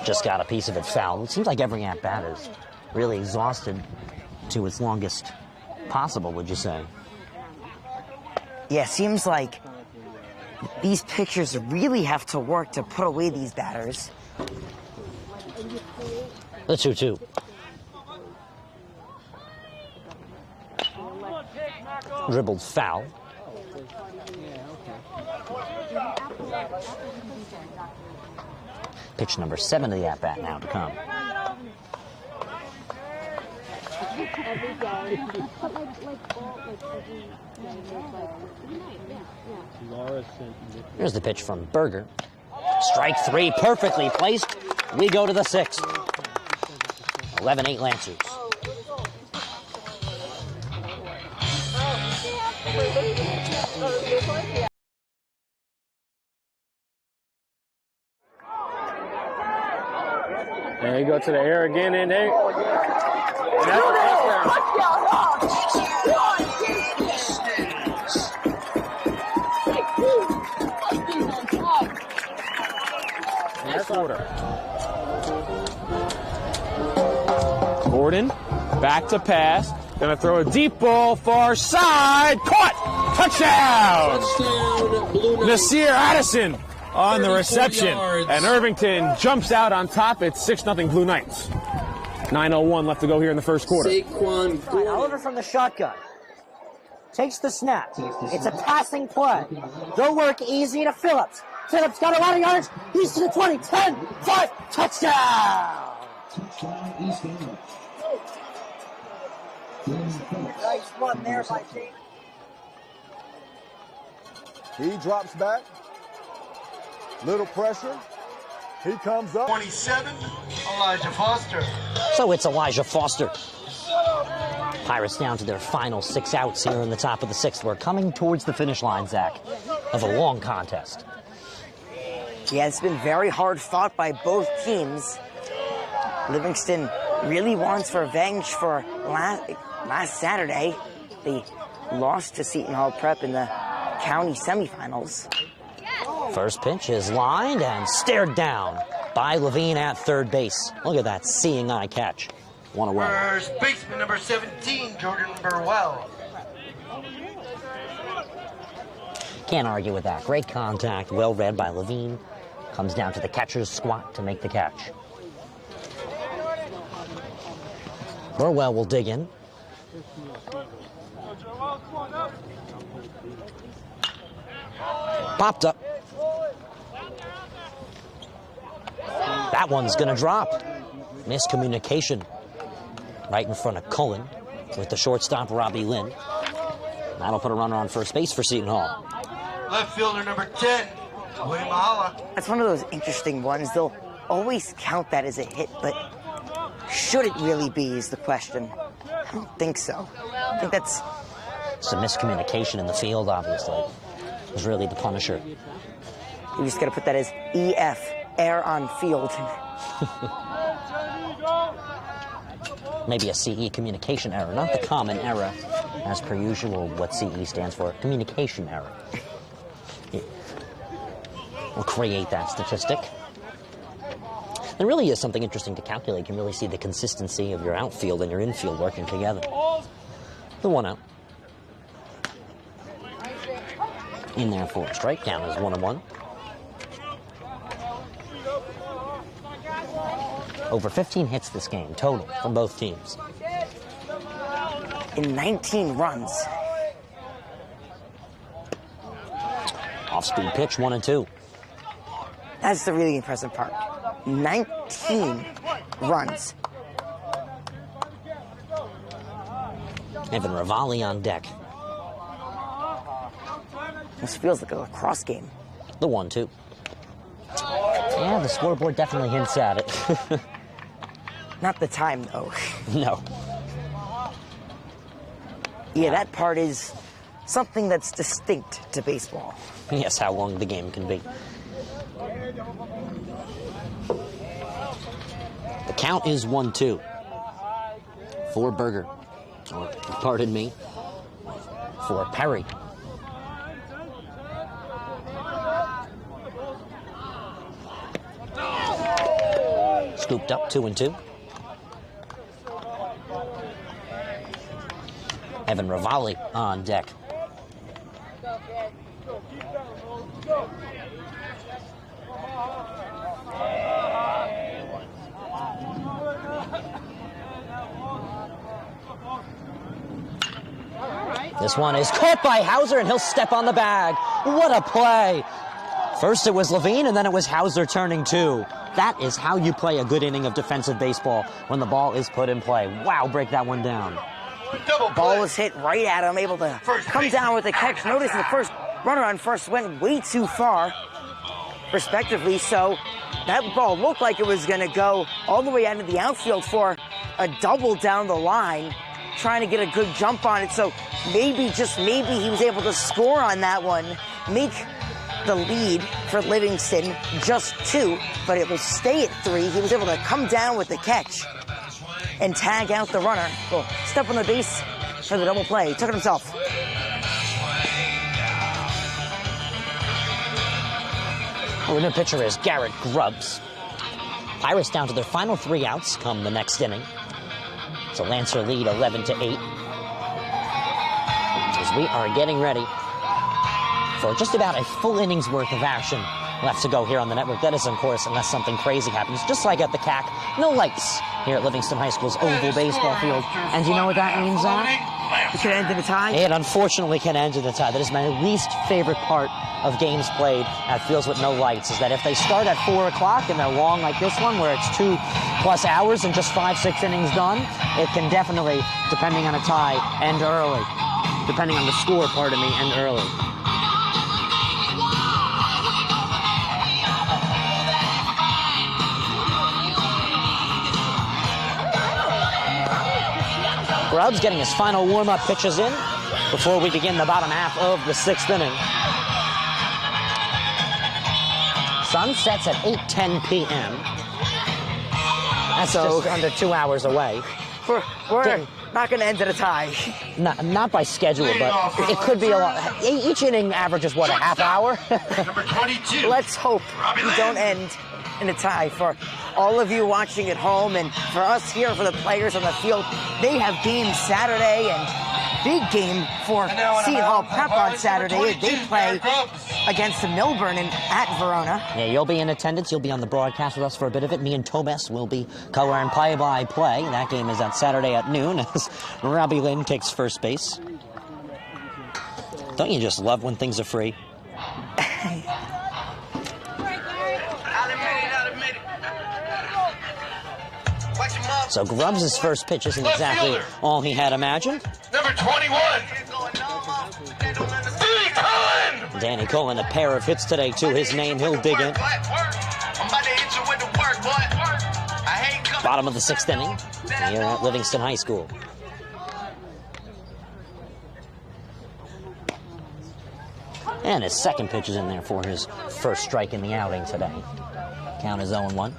Just got a piece of it fouled. It seems like every at-bat is really exhausted to its longest possible, would you say? Yeah, seems like these pitchers really have to work to put away these batters. The 2-2. Dribbled foul. Pitch number 7 of the at-bat now to come. Here's the pitch from Berger. Strike 3, perfectly placed. We go to the 6th. 11-8 Lancers. And he go to the air again, and that's a touchdown. That's order. Gordon, back to pass. Gonna throw a deep ball, far side. Caught! Touchdown! Nasir Addison on the reception. And Irvington jumps out on top. It's 6-0 Blue Knights. 9:01 left to go here in the first quarter. Right, Oliver from the shotgun. Takes the snap. It's a passing play. They'll work easy to Phillips. Phillips got a lot of yards. He's to the 20, 10, 5, touchdown! Nice run there by Seton. He drops back. Little pressure. He comes up. 27, Elijah Foster. So it's Elijah Foster. Pirates down to their final 6 outs here in the top of the 6th. We're coming towards the finish line, Zach, of a long contest. Yeah, it's been very hard fought by both teams. Livingston really wants revenge for last Saturday. They lost to Seton Hall Prep in the county semifinals. First pitch is lined and stared down by Levine at third base. Look at that seeing eye catch. One away. First baseman number 17, Jordan Burwell. Can't argue with that. Great contact, well read by Levine. Comes down to the catcher's squat to make the catch. Burwell will dig in. Popped up. That one's gonna drop. Miscommunication right in front of Cullen with the shortstop Robbie Lynn. That'll put a runner on first base for Seton Hall. Left fielder number 10, William Mahala. That's one of those interesting ones. They'll always count that as a hit, but should it really be is the question. I don't think so. I think that's some miscommunication in the field, obviously. It was really the punisher. You just got to put that as EF, error on field. Maybe a CE communication error, not the common error, as per usual, what CE stands for, communication error. We'll create that statistic. There really is something interesting to calculate. You can really see the consistency of your outfield and your infield working together. The 1 out. In there for a strike count is 1-1. Over 15 hits this game, total, from both teams. In 19 runs. Off-speed pitch, 1-2. That's the really impressive part. 19 runs. Evan Ravalli on deck. This feels like a lacrosse game. The 1-2. Yeah, the scoreboard definitely hints at it. Not the time, though. No. Yeah, that part is something that's distinct to baseball. Yes, how long the game can be. The count is 1-2. For Berger. Or, pardon me, for Perry. Scooped up, 2-2. Evan Ravalli on deck. This one is caught by Hauser, and he'll step on the bag. What a play. First it was Levine, and then it was Hauser turning 2. That is how you play a good inning of defensive baseball, when the ball is put in play. Wow, break that one down. Ball was hit right at him, able to come down with the catch. Notice the first runner on first went way too far, respectively, so that ball looked like it was going to go all the way out of the outfield for a double down the line, trying to get a good jump on it. So maybe, just maybe, he was able to score on that one, make the lead for Livingston just 2, but it will stay at 3. He was able to come down with the catch and tag out the runner. Well, step on the base for the double play. He took it himself. The new pitcher is Garrett Grubbs. Pirates down to their final 3 outs come the next inning. So Lancer lead 11-8. As we are getting ready for just about a full inning's worth of action left to go here on the network. That is, of course, unless something crazy happens. Just like at the CAC, no lights here at Livingston High School's oval baseball field. And do you know what that means, Zach? It could end in a tie? It unfortunately can end in a tie. That is my least favorite part of games played at fields with no lights, is that if they start at 4 o'clock and they're long like this one, where it's 2+ hours and just 5-6 innings done, it can definitely, depending on a tie, end early. Depending on the score, pardon me, end early. Grubbs getting his final warm-up pitches in before we begin the bottom half of the 6th inning. Sun sets at 8:10 p.m. That's just under 2 hours away. We're not going to end at a tie. Not by schedule, but it could be a lot. Each inning averages, what, a half hour? Number 22. Let's hope we don't end in a tie. For all of you watching at home and for us here, for the players on the field, they have games Saturday and big game for Seton Hall Prep on Saturday. They play against the Milburn and at Verona. Yeah, you'll be in attendance. You'll be on the broadcast with us for a bit of it. Me and Tomes will be color and play-by-play. That game is on Saturday at noon as Robbie Lynn takes first base. Don't you just love when things are free? So Grubbs' first pitch isn't exactly all he had imagined. Number 21. Danny Cullen, a pair of hits today to his name. He'll dig in. Bottom of the 6th inning here at Livingston High School. And his second pitch is in there for his first strike in the outing today. Count is 0-1.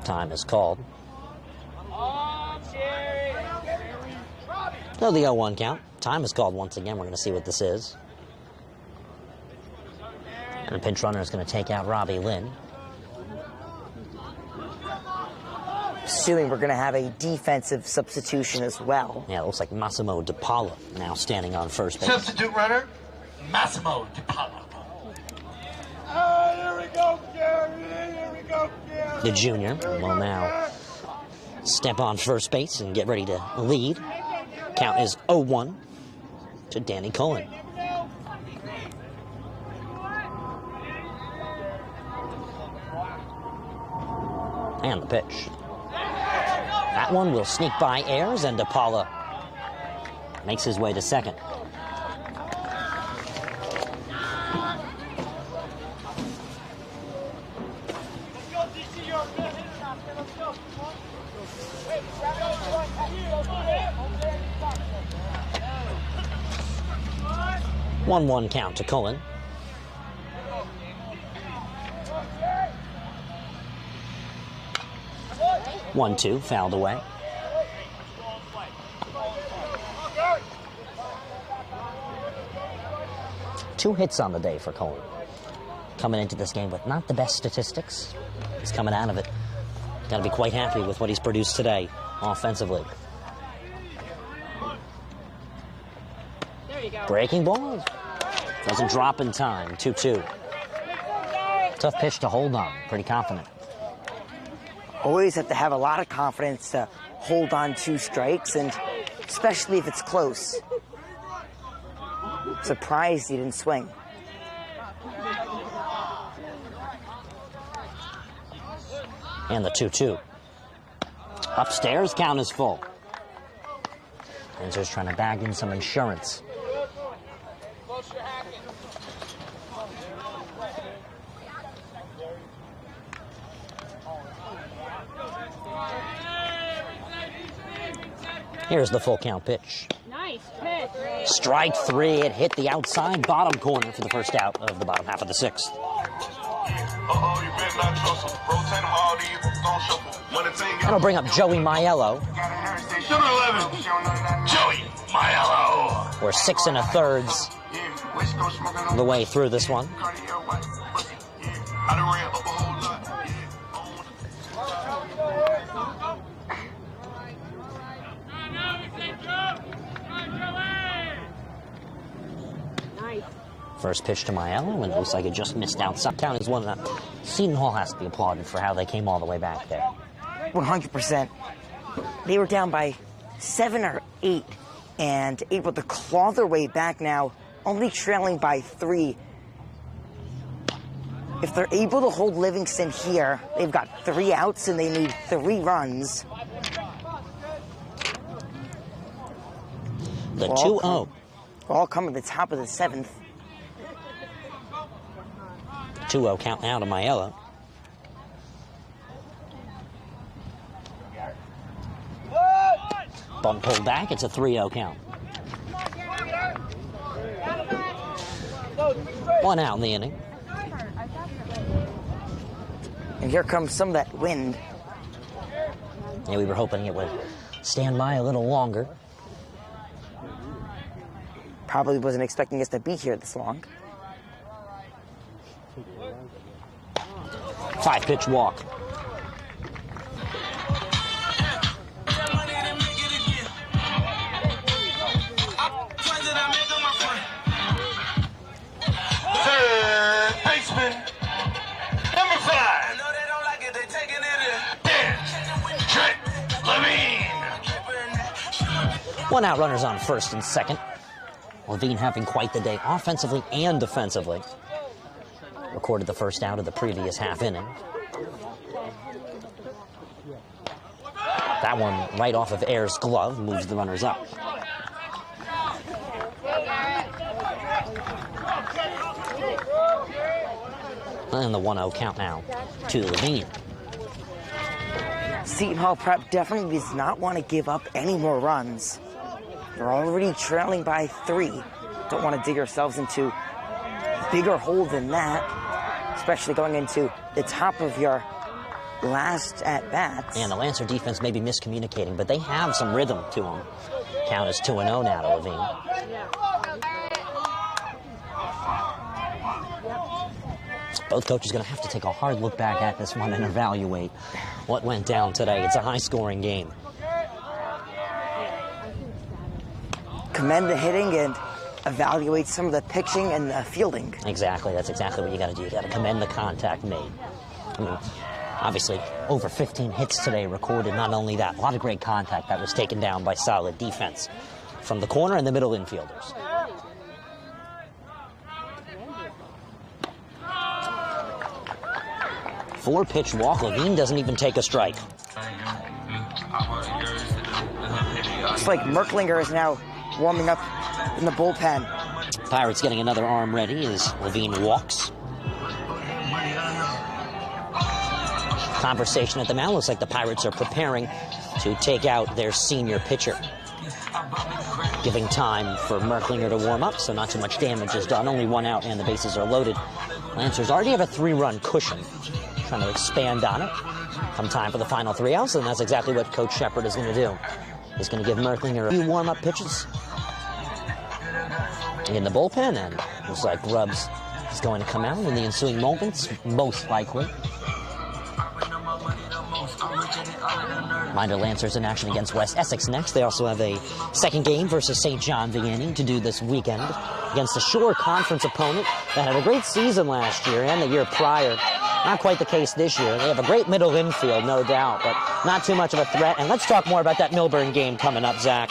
Time is called. No, the 0-1 count. Time is called once again. We're going to see what this is. And the pinch runner is going to take out Robbie Lynn. Assuming we're going to have a defensive substitution as well. Yeah, it looks like Massimo DiPaola now standing on first base. Substitute runner, Massimo DiPaola. Here we go, Gary. Here we go, Gary. The junior will now step on first base and get ready to lead. Count is 0-1 to Danny Cullen. And the pitch. That one will sneak by Ayers, and DiPaola makes his way to second. One count to Cullen. One, two, fouled away. Two hits on the day for Cullen. Coming into this game with not the best statistics. He's coming out of it. Got to be quite happy with what he's produced today offensively. Breaking ball. Doesn't drop in time. 2-2. Tough pitch to hold on. Pretty confident. Always have to have a lot of confidence to hold on 2 strikes, and especially if it's close. Surprised he didn't swing. And the 2-2. Upstairs, count is full. Rangers trying to bag in some insurance. Here's the full count pitch. Nice pitch. Strike 3. It hit the outside bottom corner for the first out of the bottom half of the 6th. That'll bring up Joey Maiello. Number 11, Joey Maiello. We're 6 1/3 the way through this one. First pitch to Maiello, and it looks like it just missed outside. Count is 1-0. Seton Hall has to be applauded for how they came all the way back there. 100%. They were down by 7 or 8 and able to claw their way back now, only trailing by 3. If they're able to hold Livingston here, they've got 3 outs and they need 3 runs. The 2-0. All come at the top of the 7th. 2-0 count now to Maiello. Bunt pulled back. It's a 3-0 count. 1 out in the inning. And here comes some of that wind. Yeah, we were hoping it would stand by a little longer. Probably wasn't expecting us to be here this long. 5-pitch walk. Third baseman, number 5. Levine. 1 out, runners on first and second. Levine having quite the day offensively and defensively. Recorded the first out of the previous half inning. That one right off of Ayer's glove moves the runners up. And the 1-0 count now to Levine. Seton Hall Prep definitely does not want to give up any more runs. They're already trailing by 3. Don't want to dig ourselves into a bigger hole than that, especially going into the top of your last at-bats. And the Lancer defense may be miscommunicating, but they have some rhythm to them. Count is 2-0 now to Levine. Both coaches going to have to take a hard look back at this one and evaluate what went down today. It's a high-scoring game. Commend the hitting and evaluate some of the pitching and the fielding. Exactly. That's exactly what you got to do. You got to commend the contact made. I mean, obviously, over 15 hits today recorded. Not only that, a lot of great contact that was taken down by solid defense from the corner and the middle infielders. Four-pitch walk. Levine doesn't even take a strike. It's like Merklinger is now warming up in the bullpen. Pirates getting another arm ready as Levine walks. Conversation at the mound. Looks like the Pirates are preparing to take out their senior pitcher. Giving time for Merklinger to warm up, so not too much damage is done. Only 1 out and the bases are loaded. Lancers already have a 3-run cushion. Trying to expand on it. Come time for the final 3 outs, and that's exactly what Coach Shepard is going to do. He's going to give Merklinger a few warm-up pitches in the bullpen, and looks like Grubbs is going to come out in the ensuing moments, most likely. Reminder, Lancers in action against West Essex next. They also have a second game versus St. John Vianney to do this weekend against a Shore Conference opponent that had a great season last year and the year prior. Not quite the case this year. They have a great middle infield, no doubt, but not too much of a threat. And let's talk more about that Millburn game coming up, Zach.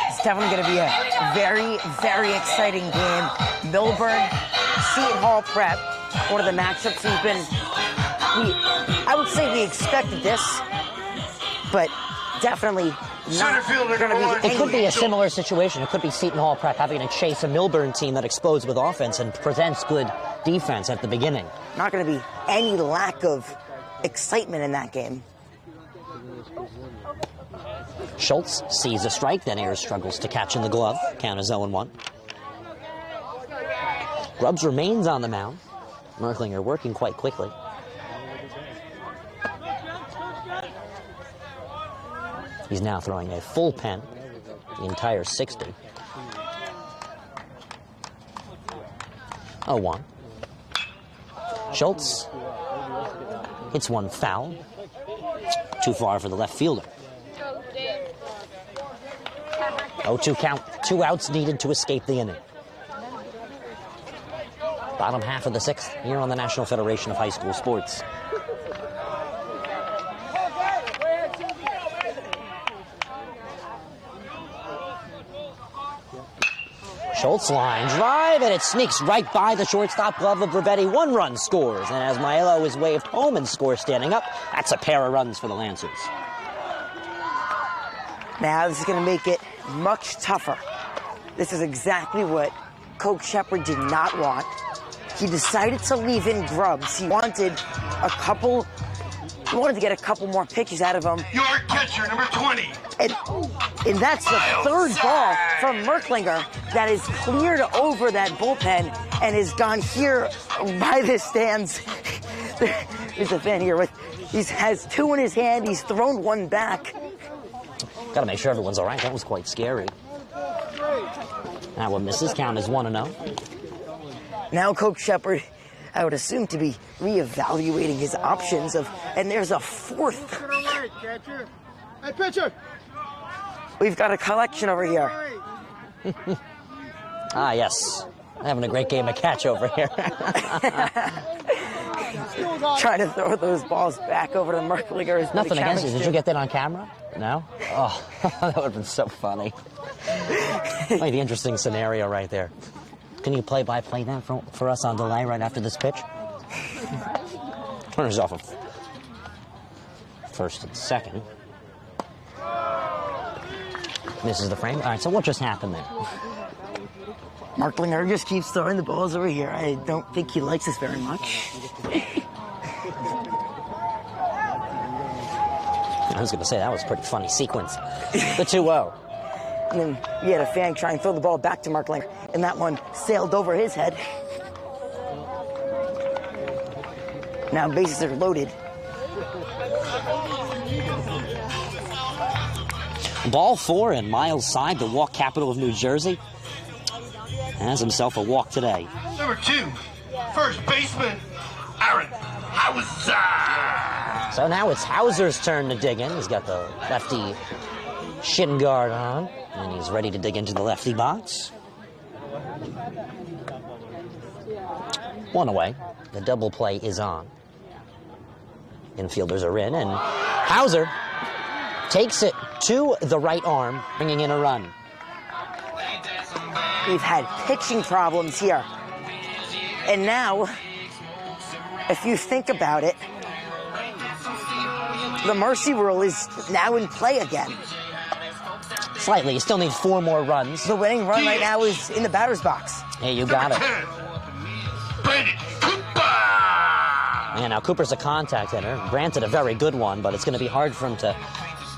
It's definitely going to be a very, very exciting game. Millburn, Seton Hall Prep, one of the matchups we've been... I would say we expected this, but definitely not going to be... It could be a similar situation. It could be Seton Hall Prep having to chase a Millburn team that explodes with offense and presents good defense at the beginning. Not going to be any lack of excitement in that game. Schultz sees a strike, then Ayers struggles to catch in the glove. Count is 0-1. Grubbs remains on the mound. Merklinger working quite quickly. He's now throwing a full pen, the entire 60. 0-1. Schultz hits one foul. Too far for the left fielder. 0-2 count. 2 outs needed to escape the inning. Bottom half of the 6th here on the National Federation of High School Sports. Schultz line drive, and it sneaks right by the shortstop glove of Rivetti. 1 run scores, and as Maelo is waved home and scores standing up, that's a pair of runs for the Lancers. Now this is going to make it much tougher. This is exactly what Coach Shepard did not want. He decided to leave in Grubbs. He wanted to get a couple more pitches out of him. Your catcher, number 20. And that's the 3rd ball from Merklinger that is cleared over that bullpen and has gone here by the stands. There's a fan here he has 2 in his hand. He's thrown 1 back. Got to make sure everyone's all right. That was quite scary. That one misses. Count is 1-0. Now Coach Shepard, I would assume, to be reevaluating his options and there's a 4th. Hey, pitcher! We've got a collection over here. Ah, yes. Having a great game of catch over here. Trying to throw those balls back over to Merklinger. Nothing against you. Did you get that on camera? No? Oh, that would have been so funny. Might be an interesting scenario right there. Can you play-by-play that for us on delay right after this pitch? Turner's off of 1st and 2nd. Misses the frame. All right, so what just happened there? Merklinger just keeps throwing the balls over here. I don't think he likes this very much. I was going to say, that was a pretty funny sequence. The 2-0. And then he had a fan try and throw the ball back to Merklinger, and that one sailed over his head. Now bases are loaded. Ball 4 and Miles' side, the walk capital of New Jersey, has himself a walk today. Number 2, first baseman, Aaron Hauser. So now it's Hauser's turn to dig in. He's got the lefty shin guard on, and he's ready to dig into the lefty box. 1 away. The double play is on. Infielders are in, and Hauser takes it to the right arm, bringing in a run. We've had pitching problems here. And now, if you think about it, the mercy rule is now in play again. Slightly. You still need 4 more runs. The winning run right now is in the batter's box. Hey, you got it. Yeah, now Cooper's a contact hitter. Granted, a very good one, but it's going to be hard for him to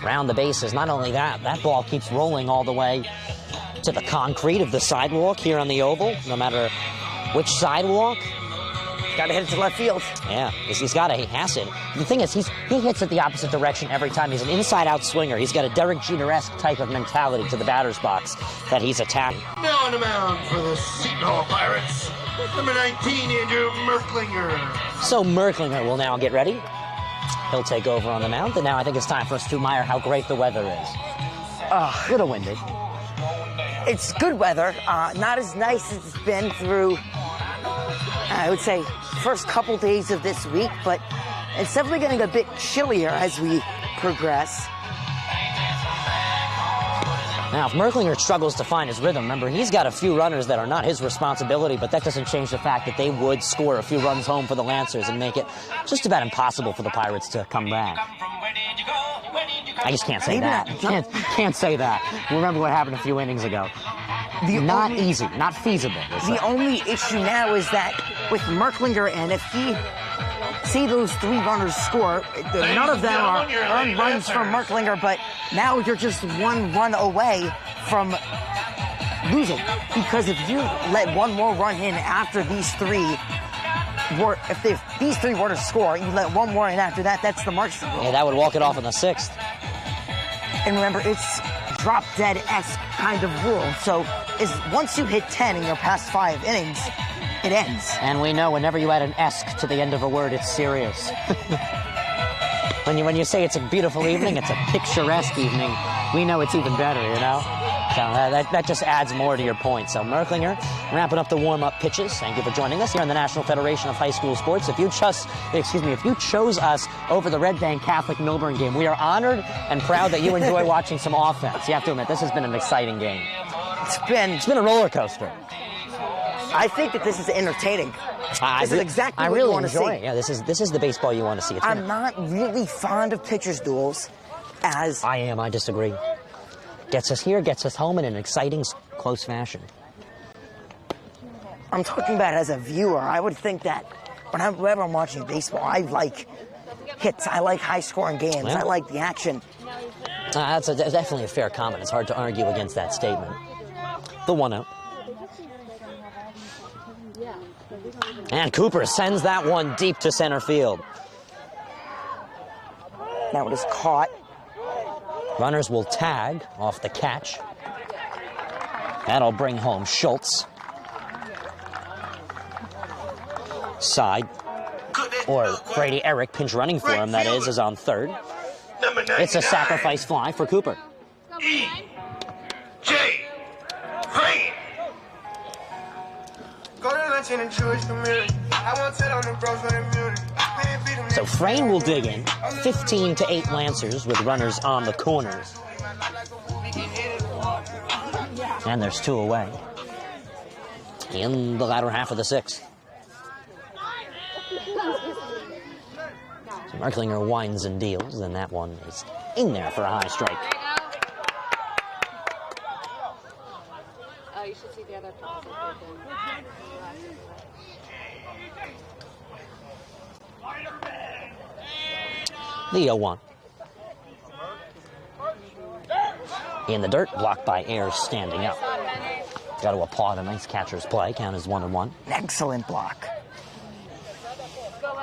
round the bases. Not only that, that ball keeps rolling all the way to the concrete of the sidewalk here on the oval, no matter which sidewalk. Got to hit it to left field. Yeah, he's got to. He has it. The thing is, he hits it the opposite direction every time. He's an inside-out swinger. He's got a Derek Jeter-esque type of mentality to the batter's box that he's attacking. Now on the mound for the Seton Hall Pirates, number 19, Andrew Merklinger. So Merklinger will now get ready. He'll take over on the mound, and now I think it's time for us to admire how great the weather is. A little windy. It's good weather. Not as nice as it's been through, I would say, first couple days of this week, but it's definitely getting a bit chillier as we progress. Now, if Merklinger struggles to find his rhythm, remember, he's got a few runners that are not his responsibility, but that doesn't change the fact that they would score a few runs home for the Lancers and make it just about impossible for the Pirates to come back. I just can't say that. Can't say that. Remember what happened a few innings ago. Not easy, not feasible. The only issue now is that with Merklinger, and if he see those 3 runners score, none of them are earned runs from Merklinger, but now you're just 1 run away from losing. Because if you let 1 more run in after these 3, if these 3 were to score, you let 1 more in after that, that's the mercy rule. Yeah, that would walk it off in the 6th. And remember, it's drop-dead-esque kind of rule. So once you hit 10 in your past 5 innings, it ends. And we know whenever you add an esque to the end of a word, it's serious. When you say it's a beautiful evening, it's a picturesque evening, we know it's even better, you know? So that just adds more to your point. So Merklinger wrapping up the warm-up pitches. Thank you for joining us here on the National Federation of High School Sports. If you chose us over the Red Bank Catholic Milburn game, we are honored and proud that you enjoy watching some offense. You have to admit, this has been an exciting game. It's been a roller coaster. I think that this is entertaining. This is exactly what you want to see. Yeah, this is the baseball you want to see. I'm not really fond of pitchers duels as... I am. I disagree. Gets us here, gets us home in an exciting, close fashion. I'm talking about as a viewer. I would think that whenever I'm watching baseball, I like hits. I like high-scoring games. Yeah. I like the action. That's definitely a fair comment. It's hard to argue against that statement. The 1-0. And Cooper sends that one deep to center field. That one is caught. Runners will tag off the catch. That'll bring home Schultz. Side. Or Brady Eric, pinch running for him, that is on third. It's a sacrifice fly for Cooper. J. Crane. So Frayne will dig in. 15-8 Lancers with runners on the corners. And there's 2 away in the latter half of the 6th. So Merklinger winds and deals, and that one is in there for a high strike. Oh, you should see the other positive. The 0-1. In the dirt, blocked by Ayers standing up. Got to applaud a nice catcher's play. Count is 1-1. An excellent block.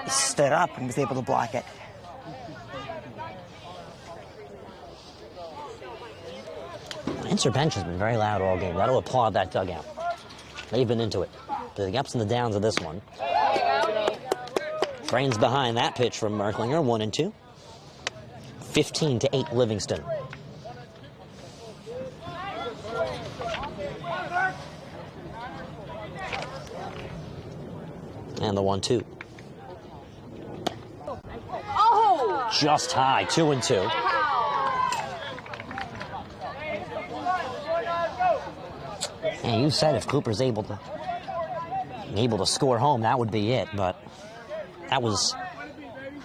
He stood up and was able to block it. Lancer bench has been very loud all game. Got to applaud that dugout. They've been into it. The ups and the downs of this one. Brains behind that pitch from Merklinger, 1-2. 15-8 Livingston. And the 1-2. Oh! Just high, 2-2. And you said if Cooper's able to score home, that would be it, but that was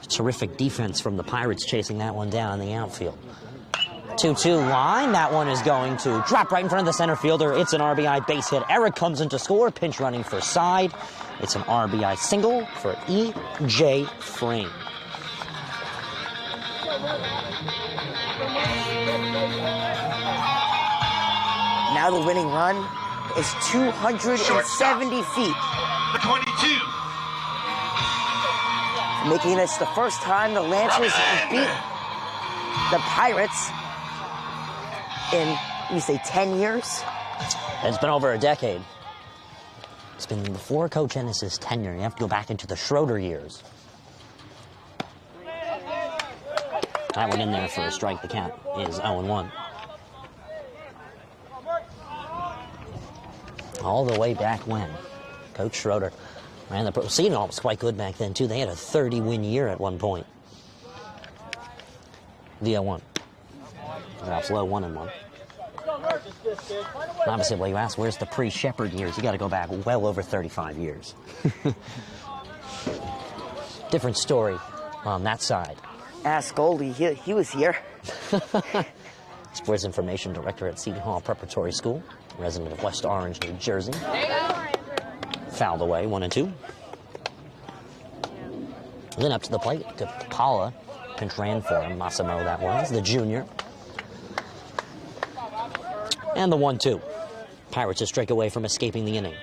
terrific defense from the Pirates chasing that one down in the outfield. 2-2 line. That one is going to drop right in front of the center fielder. It's an RBI base hit. Eric comes in to score. Pinch running for side. It's an RBI single for E.J. Frayne. Now the winning run is 270 feet. The 22. Making this the first time the Lancers beat the Pirates in, you say, 10 years? It's been over a decade. It's been before Coach Ennis's tenure. You have to go back into the Schroeder years. That one in there for a strike. The count is 0-1. All the way back when Coach Schroeder ran the Seton was quite good back then, too. They had a 30-win year at one point. The 0-1. Drops low, 1-1. Obviously, well, you ask, where's the pre-Shepherd years? You got to go back well over 35 years. Different story on that side. Ask Goldie, he was here. Sports Information Director at Seton Hall Preparatory School, resident of West Orange, New Jersey. Fouled away, 1-2. Then up to the plate to Paula. Pinch ran for him. Massimo, that was the junior. And the 1-2. Pirates a strike away from escaping the inning.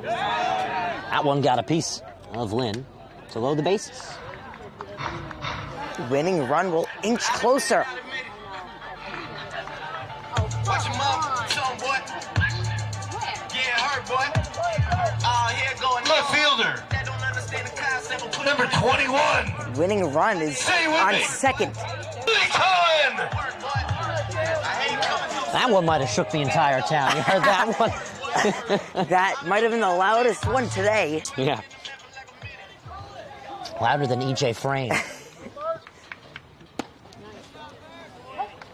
That one got a piece of Lynn to load the bases. Winning run will inch closer. Watch him up, show him, boy. Yeah, hurt, boy. Here going left field. number 21. Winning run is on second. That one might have shook the entire town. You heard that one? That might have been the loudest one today. Yeah. Louder than EJ Frame.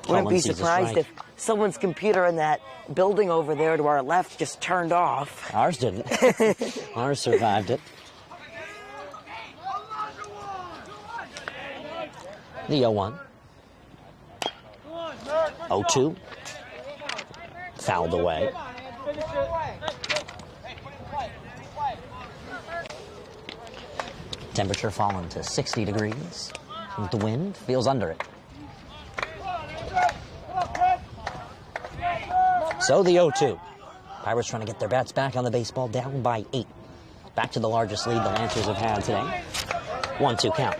Wouldn't be surprised if someone's computer in that building over there to our left just turned off. Ours didn't. Ours survived it. The 0-1. 0-2. Fouled away. Temperature fallen to 60 degrees. The wind feels under it. So the 0-2. Pirates trying to get their bats back on the baseball, down by 8. Back to the largest lead the Lancers have had today. 1-2 count.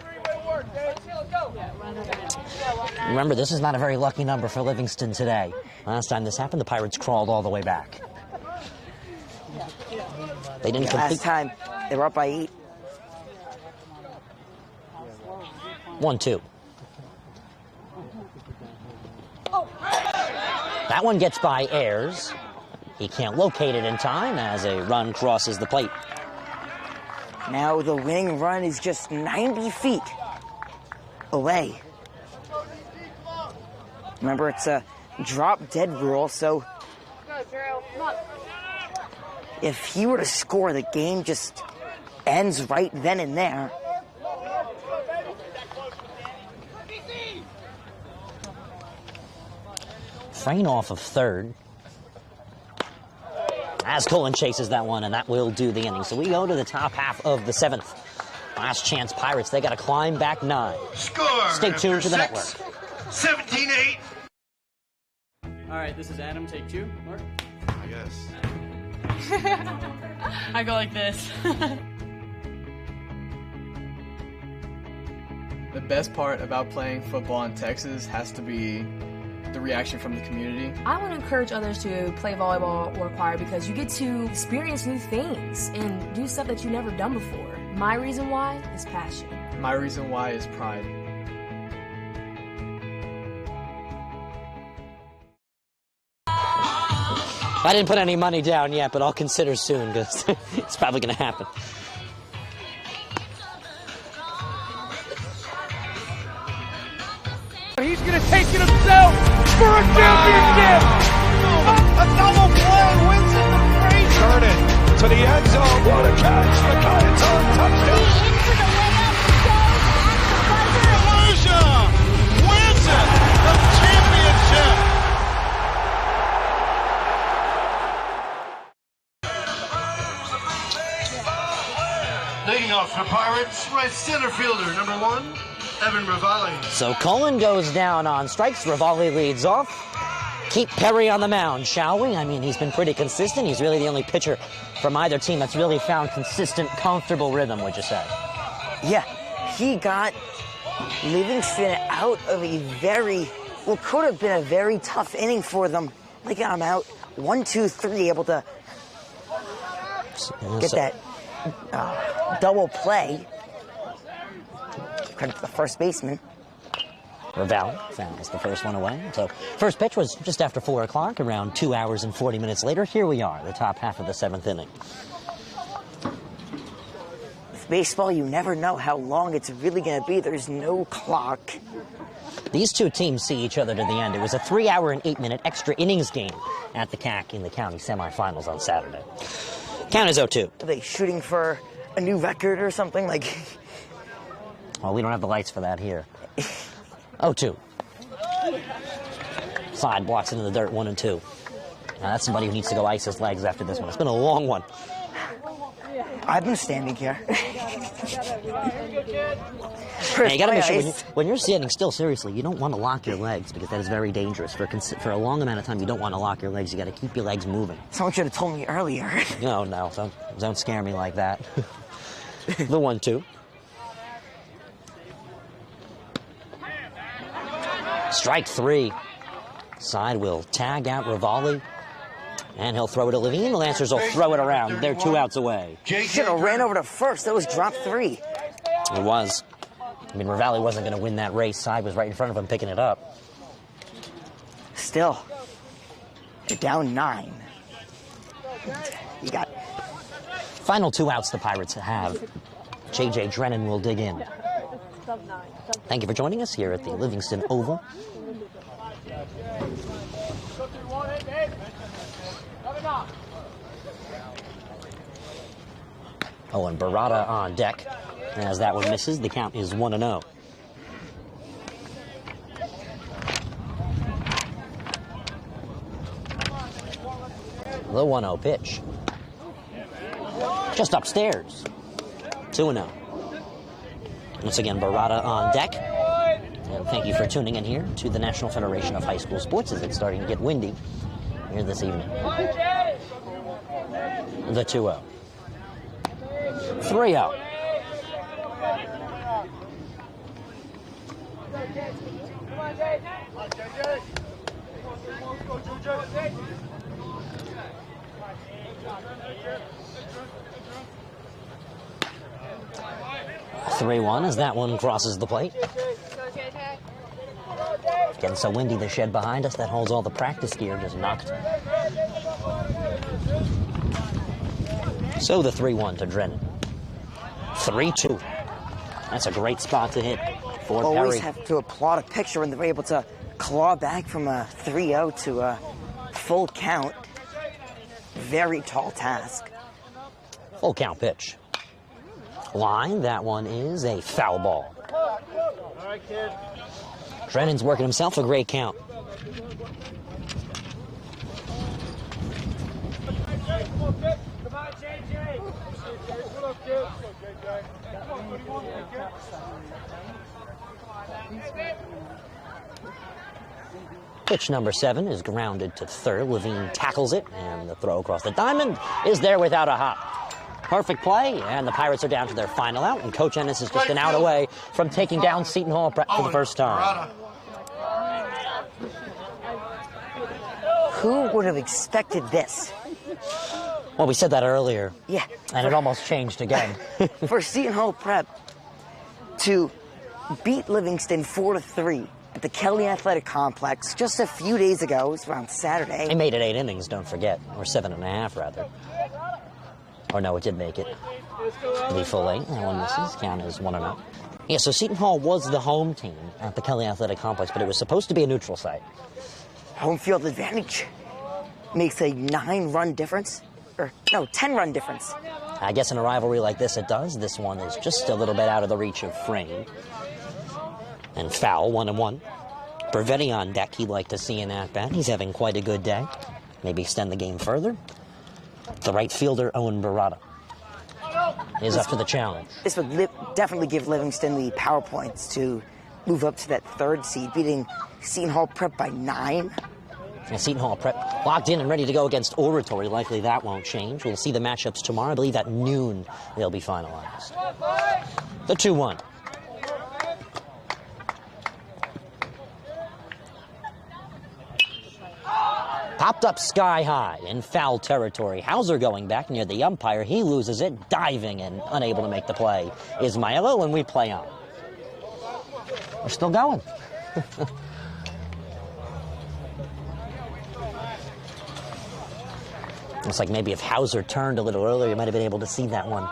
Remember, this is not a very lucky number for Livingston today. Last time this happened, the Pirates crawled all the way back. They didn't complete. Last time, they were up by 8. 1-2. That one gets by Ayers. He can't locate it in time as a run crosses the plate. Now the winning run is just 90 feet away. Remember, it's a drop-dead rule, so if he were to score, the game just ends right then and there. Frame off of third. As Cullen chases that one, and that will do the inning. So we go to the top half of the 7th. Last chance Pirates, they got to climb back 9. Score! Stay tuned to the network. 17-8. All right, this is Adam, take 2. Mark? I guess. I go like this. The best part about playing football in Texas has to be the reaction from the community. I want to encourage others to play volleyball or choir because you get to experience new things and do stuff that you've never done before. My reason why is passion. My reason why is pride. I didn't put any money down yet, but I'll consider soon because it's probably going to happen. He's going to take it himself for a championship. A double play wins it the Fraser. Turn it to the end zone. What a catch. The Giants on touchdown. Elijah wins it. The championship. Leading off for Pirates, right center fielder, number 1, Evan Rivali. So Cullen goes down on strikes. Rivali leads off. Keep Perry on the mound, shall we? I mean, he's been pretty consistent. He's really the only pitcher from either team that's really found consistent, comfortable rhythm, would you say? Yeah, he got Livingston out of a could have been a very tough inning for them. They got him out 1-2-3, able to get that double play. Credit to the first baseman. Raval fouls the first one away. So first pitch was just after 4 o'clock, around 2 hours and 40 minutes later. Here we are, the top half of the 7th inning. With baseball, you never know how long it's really going to be. There's no clock. These two teams see each other to the end. It was a 3-hour and 8-minute extra innings game at the CAC in the county semifinals on Saturday. Count is 0-2. Are they shooting for a new record or something? Well, we don't have the lights for that here. 0-2. Slide blocks into the dirt, 1-2. Now that's somebody who needs to go ice his legs after this one. It's been a long one. I've been standing here. Hey, you gotta make sure when you're standing still, seriously, you don't want to lock your legs because that is very dangerous. For a long amount of time, you don't want to lock your legs. You got to keep your legs moving. Someone should have told me earlier. No, don't scare me like that. The 1-2. Strike 3. Side will tag out Rivali, and he'll throw it to Levine. The Lancers will throw it around. They're 2 outs away. Should have ran over to first. That was drop 3. It was. I mean, Ravalli wasn't going to win that race. I was right in front of him picking it up. Still, they're down 9. You got... Final 2 outs the Pirates have. J.J. Drennan will dig in. Thank you for joining us here at the Livingston Oval. Oh, and Barada on deck. As that one misses, the count is 1-0. The 1-0 pitch. Just upstairs. 2-0. Once again, Barada on deck. And thank you for tuning in here to the National Federation of High School Sports as it's starting to get windy here this evening. The 2-0. 3-0. (3-1) as that one crosses the plate. Getting so windy, the shed behind us that holds all the practice gear just knocked. So the 3-1 to Drennan. 3-2. That's a great spot to hit for Perry. Always have to applaud a pitcher when they're able to claw back from a 3-0 to a full count. Very tall task. Full count pitch. Line, that one is a foul ball. All right, kid. Drennan's working himself a great count. Pitch number 7 is grounded to third. Levine tackles it, and the throw across the diamond is there without a hop. Perfect play, and the Pirates are down to their final out, and Coach Ennis is just an out away from taking down Seton Hall Prep for the first time. Who would have expected this? Well, we said that earlier. Yeah. And it almost changed again. For Seton Hall Prep to beat Livingston 4-3 at the Kelly Athletic Complex just a few days ago, it was around Saturday. They made it 8 innings, don't forget, or 7.5 rather. Or no, it did make it. The full 8, that one misses, count is 1-0. Yeah, so Seton Hall was the home team at the Kelly Athletic Complex, but it was supposed to be a neutral site. Home field advantage makes a 9-run difference. Or, no, 10-run difference. I guess in a rivalry like this, it does. This one is just a little bit out of the reach of frame. And foul, 1-1. Bervetti on deck, he'd like to see an at-bat. He's having quite a good day. Maybe extend the game further. The right fielder, Owen Barada, is up to the challenge. This would definitely give Livingston the power points to move up to that 3rd seed, beating Seton Hall Prep by 9. And Seton Hall Prep locked in and ready to go against Oratory. Likely that won't change. We'll see the matchups tomorrow. I believe at noon they'll be finalized. The 2-1. Popped up sky high in foul territory. Hauser going back near the umpire. He loses it, diving and unable to make the play. Ismailo, and we play on. We're still going. Looks like maybe if Hauser turned a little earlier, you might have been able to see that one.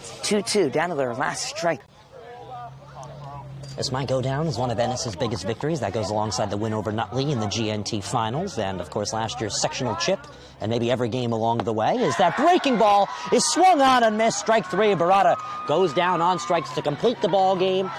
It's 2-2, down to their last strike. This might go down as one of Ennis's biggest victories. That goes alongside the win over Nutley in the GNT Finals, and of course last year's sectional chip, and maybe every game along the way. As that breaking ball is swung on and missed. Strike 3. Barada goes down on strikes to complete the ball game.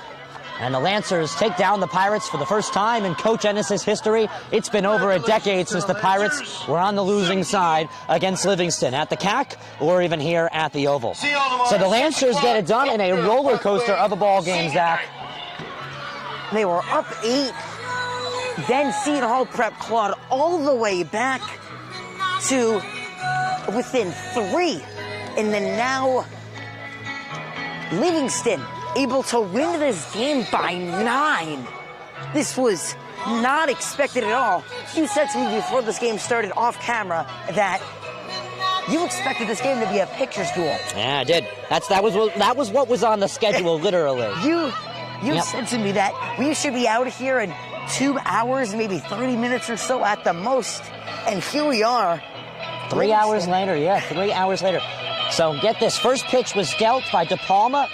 And the Lancers take down the Pirates for the first time in Coach Ennis's history. It's been over a decade since the Pirates were on the losing side against Livingston at the CAC or even here at the Oval. So the Lancers get it done in a roller coaster of a ball game, Zach. They were up 8. Then Seton Hall Prep clawed all the way back to within 3. And then now Livingston able to win this game by 9. This was not expected at all. You said to me before this game started off camera that You expected this game to be a pitcher's duel. Yeah, I did. That was what was on the schedule, literally. You said to me that we should be out here in 2 hours, maybe 30 minutes or so at the most. And here we are. 3 hours later, yeah, 3 hours later. So get this, first pitch was dealt by De Palma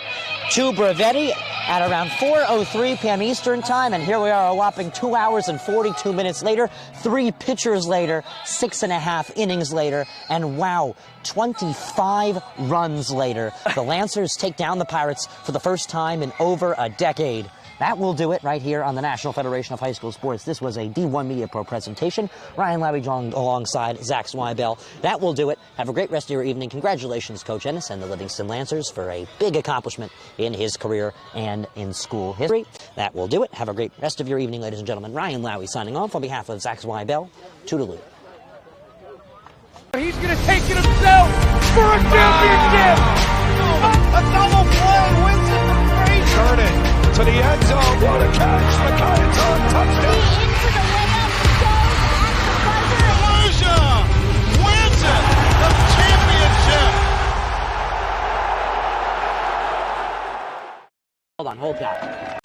to Bravetti at around 4:03 p.m. Eastern time, and here we are a whopping 2 hours and 42 minutes later, 3 pitchers later, 6.5 innings later, and wow, 25 runs later. The Lancers take down the Pirates for the first time in over a decade. That will do it right here on the National Federation of High School Sports. This was a D1 Media Pro presentation. Ryan Lowy joined alongside Zach Swibell. That will do it. Have a great rest of your evening. Congratulations, Coach Ennis and the Livingston Lancers for a big accomplishment in his career and in school history. That will do it. Have a great rest of your evening, ladies and gentlemen. Ryan Lowy signing off on behalf of Zach Swibell. Toodaloo. He's going to take it himself for a championship. A double play wins it from Frazier. Turn it to the end zone. What a catch. McKay's on touchdown. Into the layup goes at the buzzer. Lucia wins it. The championship. Hold on, hold that.